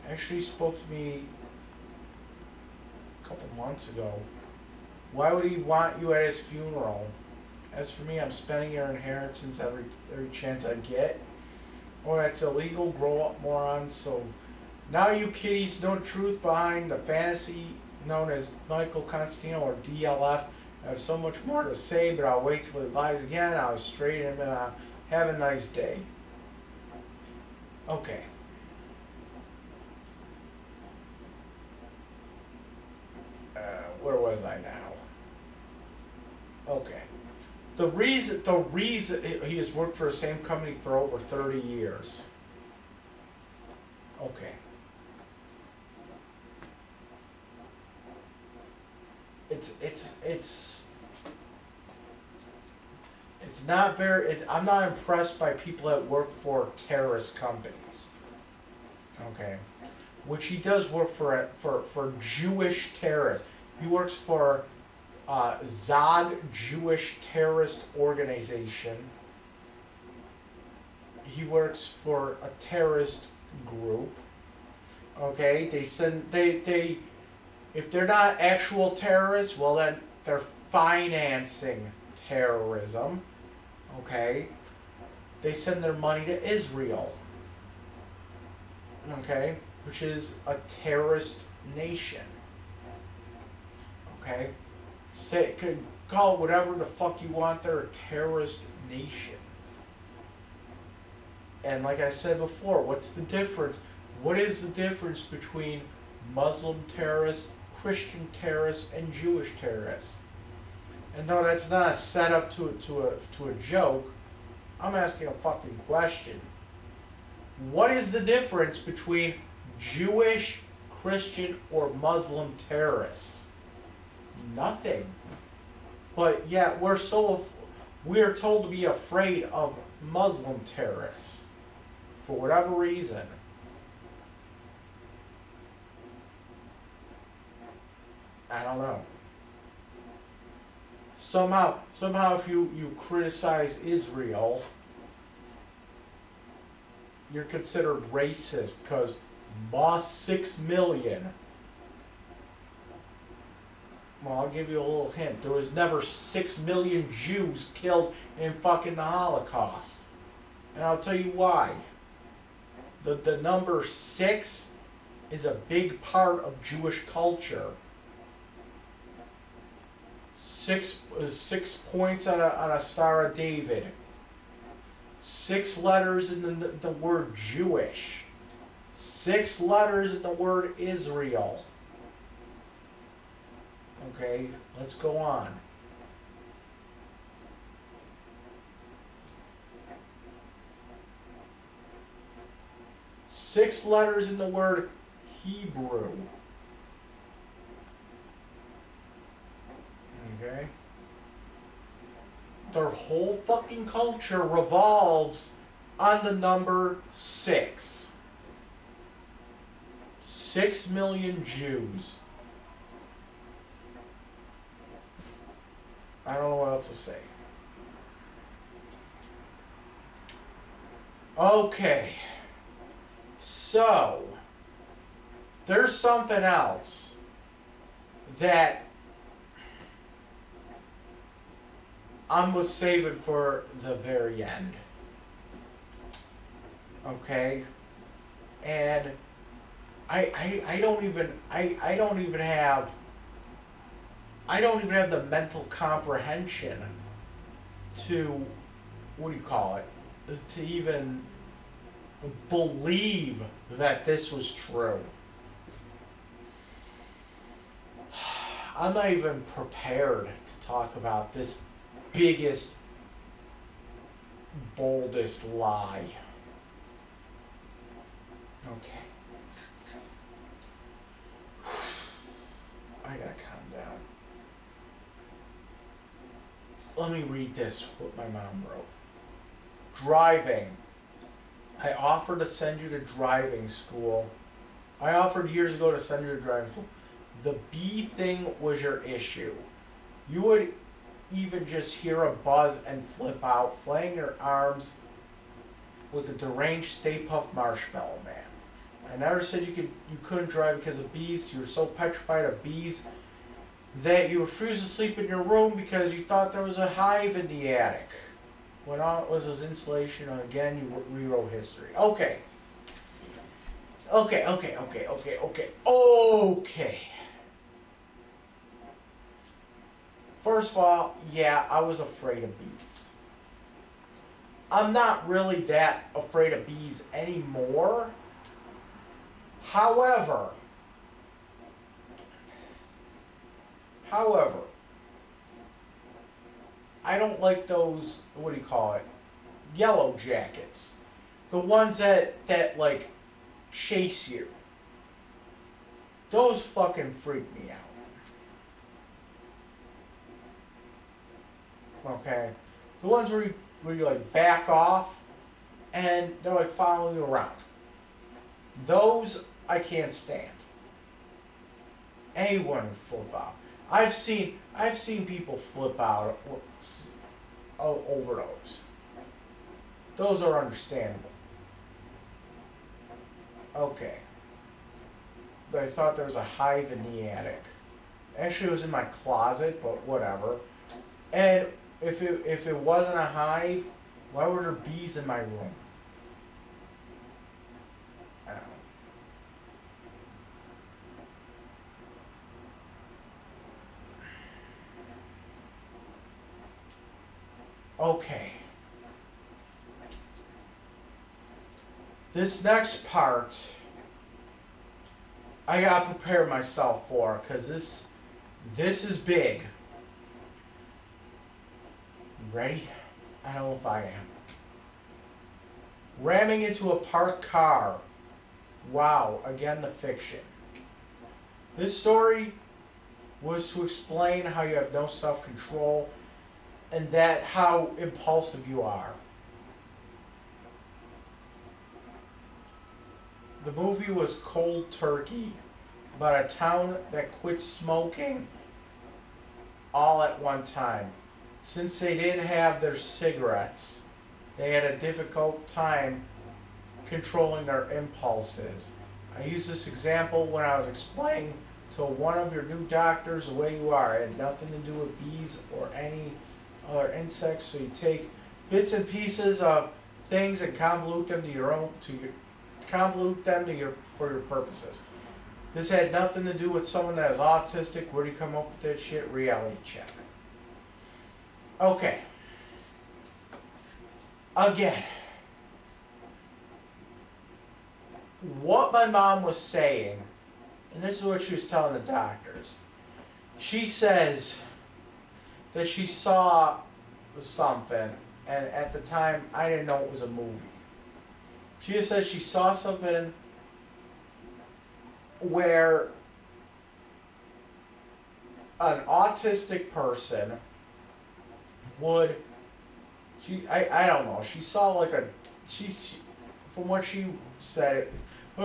Actually, he spoke to me a couple months ago. Why would he want you at his funeral? As for me, I'm spending your inheritance every chance I get. Oh, that's illegal. Grow up, moron. So now you kiddies know the truth behind the fantasy known as Michael Constantino or DLF. I have so much more to say, but I'll wait till he lies again. I'll straighten him and have a nice day. Okay. Where was I now? Okay. The reason he has worked for the same company for over 30 years. Okay. It's not very. I'm not impressed by people that work for terrorist companies. Okay, which he does work for Jewish terrorists. He works for Zod Jewish Terrorist Organization. He works for a terrorist group. Okay, they if they're not actual terrorists, well then they're financing terrorism. Okay, they send their money to Israel. Okay, which is a terrorist nation. Okay, call it whatever the fuck you want. They're a terrorist nation. And like I said before, what's the difference? What is the difference between Muslim terrorists, Christian terrorists, and Jewish terrorists? And no, that's not a setup to a joke. I'm asking a fucking question. What is the difference between Jewish, Christian, or Muslim terrorists? Nothing. But yet we're told to be afraid of Muslim terrorists for whatever reason. I don't know. Somehow if you criticize Israel, you're considered racist because 6 million. Well, I'll give you a little hint. There was never 6 million Jews killed in fucking the Holocaust. And I'll tell you why. The number 6 is a big part of Jewish culture. 6 points on a Star of David. 6 letters in the word Jewish. 6 letters in the word Israel. Okay, let's go on. Six letters in the word Hebrew. Okay? Their whole fucking culture revolves on the number 6. 6 million Jews. I don't know what else to say. Okay. So, there's something else that I'm saving for the very end. Okay? And I don't even have the mental comprehension to, what do you call it, to even believe that this was true. I'm not even prepared to talk about this biggest, boldest lie. Okay. I gotta calm down. Let me read this, what my mom wrote. Driving. I offered to send you to driving school. I offered years ago to send you to driving school. The bee thing was your issue. You would even just hear a buzz and flip out, flaying your arms with a deranged Stay Puft Marshmallow Man. I never said you couldn't drive because of bees. You were so petrified of bees that you refused to sleep in your room because you thought there was a hive in the attic. When all it was insulation, and again, you rewrote history. Okay. First of all, yeah, I was afraid of bees. I'm not really that afraid of bees anymore. However, I don't like those, what do you call it, yellow jackets. The ones that like, chase you. Those fucking freak me out. Okay? The ones where you like back off and they're like following you around. Those I can't stand. Anyone would flip out. I've seen people flip out over those. Those are understandable. Okay. But I thought there was a hive in the attic. Actually, it was in my closet, but whatever. And if it wasn't a hive, why were there bees in my room? I don't know. Okay. This next part, I gotta prepare myself for, because this is big. You ready? I don't know if I am. Ramming into a parked car. Wow, again the fiction. This story was to explain how you have no self-control and that how impulsive you are. The movie was Cold Turkey, about a town that quit smoking all at one time. Since they didn't have their cigarettes, they had a difficult time controlling their impulses. I used this example when I was explaining to one of your new doctors the way you are. It had nothing to do with bees or any other insects, so you take bits and pieces of things and convolute them for your purposes. This had nothing to do with someone that is autistic. Where do you come up with that shit? Reality check. Okay. Again, what my mom was saying, and this is what she was telling the doctors. She says that she saw something, and at the time I didn't know it was a movie. She just said she saw something where an autistic person would, I don't know, she saw like a, she from what she said, from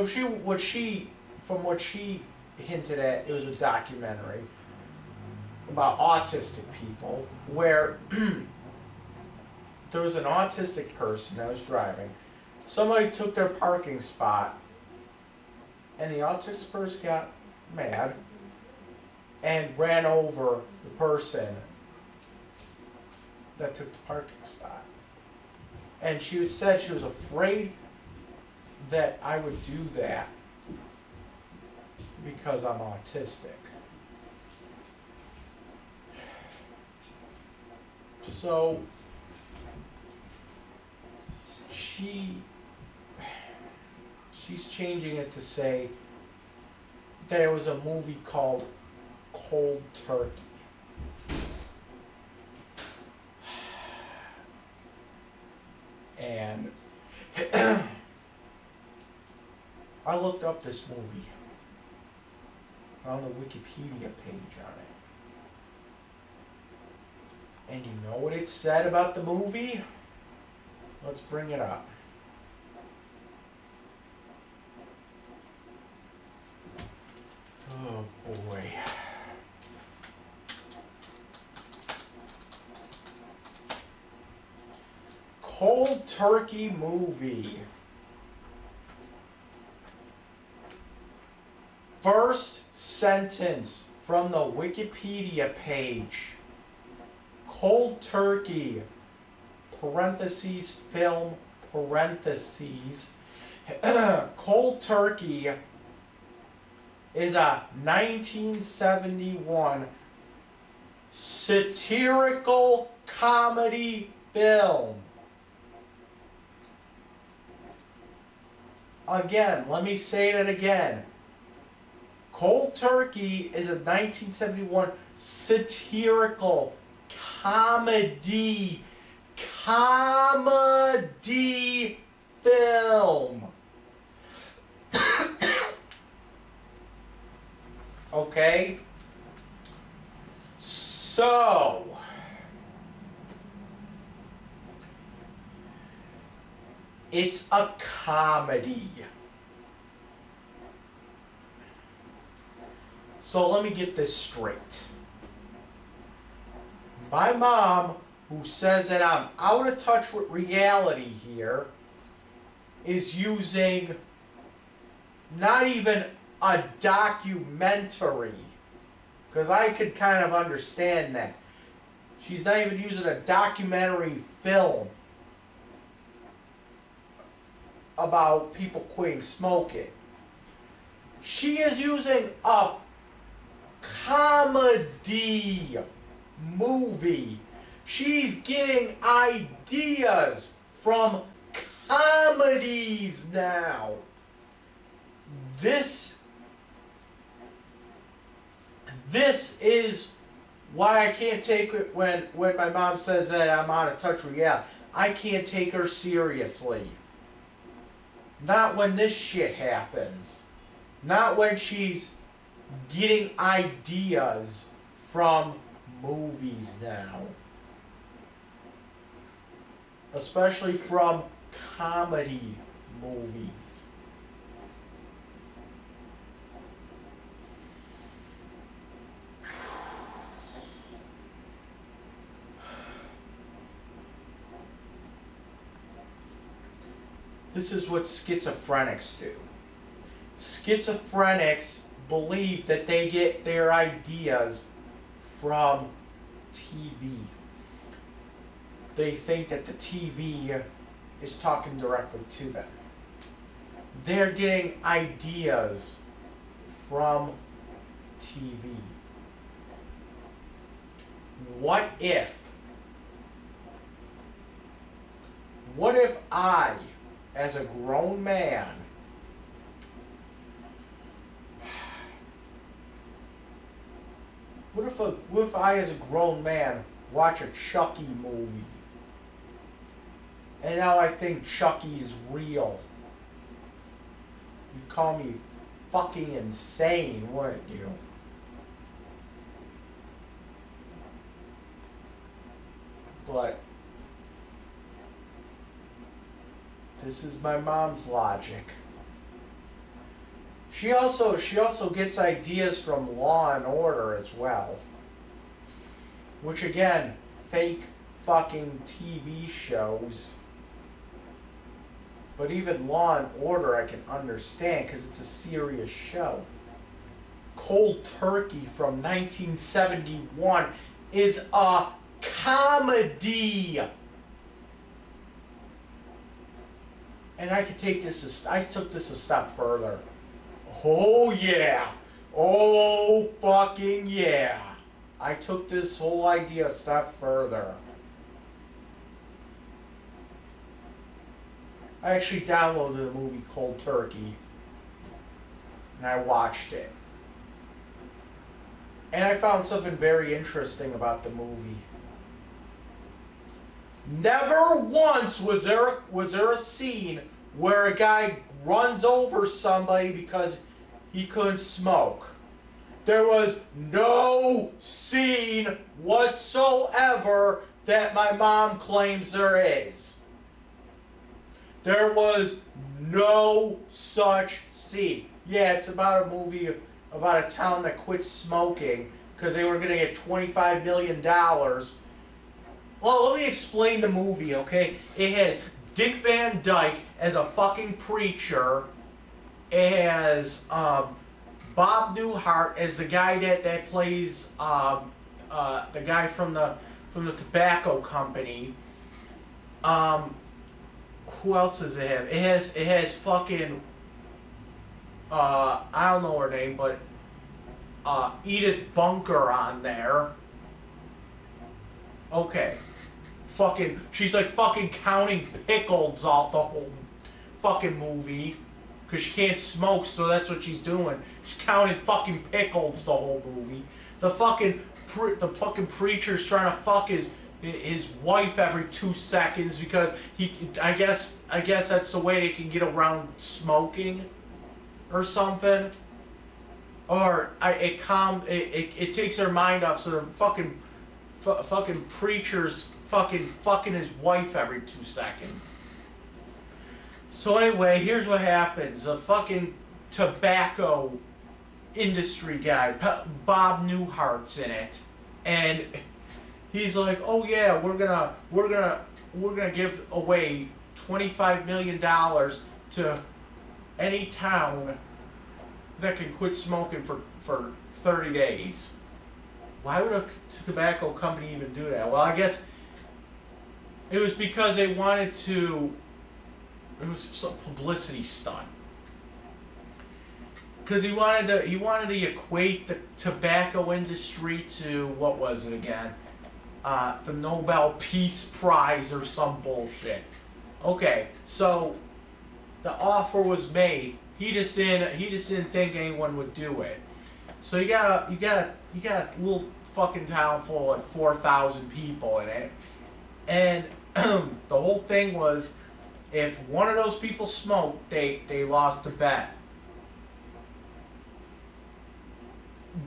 what she hinted at, it was a documentary about autistic people where there was an autistic person that was driving. Somebody took their parking spot, and the autistic person got mad and ran over the person that took the parking spot. And she said she was afraid that I would do that because I'm autistic. So she's changing it to say that it was a movie called Cold Turkey. And I looked up this movie. Found the Wikipedia page on it. And you know what it said about the movie? Let's bring it up. Oh boy. Cold Turkey movie. First sentence from the Wikipedia page. Cold Turkey, parentheses, film, parentheses. Cold Turkey is a 1971 satirical comedy film. Again, let me say that again. Cold Turkey is a 1971 satirical comedy film. Okay? So, it's a comedy. So let me get this straight. My mom, who says that I'm out of touch with reality here, is using not even a documentary, because I could kind of understand that. She's not even using a documentary film about people quitting smoking. She is using a comedy movie. She's getting ideas from comedies now. This is why I can't take it when my mom says that I'm out of touch with reality. I can't take her seriously. Not when this shit happens. Not when she's getting ideas from movies now. Especially from comedy movies. This is what schizophrenics do. Schizophrenics believe that they get their ideas from TV. They think that the TV is talking directly to them. They're getting ideas from TV. What if I, as a grown man, what if I, as a grown man, watch a Chucky movie, and now I think Chucky is real? You'd call me fucking insane, wouldn't you? But this is my mom's logic. She also gets ideas from Law and Order as well. Which again, fake fucking TV shows. But even Law and Order I can understand because it's a serious show. Cold Turkey from 1971 is a comedy. And I could take this, I took this a step further. Oh yeah. Oh fucking yeah. I took this whole idea a step further. I actually downloaded the movie Cold Turkey. And I watched it. And I found something very interesting about the movie. Never once was there a scene where a guy runs over somebody because he couldn't smoke. There was no scene whatsoever that my mom claims there is. There was no such scene. Yeah, it's about a movie about a town that quit smoking because they were going to get $25 million. Well, let me explain the movie, okay? It has Dick Van Dyke as a fucking preacher. It has Bob Newhart as the guy that plays the guy from the tobacco company. Who else does it have? It has fucking I don't know her name, but Edith Bunker on there. Okay. Fucking, she's like fucking counting pickles all the whole fucking movie. Because she can't smoke, so that's what she's doing. She's counting fucking pickles the whole movie. The fucking preacher's trying to fuck his wife every 2 seconds because I guess that's the way they can get around smoking or something. Or it takes their mind off, so the fucking preacher's fucking his wife every 2 seconds. So anyway, here's what happens. A fucking tobacco industry guy, Bob Newhart's in it, and he's like, "Oh yeah, we're gonna give away $25 million to any town that can quit smoking for 30 days." Why would a tobacco company even do that? Well, I guess it was because they wanted to. It was some publicity stunt. Because he wanted to equate the tobacco industry to, what was it again? The Nobel Peace Prize or some bullshit. Okay, so the offer was made. He just didn't think anyone would do it. So you got a little fucking town full of 4,000 people in it, and the whole thing was, if one of those people smoked, they lost the bet.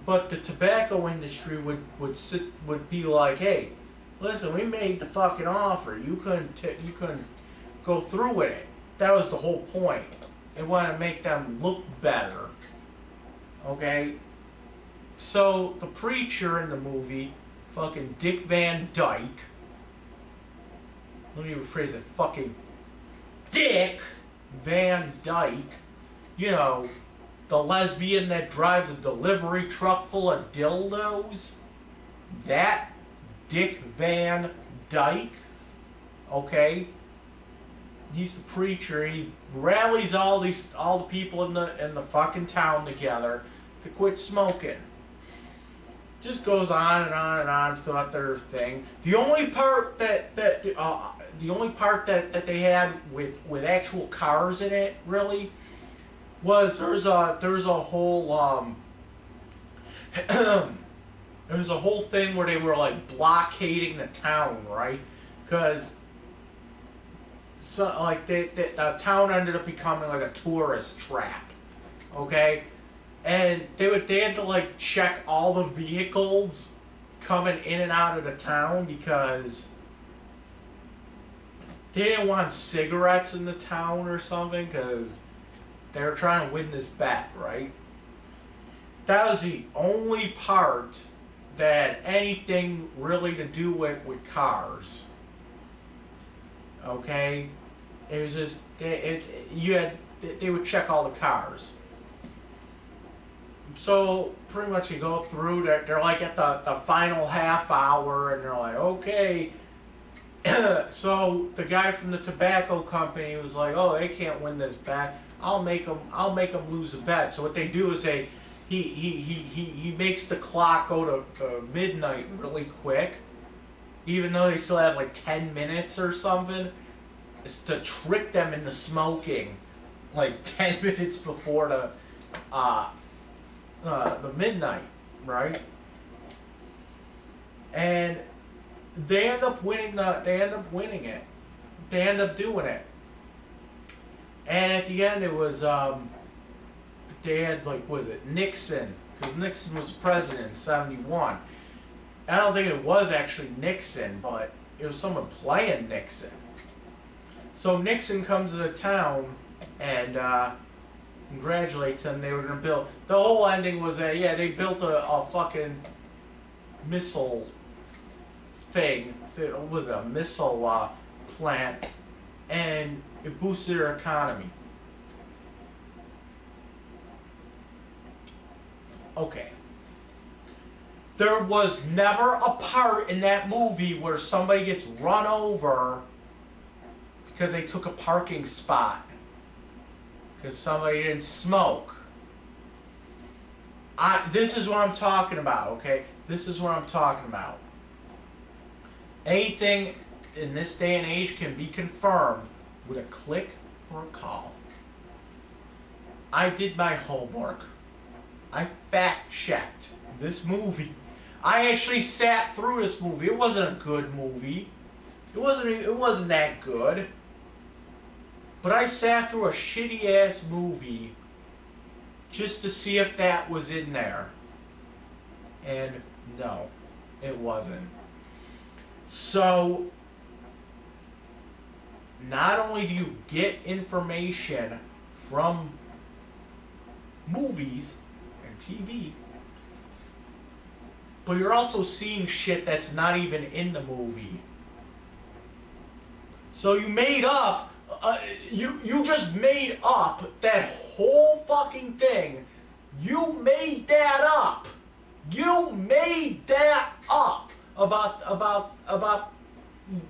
But the tobacco industry would be like, hey, listen, we made the fucking offer. You couldn't go through with it. That was the whole point. They wanted to make them look better. Okay? So the preacher in the movie, fucking Dick Van Dyke, let me rephrase it, fucking Dick Van Dyke, you know, the lesbian that drives a delivery truck full of dildos, that Dick Van Dyke, okay, he's the preacher. He rallies all the people in the fucking town together to quit smoking. Just goes on and on and on throughout their thing. The only part that they had with actual cars in it really was there was a whole there was a whole thing where they were like blockading the town, right? Because like the town ended up becoming like a tourist trap, okay? And they had to like check all the vehicles coming in and out of the town because they didn't want cigarettes in the town or something because they were trying to win this bet, right? That was the only part that had anything really to do with cars. Okay? It was just they would check all the cars. So pretty much you go through, they're like at the final half hour and they're like, okay. So the guy from the tobacco company was like, oh, they can't win this bet. I'll make them lose the bet. So what they do is he makes the clock go to midnight really quick, even though they still have like 10 minutes or something. It's to trick them into smoking like 10 minutes before the midnight, right? And they end up winning it. They end up doing it. And at the end, it was they had like, what was it, Nixon, because Nixon was president in '71. I don't think it was actually Nixon, but it was someone playing Nixon. So Nixon comes to the town and congratulates them. They were going to build. The whole ending was that, yeah, they built a fucking missile thing. It was a missile plant, and it boosted their economy. Okay. There was never a part in that movie where somebody gets run over because they took a parking spot because somebody didn't smoke. This is what I'm talking about, okay? This is what I'm talking about. Anything in this day and age can be confirmed with a click or a call. I did my homework. I fact-checked this movie. I actually sat through this movie. It wasn't a good movie. It wasn't that good. But I sat through a shitty-ass movie just to see if that was in there. And no, it wasn't. So, not only do you get information from movies and TV, but you're also seeing shit that's not even in the movie. So you made up, you just made up that whole fucking thing. You made that up. You made that up about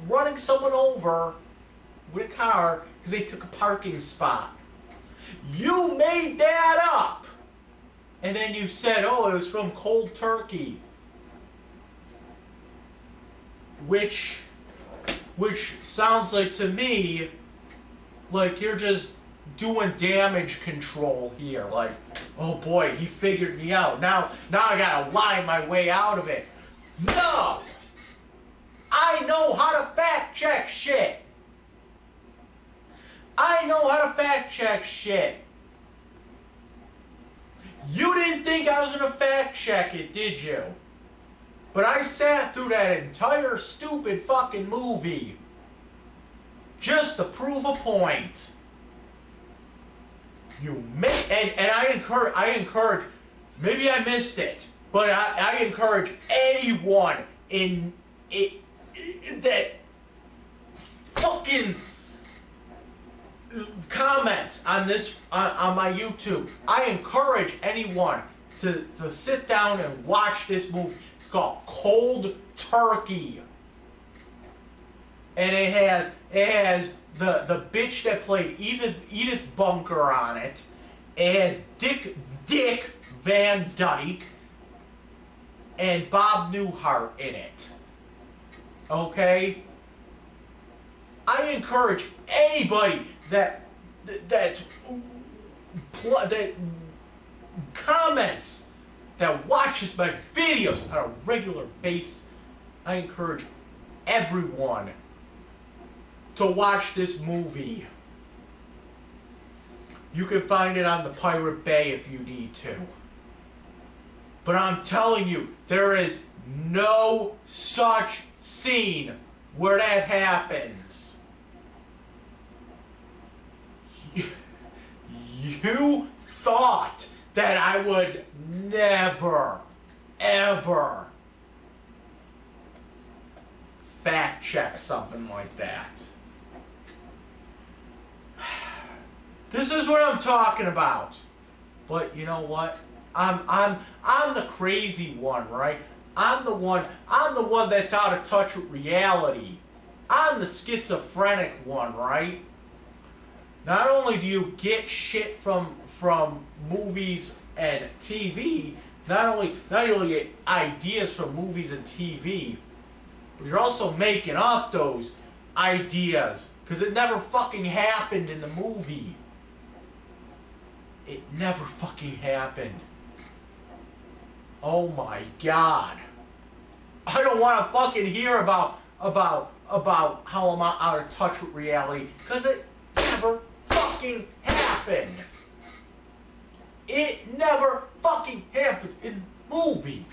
running someone over with a car because they took a parking spot. You made that up. And then you said, oh, it was from Cold Turkey. Which sounds like to me like you're just doing damage control here. Like, oh boy, he figured me out. Now I gotta lie my way out of it. No! I know how to fact check shit. I know how to fact check shit. You didn't think I was gonna fact check it, did you? But I sat through that entire stupid fucking movie just to prove a point. And I encourage, maybe I missed it, but I encourage anyone in that fucking comments on this on my YouTube. I encourage anyone to sit down and watch this movie. It's called Cold Turkey, and it has the bitch that played Edith Bunker on it. It has Dick Van Dyke and Bob Newhart in it. Okay? I encourage anybody that comments, that watches my videos on a regular basis, I encourage everyone to watch this movie. You can find it on the Pirate Bay if you need to. But I'm telling you, there is no such scene where that happens. You thought that I would never, ever fact check something like that. This is what I'm talking about. But you know what? I'm the crazy one, right? I'm the one that's out of touch with reality. I'm the schizophrenic one, right? Not only do you get shit from movies and TV, not only get ideas from movies and TV, but you're also making up those ideas because it never fucking happened in the movie. It never fucking happened. Oh my God. I don't want to fucking hear about how I'm out of touch with reality because it never fucking happened. It never fucking happened in the movie.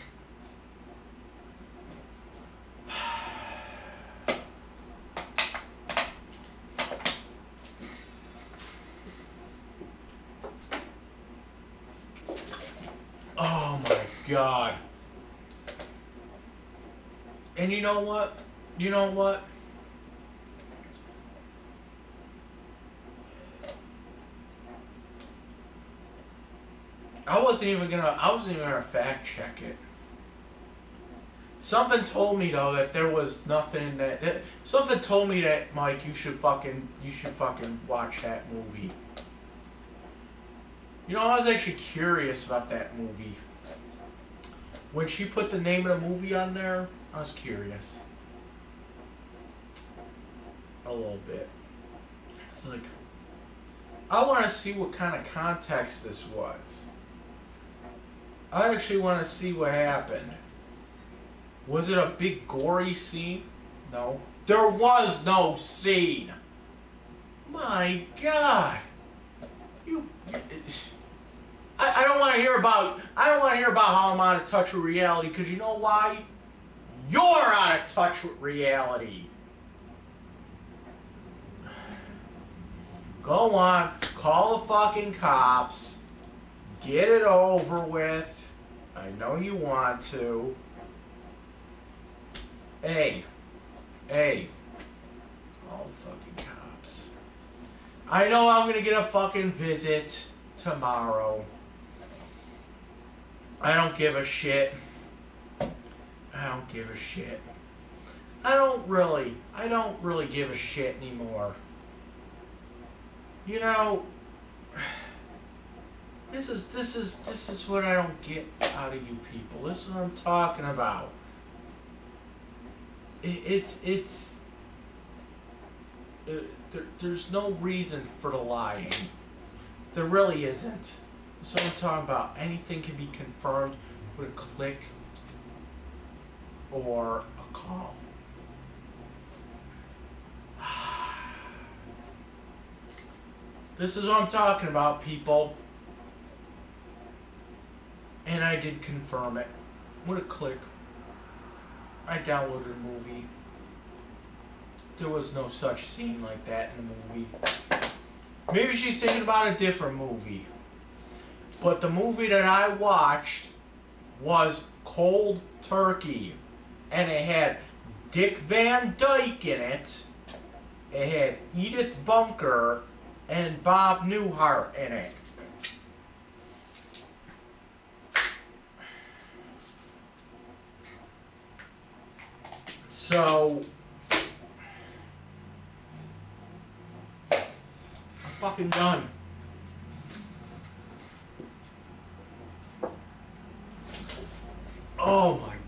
Oh my God. And you know what? You know what? I wasn't even gonna fact check it. Something told me though that there was nothing something told me that, Mike, you should fucking watch that movie. You know, I was actually curious about that movie. When she put the name of the movie on there, I was curious. A little bit. It's like, I want to see what kind of context this was. I actually want to see what happened. Was it a big gory scene? No. There was no scene. My God. I don't want to hear about how I'm out of touch with reality, because you know why? You're out of touch with reality. Go on, call the fucking cops. Get it over with. I know you want to. Hey. Call the fucking cops. I know I'm gonna get a fucking visit tomorrow. I don't give a shit. I don't give a shit. I don't really give a shit anymore. You know, this is what I don't get out of you people. This is what I'm talking about. There's no reason for the lying. There really isn't. So I'm talking about anything can be confirmed with a click or a call. This is what I'm talking about, people. And I did confirm it with a click. I downloaded the movie. There was no such scene like that in the movie. Maybe she's thinking about a different movie. But the movie that I watched was Cold Turkey. And it had Dick Van Dyke in it. It had Edith Bunker and Bob Newhart in it. So, I'm fucking done.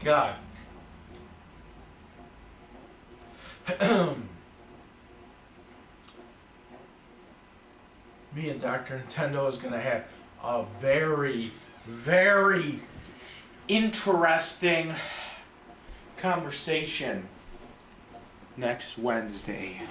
God. Me and Dr. Nintendo is going to have a very, very interesting conversation next Wednesday.